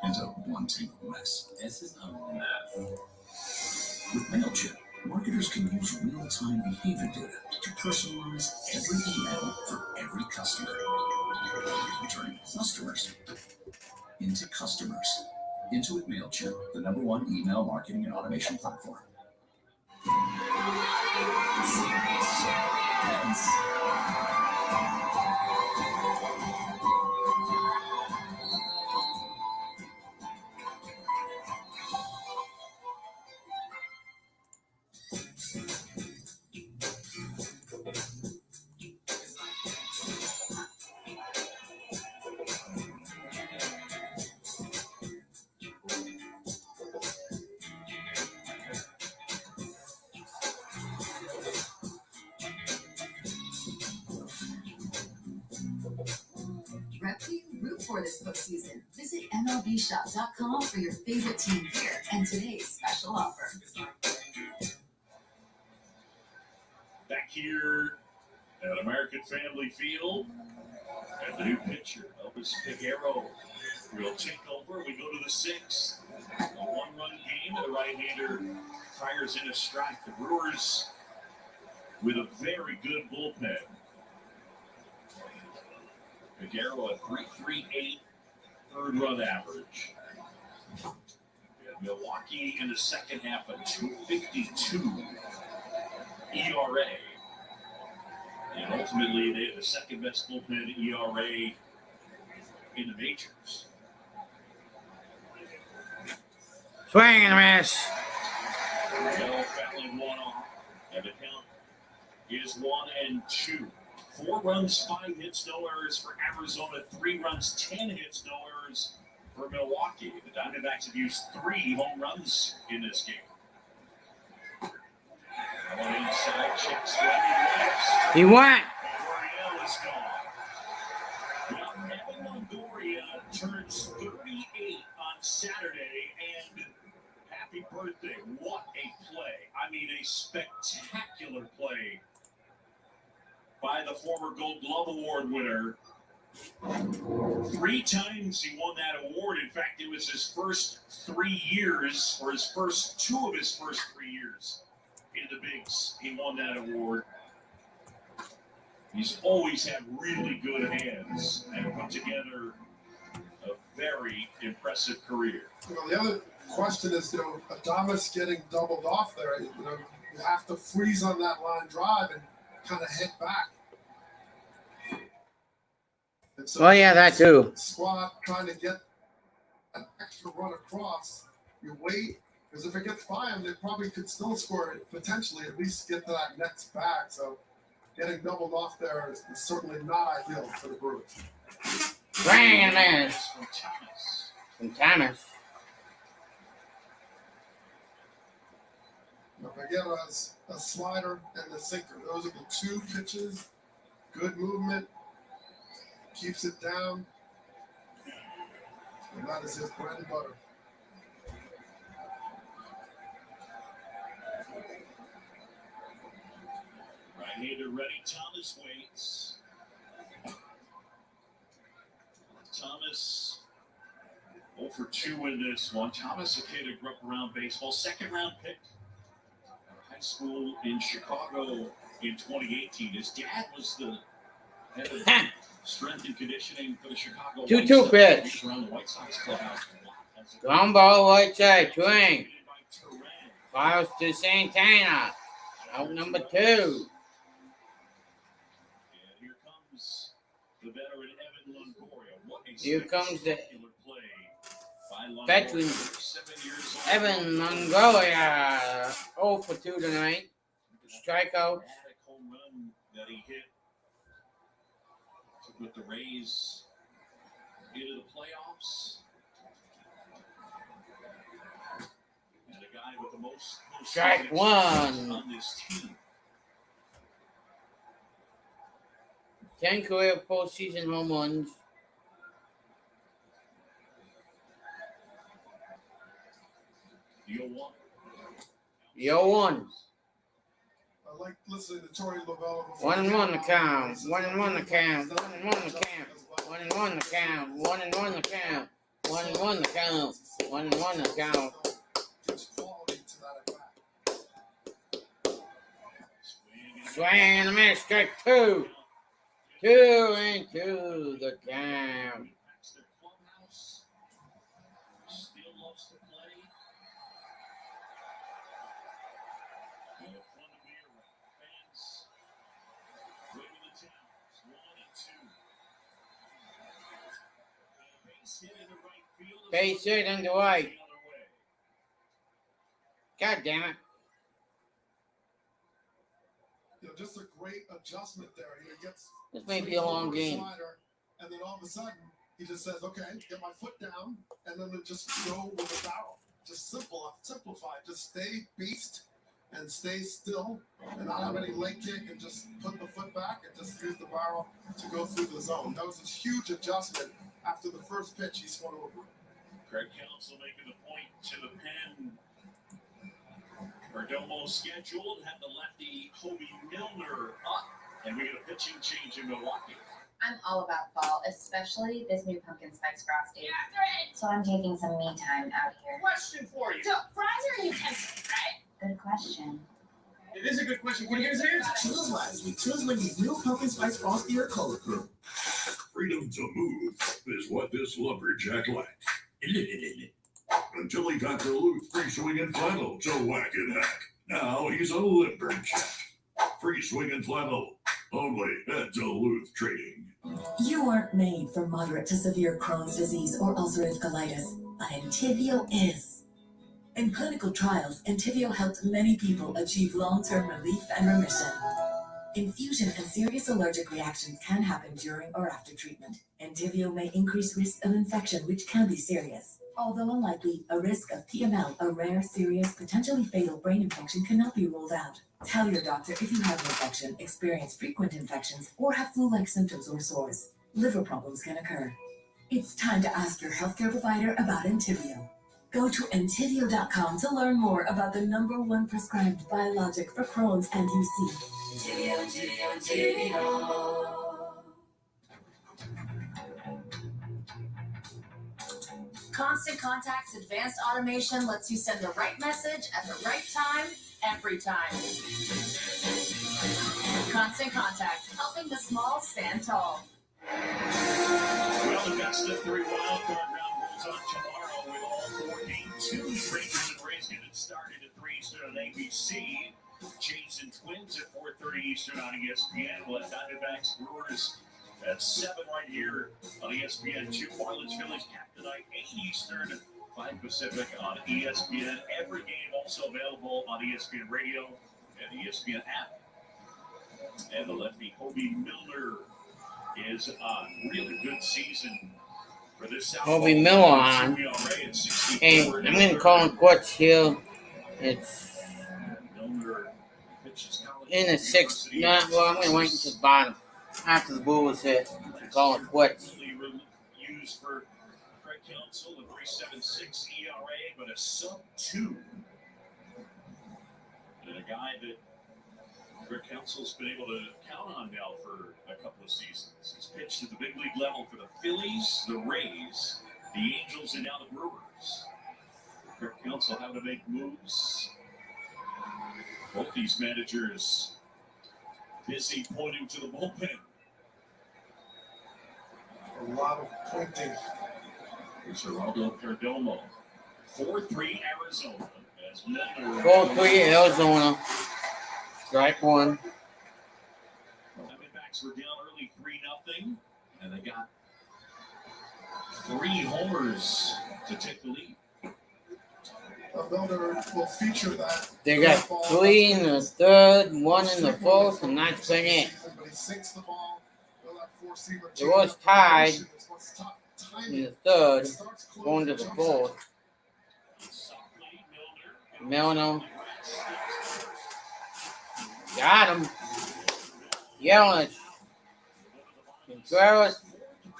into one tangled mess. This is a mess. With MailChimp, marketers can use real-time behavior data to personalize every email for every customer, turning clusters into customers. Intuit MailChimp, the #1 email marketing and automation platform. Serious champions. Rep who you root for this postseason. Visit MLBshop.com for your favorite team gear and today's special offer. Back here at American Family Field, and the new pitcher, Elvis Figueroa, will take over. We go to the 6th. A one-run game, and the right-hander fires in a strike. The Brewers with a very good bullpen. Figueroa, 3.38 third-run average. And Milwaukee in the second half, a 2.52 ERA. And ultimately, they have the second-best bullpen ERA in the majors. Swing and a miss. Bell fouling one off, and the count is 1-2. 4 runs, 5 hits, no errors for Arizona. 3 runs, 10 hits, no errors for Milwaukee. The Diamondbacks have used 3 home runs in this game. One inside, checks right. He went. Gurriel is gone. Young Evan Longoria turns 38 on Saturday, and happy birthday. What a play. I mean, a spectacular play by the former Gold Glove Award winner. 3 times he won that award. In fact, it was his first 3 years, or his first 2 of his first 3 years in the bigs. He won that award. He's always had really good hands and put together a very impressive career. You know, the other question is, Adames getting doubled off there. You have to freeze on that line drive and kind of hit back. And so Yeah, that too. Squad trying to get an extra run across. You wait, because if it gets by them, they probably could still score it, potentially, at least get to that next back. So getting doubled off there is certainly not ideal for the Brewers. Swing and a miss. From Thomas. Figueroa has a slider and a sinker. Those are the 2 pitches. Good movement. Keeps it down. And that is his bread and butter. Right-hander ready. Thomas waits. Thomas 0 for 2 in this one. Thomas, a kid who grew up around baseball. 2nd-round pick. High school in Chicago in 2018. His dad was the head of strength and conditioning for the Chicago 2-2 pitch. around the White Sox clubhouse. Ground ball, right side, swing. Fouls to Santana. Out number 2. And here comes the veteran Evan Longoria. What a Here comes the spectacular play by Longoria, veteran 7 years old. Evan Longoria. 0 for 2 tonight. Strikeout. Dramatic home run that he hit to put the Rays into the playoffs. And a guy with the most Strike postseason one. on this team. 10 career postseason home runs. The 0-1. The 0-1. I like listening to Tori Lavella. 1-1 the count. 1-1 the count. 1-1 the count. 1-1 the count. 1-1 the count. 1-1 the count. 1-1 the count. Gives quality to that at bat. Swing and a miss. Strike 2. 2-2 the count. Their clubhouse still loves to play. Fun to be around. Fans waving the towels. 1-2. Base hit into right field. Base hit into right. God damn it. Just a great adjustment there. He gets This may be a long game. slider, and then all of a sudden he just says, "Okay, get my foot down," and then just go with the barrel. Just simplify. Just stay beast and stay still, and not have any leg kick, and just put the foot back and just use the barrel to go through the zone. That was a huge adjustment after the first pitch. He swung over. Craig Counsell making the point to the pen. Perdomo scheduled, had the lefty Hobie Milner up, and we get a pitching change in Milwaukee. I'm all about fall, especially this new pumpkin spice frosty. So I'm taking some me time out here. Question for you. So, fries are utensils, right? Good question. It is a good question. Can you give us an answer? Choose wisely. Choose Wendy's new pumpkin spice frosty or color crew. Freedom to move is what this lumberjack lacks. Until he got Duluth free swinging flannel to whack and hack. Now he's a lumberjack. Free swinging flannel, only at Duluth Trading. You aren't made for moderate to severe Crohn's disease or ulcerative colitis, but Entyvio is. In clinical trials, Entyvio helped many people achieve long-term relief and remission. Infusion and serious allergic reactions can happen during or after treatment. Entyvio may increase risk of infection, which can be serious. Although unlikely, a risk of PML, a rare, serious, potentially fatal brain infection, cannot be ruled out. Tell your doctor if you have an infection, experience frequent infections, or have flu-like symptoms or sores. Liver problems can occur. It's time to ask your healthcare provider about Entyvio. Go to Entyvio.com to learn more about the #1 prescribed biologic for Crohn's and UC. Entyvio. Constant Contact's advanced automation lets you send the right message at the right time, every time. Constant Contact, helping the small stand tall. Well, the best of 3 wildcard round rolls on tomorrow with all 4 Game 2. Rangers and Rays getting started at 3 Eastern on ABC. Jays and Twins at 4:30 Eastern on ESPN. We'll have Diamondbacks Brewers at 7 right here on ESPN2. Marlins Phillies cap tonight, 8 Eastern, 5 Pacific on ESPN. Every game also available on ESPN Radio and the ESPN app. And the lefty Hobie Milner is on. Really good season for this South. Hobie Miller on. Hey, I'm going to call him quits here. It's in the 6th. Well, I'm going to wait until the bottom. After the Brewers hit, call it quits. Used for Craig Counsell, a 3.76 ERA, but a sub-2. And a guy that Craig Counsell's been able to count on now for a couple of seasons. He's pitched at the big league level for the Phillies, the Rays, the Angels, and now the Brewers. Craig Counsell having to make moves. Both these managers busy pointing to the bullpen. A lot of pointing. Here's Geraldo Perdomo. 4-3 Arizona As Milner. 4-3 Arizona. Strike one. Diamondbacks were down early 3-0, and they got 3 homers to take the lead. Milner will feature that. They got 3 in the third, 1 in the fourth, and that's been it. But he sinks the ball. It was tied in the third, going to the fourth. Milner got him. Yelich. Contreras.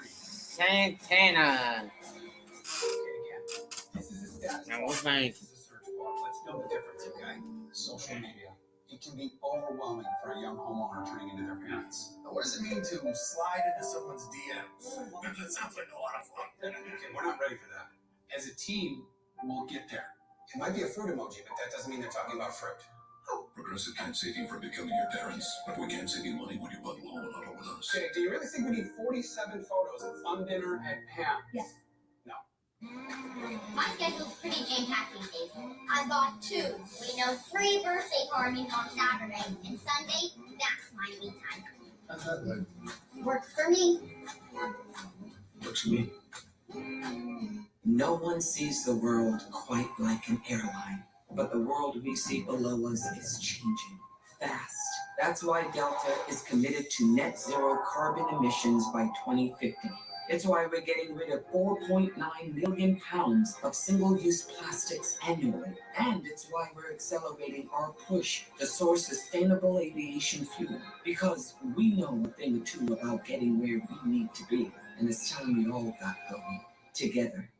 Santana. Now what's my name? Let's know the difference, okay? Social media. It can be overwhelming for a young homeowner turning into their parents. Now, what does it mean to slide into someone's DMs? That sounds like a lot of fun. Okay, we're not ready for that. As a team, we'll get there. It might be a fruit emoji, but that doesn't mean they're talking about fruit. Progressive can't save you from becoming your parents, but we can save you money when you bundle home and auto with us. Okay, do you really think we need 47 photos of fun dinner at Pam? Yes. No. My schedule's pretty jam-packed these days. I've got 2. We know 3 birthday parties on Saturday, and Sunday, that's my me time. Works for me. Works for me. No one sees the world quite like an airline, but the world we see below us is changing fast. That's why Delta is committed to net zero carbon emissions by 2050. It's why we're getting rid of 4.9 million pounds of single-use plastics annually. And it's why we're accelerating our push to source sustainable aviation fuel. Because we know a thing or two about getting where we need to be. And it's time we all got going together.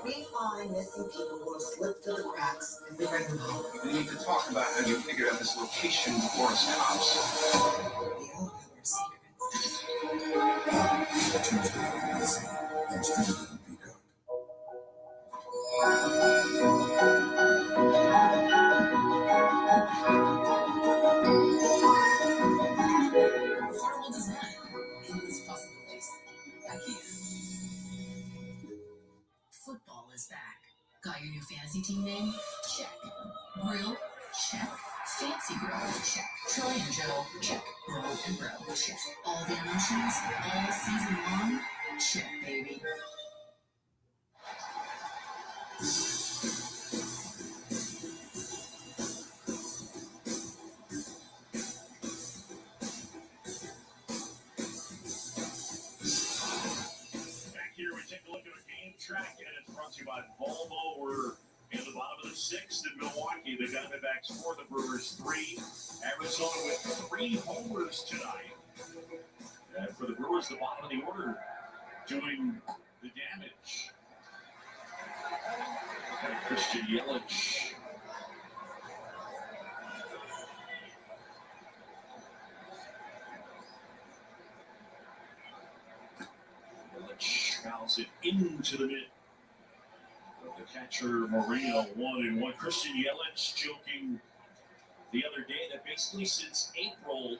We find missing people who have slipped through the cracks and we bring them home. We need to talk about how you figured out this location before us cops. We all have our secrets. Tuesday on NBC and streaming on Peacock. Affordable design. Endless possibilities. IKEA. Football is back. Got your new fantasy team name? Check. Grill? Check. Fancy Grill? Check. Troy and Joe? Check. Bro and Bro? Check. All the emotions? All season long? Check, baby. Back here, we take a look at a game track, and it's brought to you by Volvo. We're in the bottom of the 6th in Milwaukee. The Diamondbacks 4, the Brewers 3. Arizona with 3 homers tonight. And for the Brewers, the bottom of the order, doing the damage. Got Christian Yelich. Yelich fouls it into the mid. The catcher Moreno 1-1. Christian Yelich joking the other day that basically since April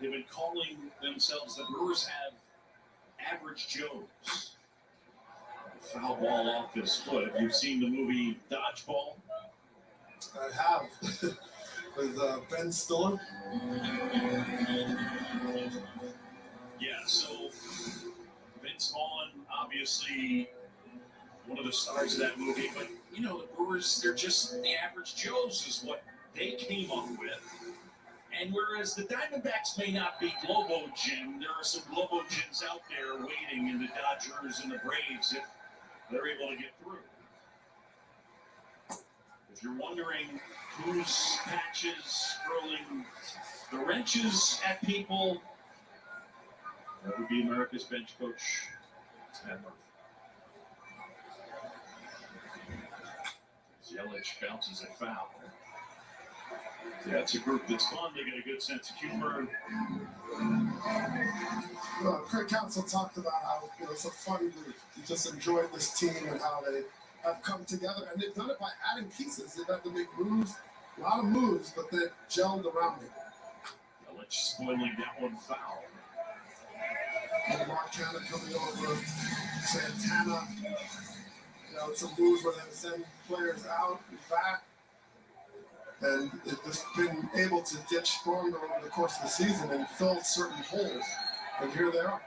they've been calling themselves the Brewers have average Joes. Foul ball off his foot. Have you seen the movie Dodgeball? I have. With Ben Stiller. Yeah, so Vince Vaughn, obviously one of the stars of that movie, but you know, the Brewers, they're just the average Joes is what they came up with. And whereas the Diamondbacks may not be Globo Gym, there are some Globo Gyms out there waiting in the Dodgers and the Braves if they're able to get through. If you're wondering whose patches hurling the wrenches at people, that would be America's bench coach, Matt Murphy. Yelich bounces a foul. Yeah, it's a group that's fun. They got a good sense of humor. Craig Counsell talked about how it's a fun group. He just enjoyed this team and how they have come together. And they've done it by adding pieces. They've had to make moves, a lot of moves, but they've gelled around it. Yelich spoiling that one foul. And Mark Cannon coming over, Santana. some moves where they send players out and back. And it's just been able to get stronger over the course of the season and fill certain holes. And here they are.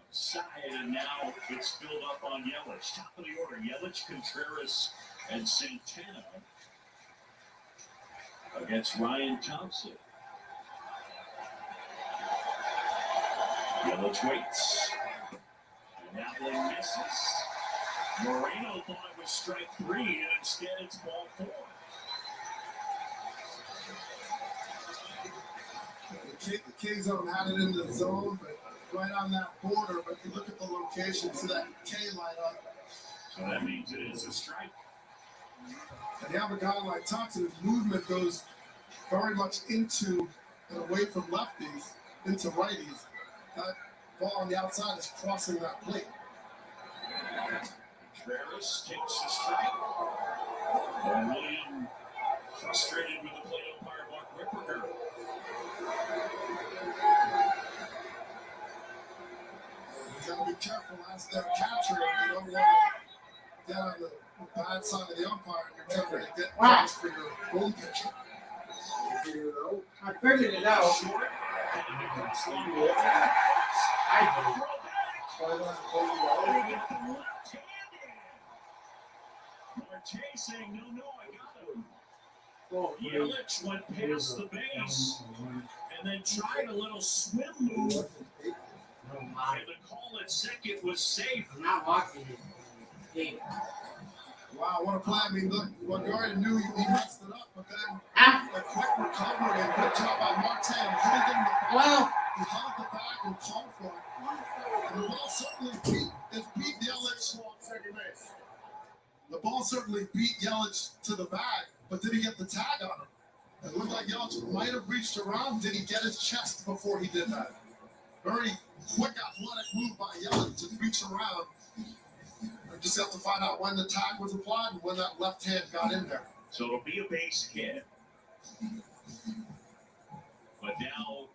Outside, and now it's filled up on Yelich. Top of the order, Yelich, Contreras, and Santana against Ryan Thompson. Yelich waits. And that one misses. Moreno thought it was strike 3, and instead it's ball 4. The K-zone had it in the zone, but right on that border. But if you look at the location, see that K light up. So that means it is a strike. And you have a guy like Thompson, his movement goes very much into and away from lefties, into righties. That ball on the outside is crossing that plate. Contreras takes the strike. And William frustrated with the plate umpire, Mark Ripperger. You got to be careful as they're capturing. You don't want to get on the bad side of the umpire. You're trying to get points for your own pitcher. I figured it out. Marte saying, no, I got him. Yelich went past the base and then tried a little swim move. And the call at second was safe. I'm not watching it. Wow, what a play. I mean, look, you already knew he messed it up, but then a quick recovery and good job by Martin. He held the back and called for it. And the ball certainly beat Yelich. Second base. The ball certainly beat Yelich to the bag, but did he get the tag on him? It looked like Yelich might have reached around. Did he get his chest before he did that? Very quick, athletic move by Yelich to reach around. We just have to find out when the tag was applied and when that left hand got in there. So it'll be a base hit. But now,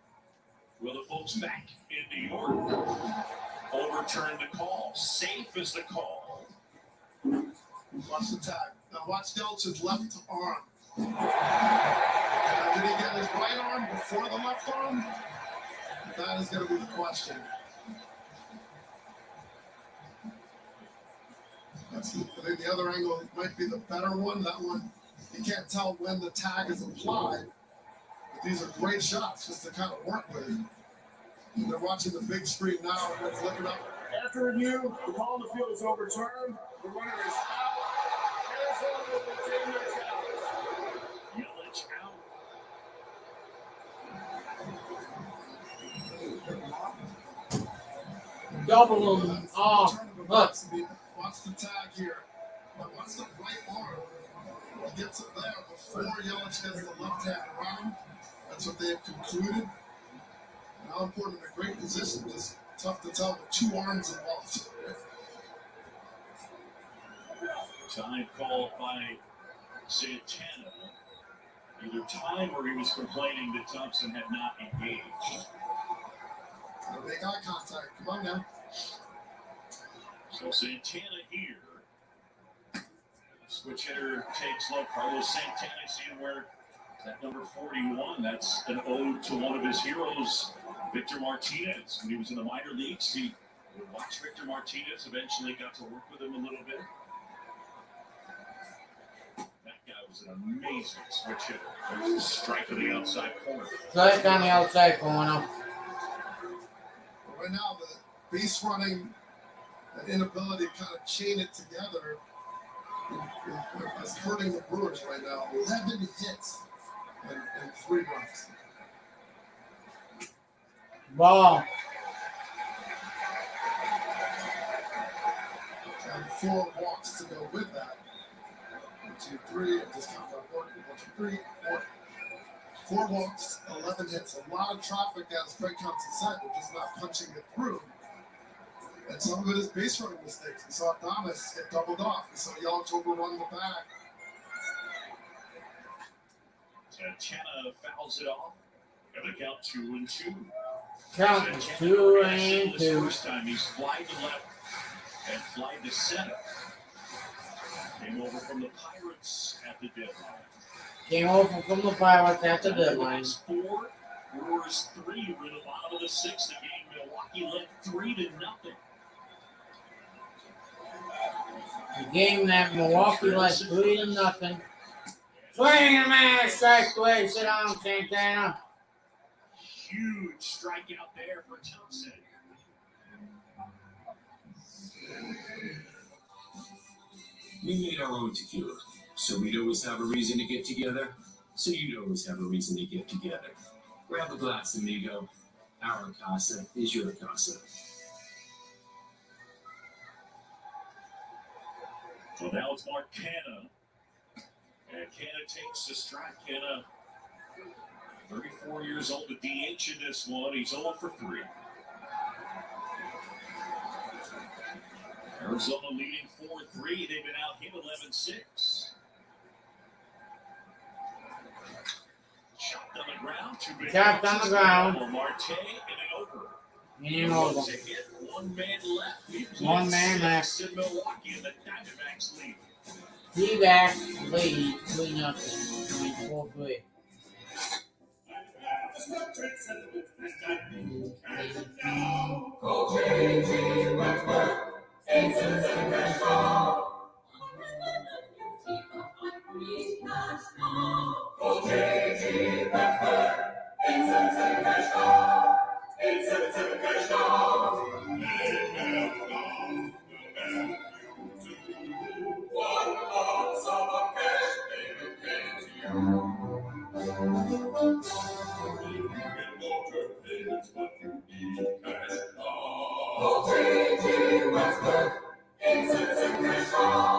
will the folks back in New York overturn the call? Safe is the call. Watch the tag. Now watch Yelich's left arm. Did he get his right arm before the left arm? That is going to be the question. I think the other angle might be the better one. That one, you can't tell when the tag is applied. But these are great shots just to kind of work with. And they're watching the big screen now. Let's look it up. After review, the call on the field is overturned. The runner is out. Arizona will retain their challenge. Yelich out. Double them off. Look. Watch the tag here. But watch the right arm. He gets it there before Yelich gets the left hand around. That's what they have concluded. Now important in a great position. Just tough to tell with two arms involved. Time called by Santana. Either time or he was complaining that Thompson had not engaged. Make eye contact. Come on now. So Santana here. Switch hitter takes low. Carlos Santana, seeing where that number 41, that's an ode to one of his heroes, Victor Martinez. When he was in the minor leagues, he would watch Victor Martinez, eventually got to work with him a little bit. That guy was an amazing switch hitter. There's a strike to the outside corner. Strike on the outside corner. Right now, the base running, that inability to kind of chain it together is hurting the Brewers right now. 11 hits and 3 runs. Ball. And 4 walks to go with that. 1, 2, 3. And just count that 1, 2, 3, 4. 4 walks, 11 hits. A lot of traffic, as Craig Thompson said, but just not punching it through. And some of it is base running mistakes. We saw Thomas get doubled off. We saw Yelich overrun the back. Santana fouls it off. And the count 2-2. Count And is Ken 2 Anderson and this 2. first time he's flied to left and flied to center. Came over from the Pirates at the deadline. Came over from the Pirates at the deadline. Diamondbacks 4, Brewers 3. We're in the bottom of the sixth. The game Milwaukee led 3-0. The game that Milwaukee led 3-0. Swing and man, strike away. Sit down, Santana. Huge strikeout there for Thompson. We made our own tequila, so we'd always have a reason to get together, so you'd always have a reason to get together. Grab a glass, amigo. Our casa is your casa. Well, now it's Mark Canha. And Canha takes the strike. Canha, 34 years old, the DH in this one. He's 0 for 3. Arizona leading 4-3. They've been out hit 11-6. Chopped on the ground. Two big Chopped on the ground. Marte and an over. Game over. Was a hit. One man left. We played One man left. 6 in Milwaukee, and the Diamondbacks lead. D-back lead 3-0. 4-3. Go JG Wentworth, Aces and National. Go JG Wentworth, Aces and National. Aces and National. One lump sum of cash, baby, came to you. JG Westbrook, Aces and National.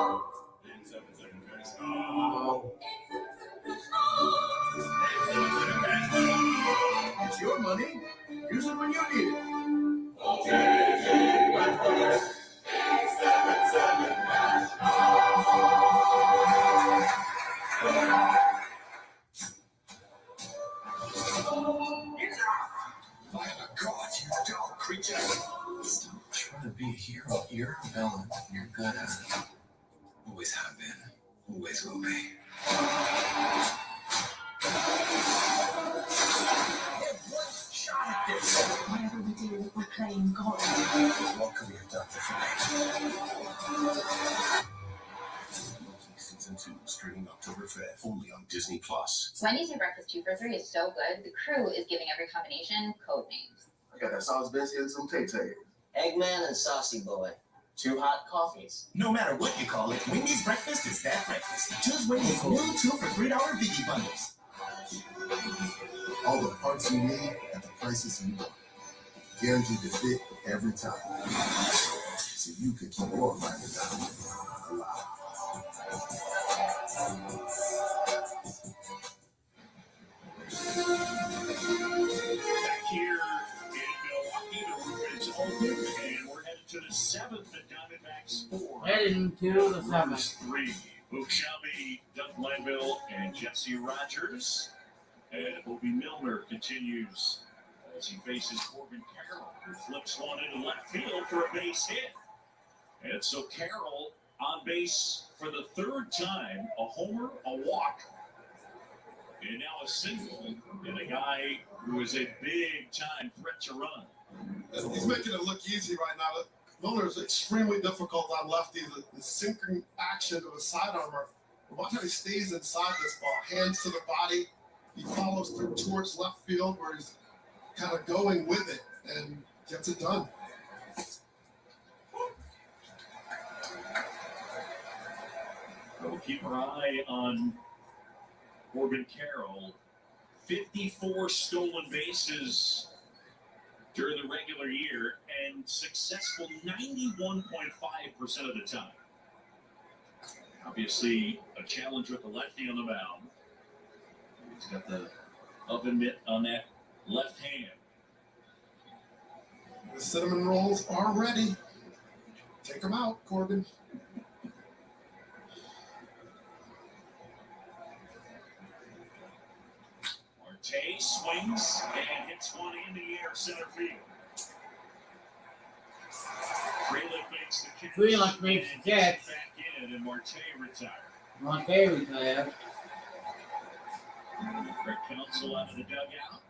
It's your money. Use it when you need it. JG Westbrook, 877 National. By the gods, you dog creature. Stop trying to be a hero. You're a villain. You're good at it. Always have been. Always will be. Shot at this. Whatever we do, we're playing God. Welcome here, Dr. Fine. Season 2, streaming October 5th, only on Disney+. Wendy's New Breakfast 2 for $3 is so good, the crew is giving every combination code names. I got that sauce biscuit and some Tay-Tay. Eggman and Saucy Boy. 2 hot coffees. No matter what you call it, Wendy's breakfast is that breakfast. Choose Wendy's new 2 for $3 Biggie Bundles. All the parts you need at the prices you want. Guaranteed to fit every time. So you can keep your ride alive. Back here in Milwaukee, the roof is open, and we're headed to the 7th. The Diamondbacks 4. Heading to the 7th. Brewers 3. Luke Shelby, Doug Glanville, and Jesse Rogers. And Bobby Milner continues as he faces Corbin Carroll, who flips one into left field for a base hit. And so Carroll on base for the 3rd time, a homer, a walk, and now a single, and a guy who is a big-time threat to run. He's making it look easy right now. Miller is extremely difficult on lefty. The sinking action of a sidearmer. Watch how he stays inside this ball. Hands to the body. He follows through towards left field where he's kind of going with it and gets it done. We'll keep our eye on Corbin Carroll. 54 stolen bases during the regular year and successful 91.5% of the time. Obviously, a challenge with the lefty on the mound. He's got the oven mitt on that left hand. The cinnamon rolls are ready. Take them out, Corbin. Marte swings and hits one in the air center field. Freeland makes the catch. Freeland makes the catch. Back in, and Marte retired. Marte retired. Greg Counsell out of the dugout.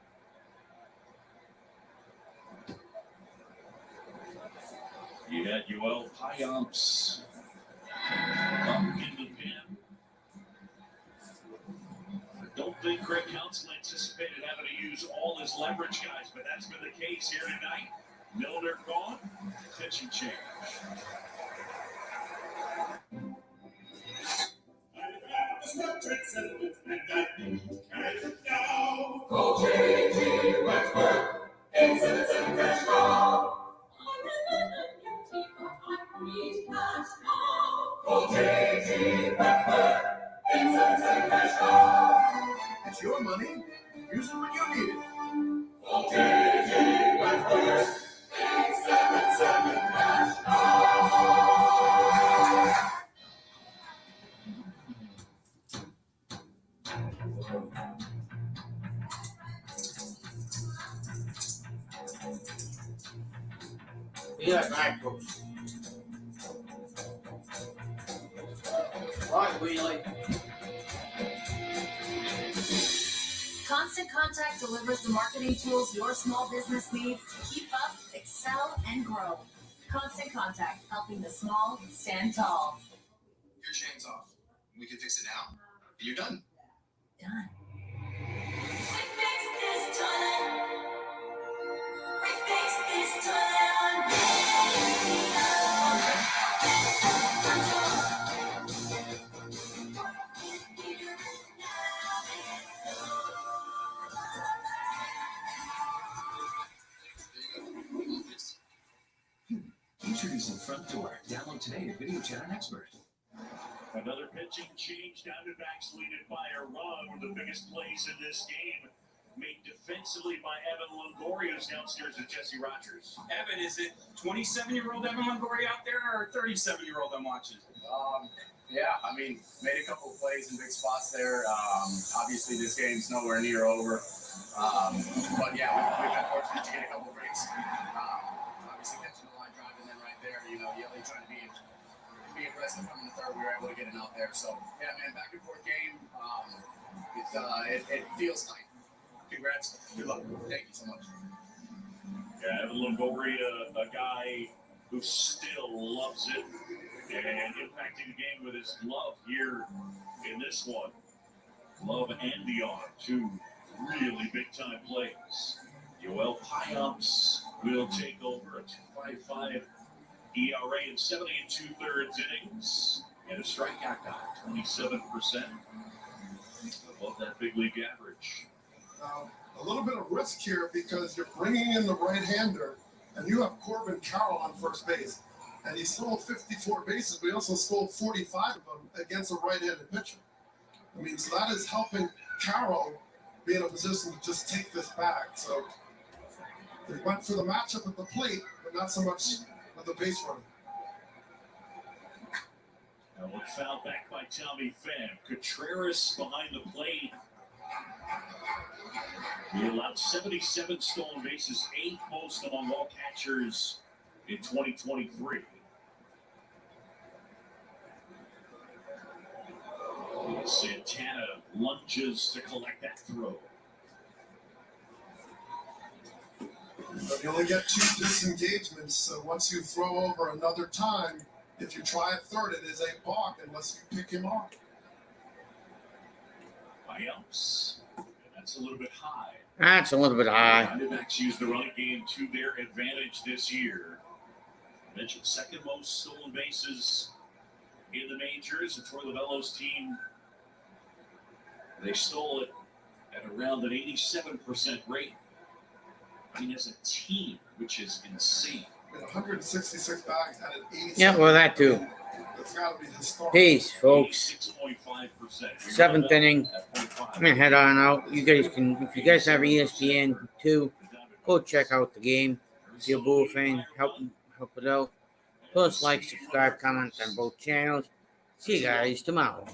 You had Yoel Payamps up in the pen. I don't think Greg Counsell anticipated having to use all his leverage guys, but that's been the case here tonight. Milner gone, pitching change. Go JG Westbrook, instant and cash call. Go JG Westbrook, instant and cash call. It's your money. Use it when you need it. Go JG Westbrook, instant and cash call. Yeah, right, coach. Right, Wheelie. Constant Contact delivers the marketing tools your small business needs to keep up, excel, and grow. Constant Contact, helping the small stand tall. Your chain's off. We can fix it now. You're done. Done. Introducing Front Door. Download today at Video Chat Expert. Another pitching change. Diamondbacks lead it by a run. One of the biggest plays in this game made defensively by Evan Longoria's downstairs with Jesse Rogers. Evan, is it 27-year-old Evan Longoria out there or 37-year-old I'm watching? Yeah, I mean, made a couple of plays in big spots there. Obviously, this game's nowhere near over. But yeah, we've been fortunate to get a couple of breaks. Obviously, catching the line drive and then right there, Yelly trying to be aggressive coming to third. We were able to get it out there. So, yeah, man, back and forth game. It feels tight. Congrats. Good luck. Thank you so much. Yeah, Evan Longoria, a guy who still loves it and impacting the game with his glove here in this one. Glove and the arm, two really big-time plays. Yoel Payamps will take over a 2.55 ERA in 70 2/3 innings and a strikeout guy, 27%. Above that big league average. Now, a little bit of risk here because you're bringing in the right-hander, and you have Corbin Carroll on first base. And he stole 54 bases, but he also stole 45 of them against a right-handed pitcher. I mean, so that is helping Carroll be in a position to just take this back. So they went for the matchup at the plate, but not so much with the base running. Now look fouled back by Tommy Pham. Contreras behind the plate. He allowed 77 stolen bases, 8th most among all catchers in 2023. Santana lunges to collect that throw. But you only get 2 disengagements, so once you throw over another time, if you try a third, it is a balk unless you pick him off. Payamps. That's a little bit high. That's a little bit high. Diamondbacks used the running game to their advantage this year. I mentioned second most stolen bases in the majors. The Troy Lavello's team, they stole it at around an 87% rate. I mean, as a team, which is insane. 166 bags at an 87%. Yeah, well, that too. That's got to be historic. Peace, folks. 6.5%. 7th inning. I'm going to head on out. You guys can, if you guys have ESPN too, go check out the game. If you're a Bull fan, help it out. Plus, like, subscribe, comment on both channels. See you guys tomorrow.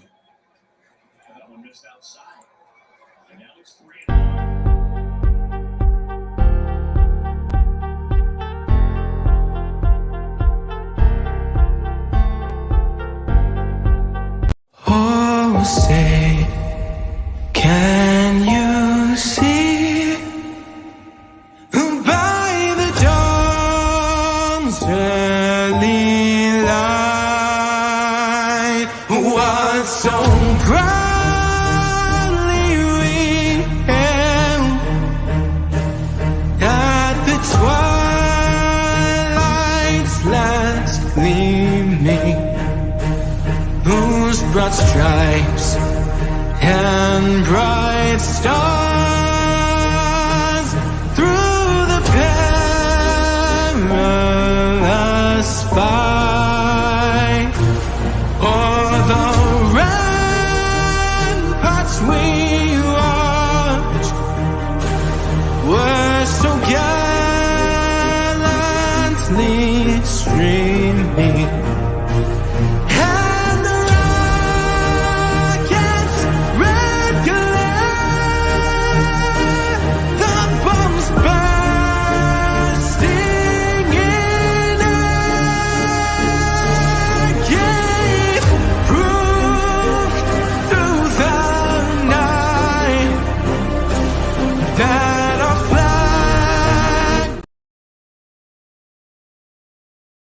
That one missed outside. And now it's 3-0. brought stripes and bright stars through the perilous fight. O'er the ramparts we watched were so gallantly streaming.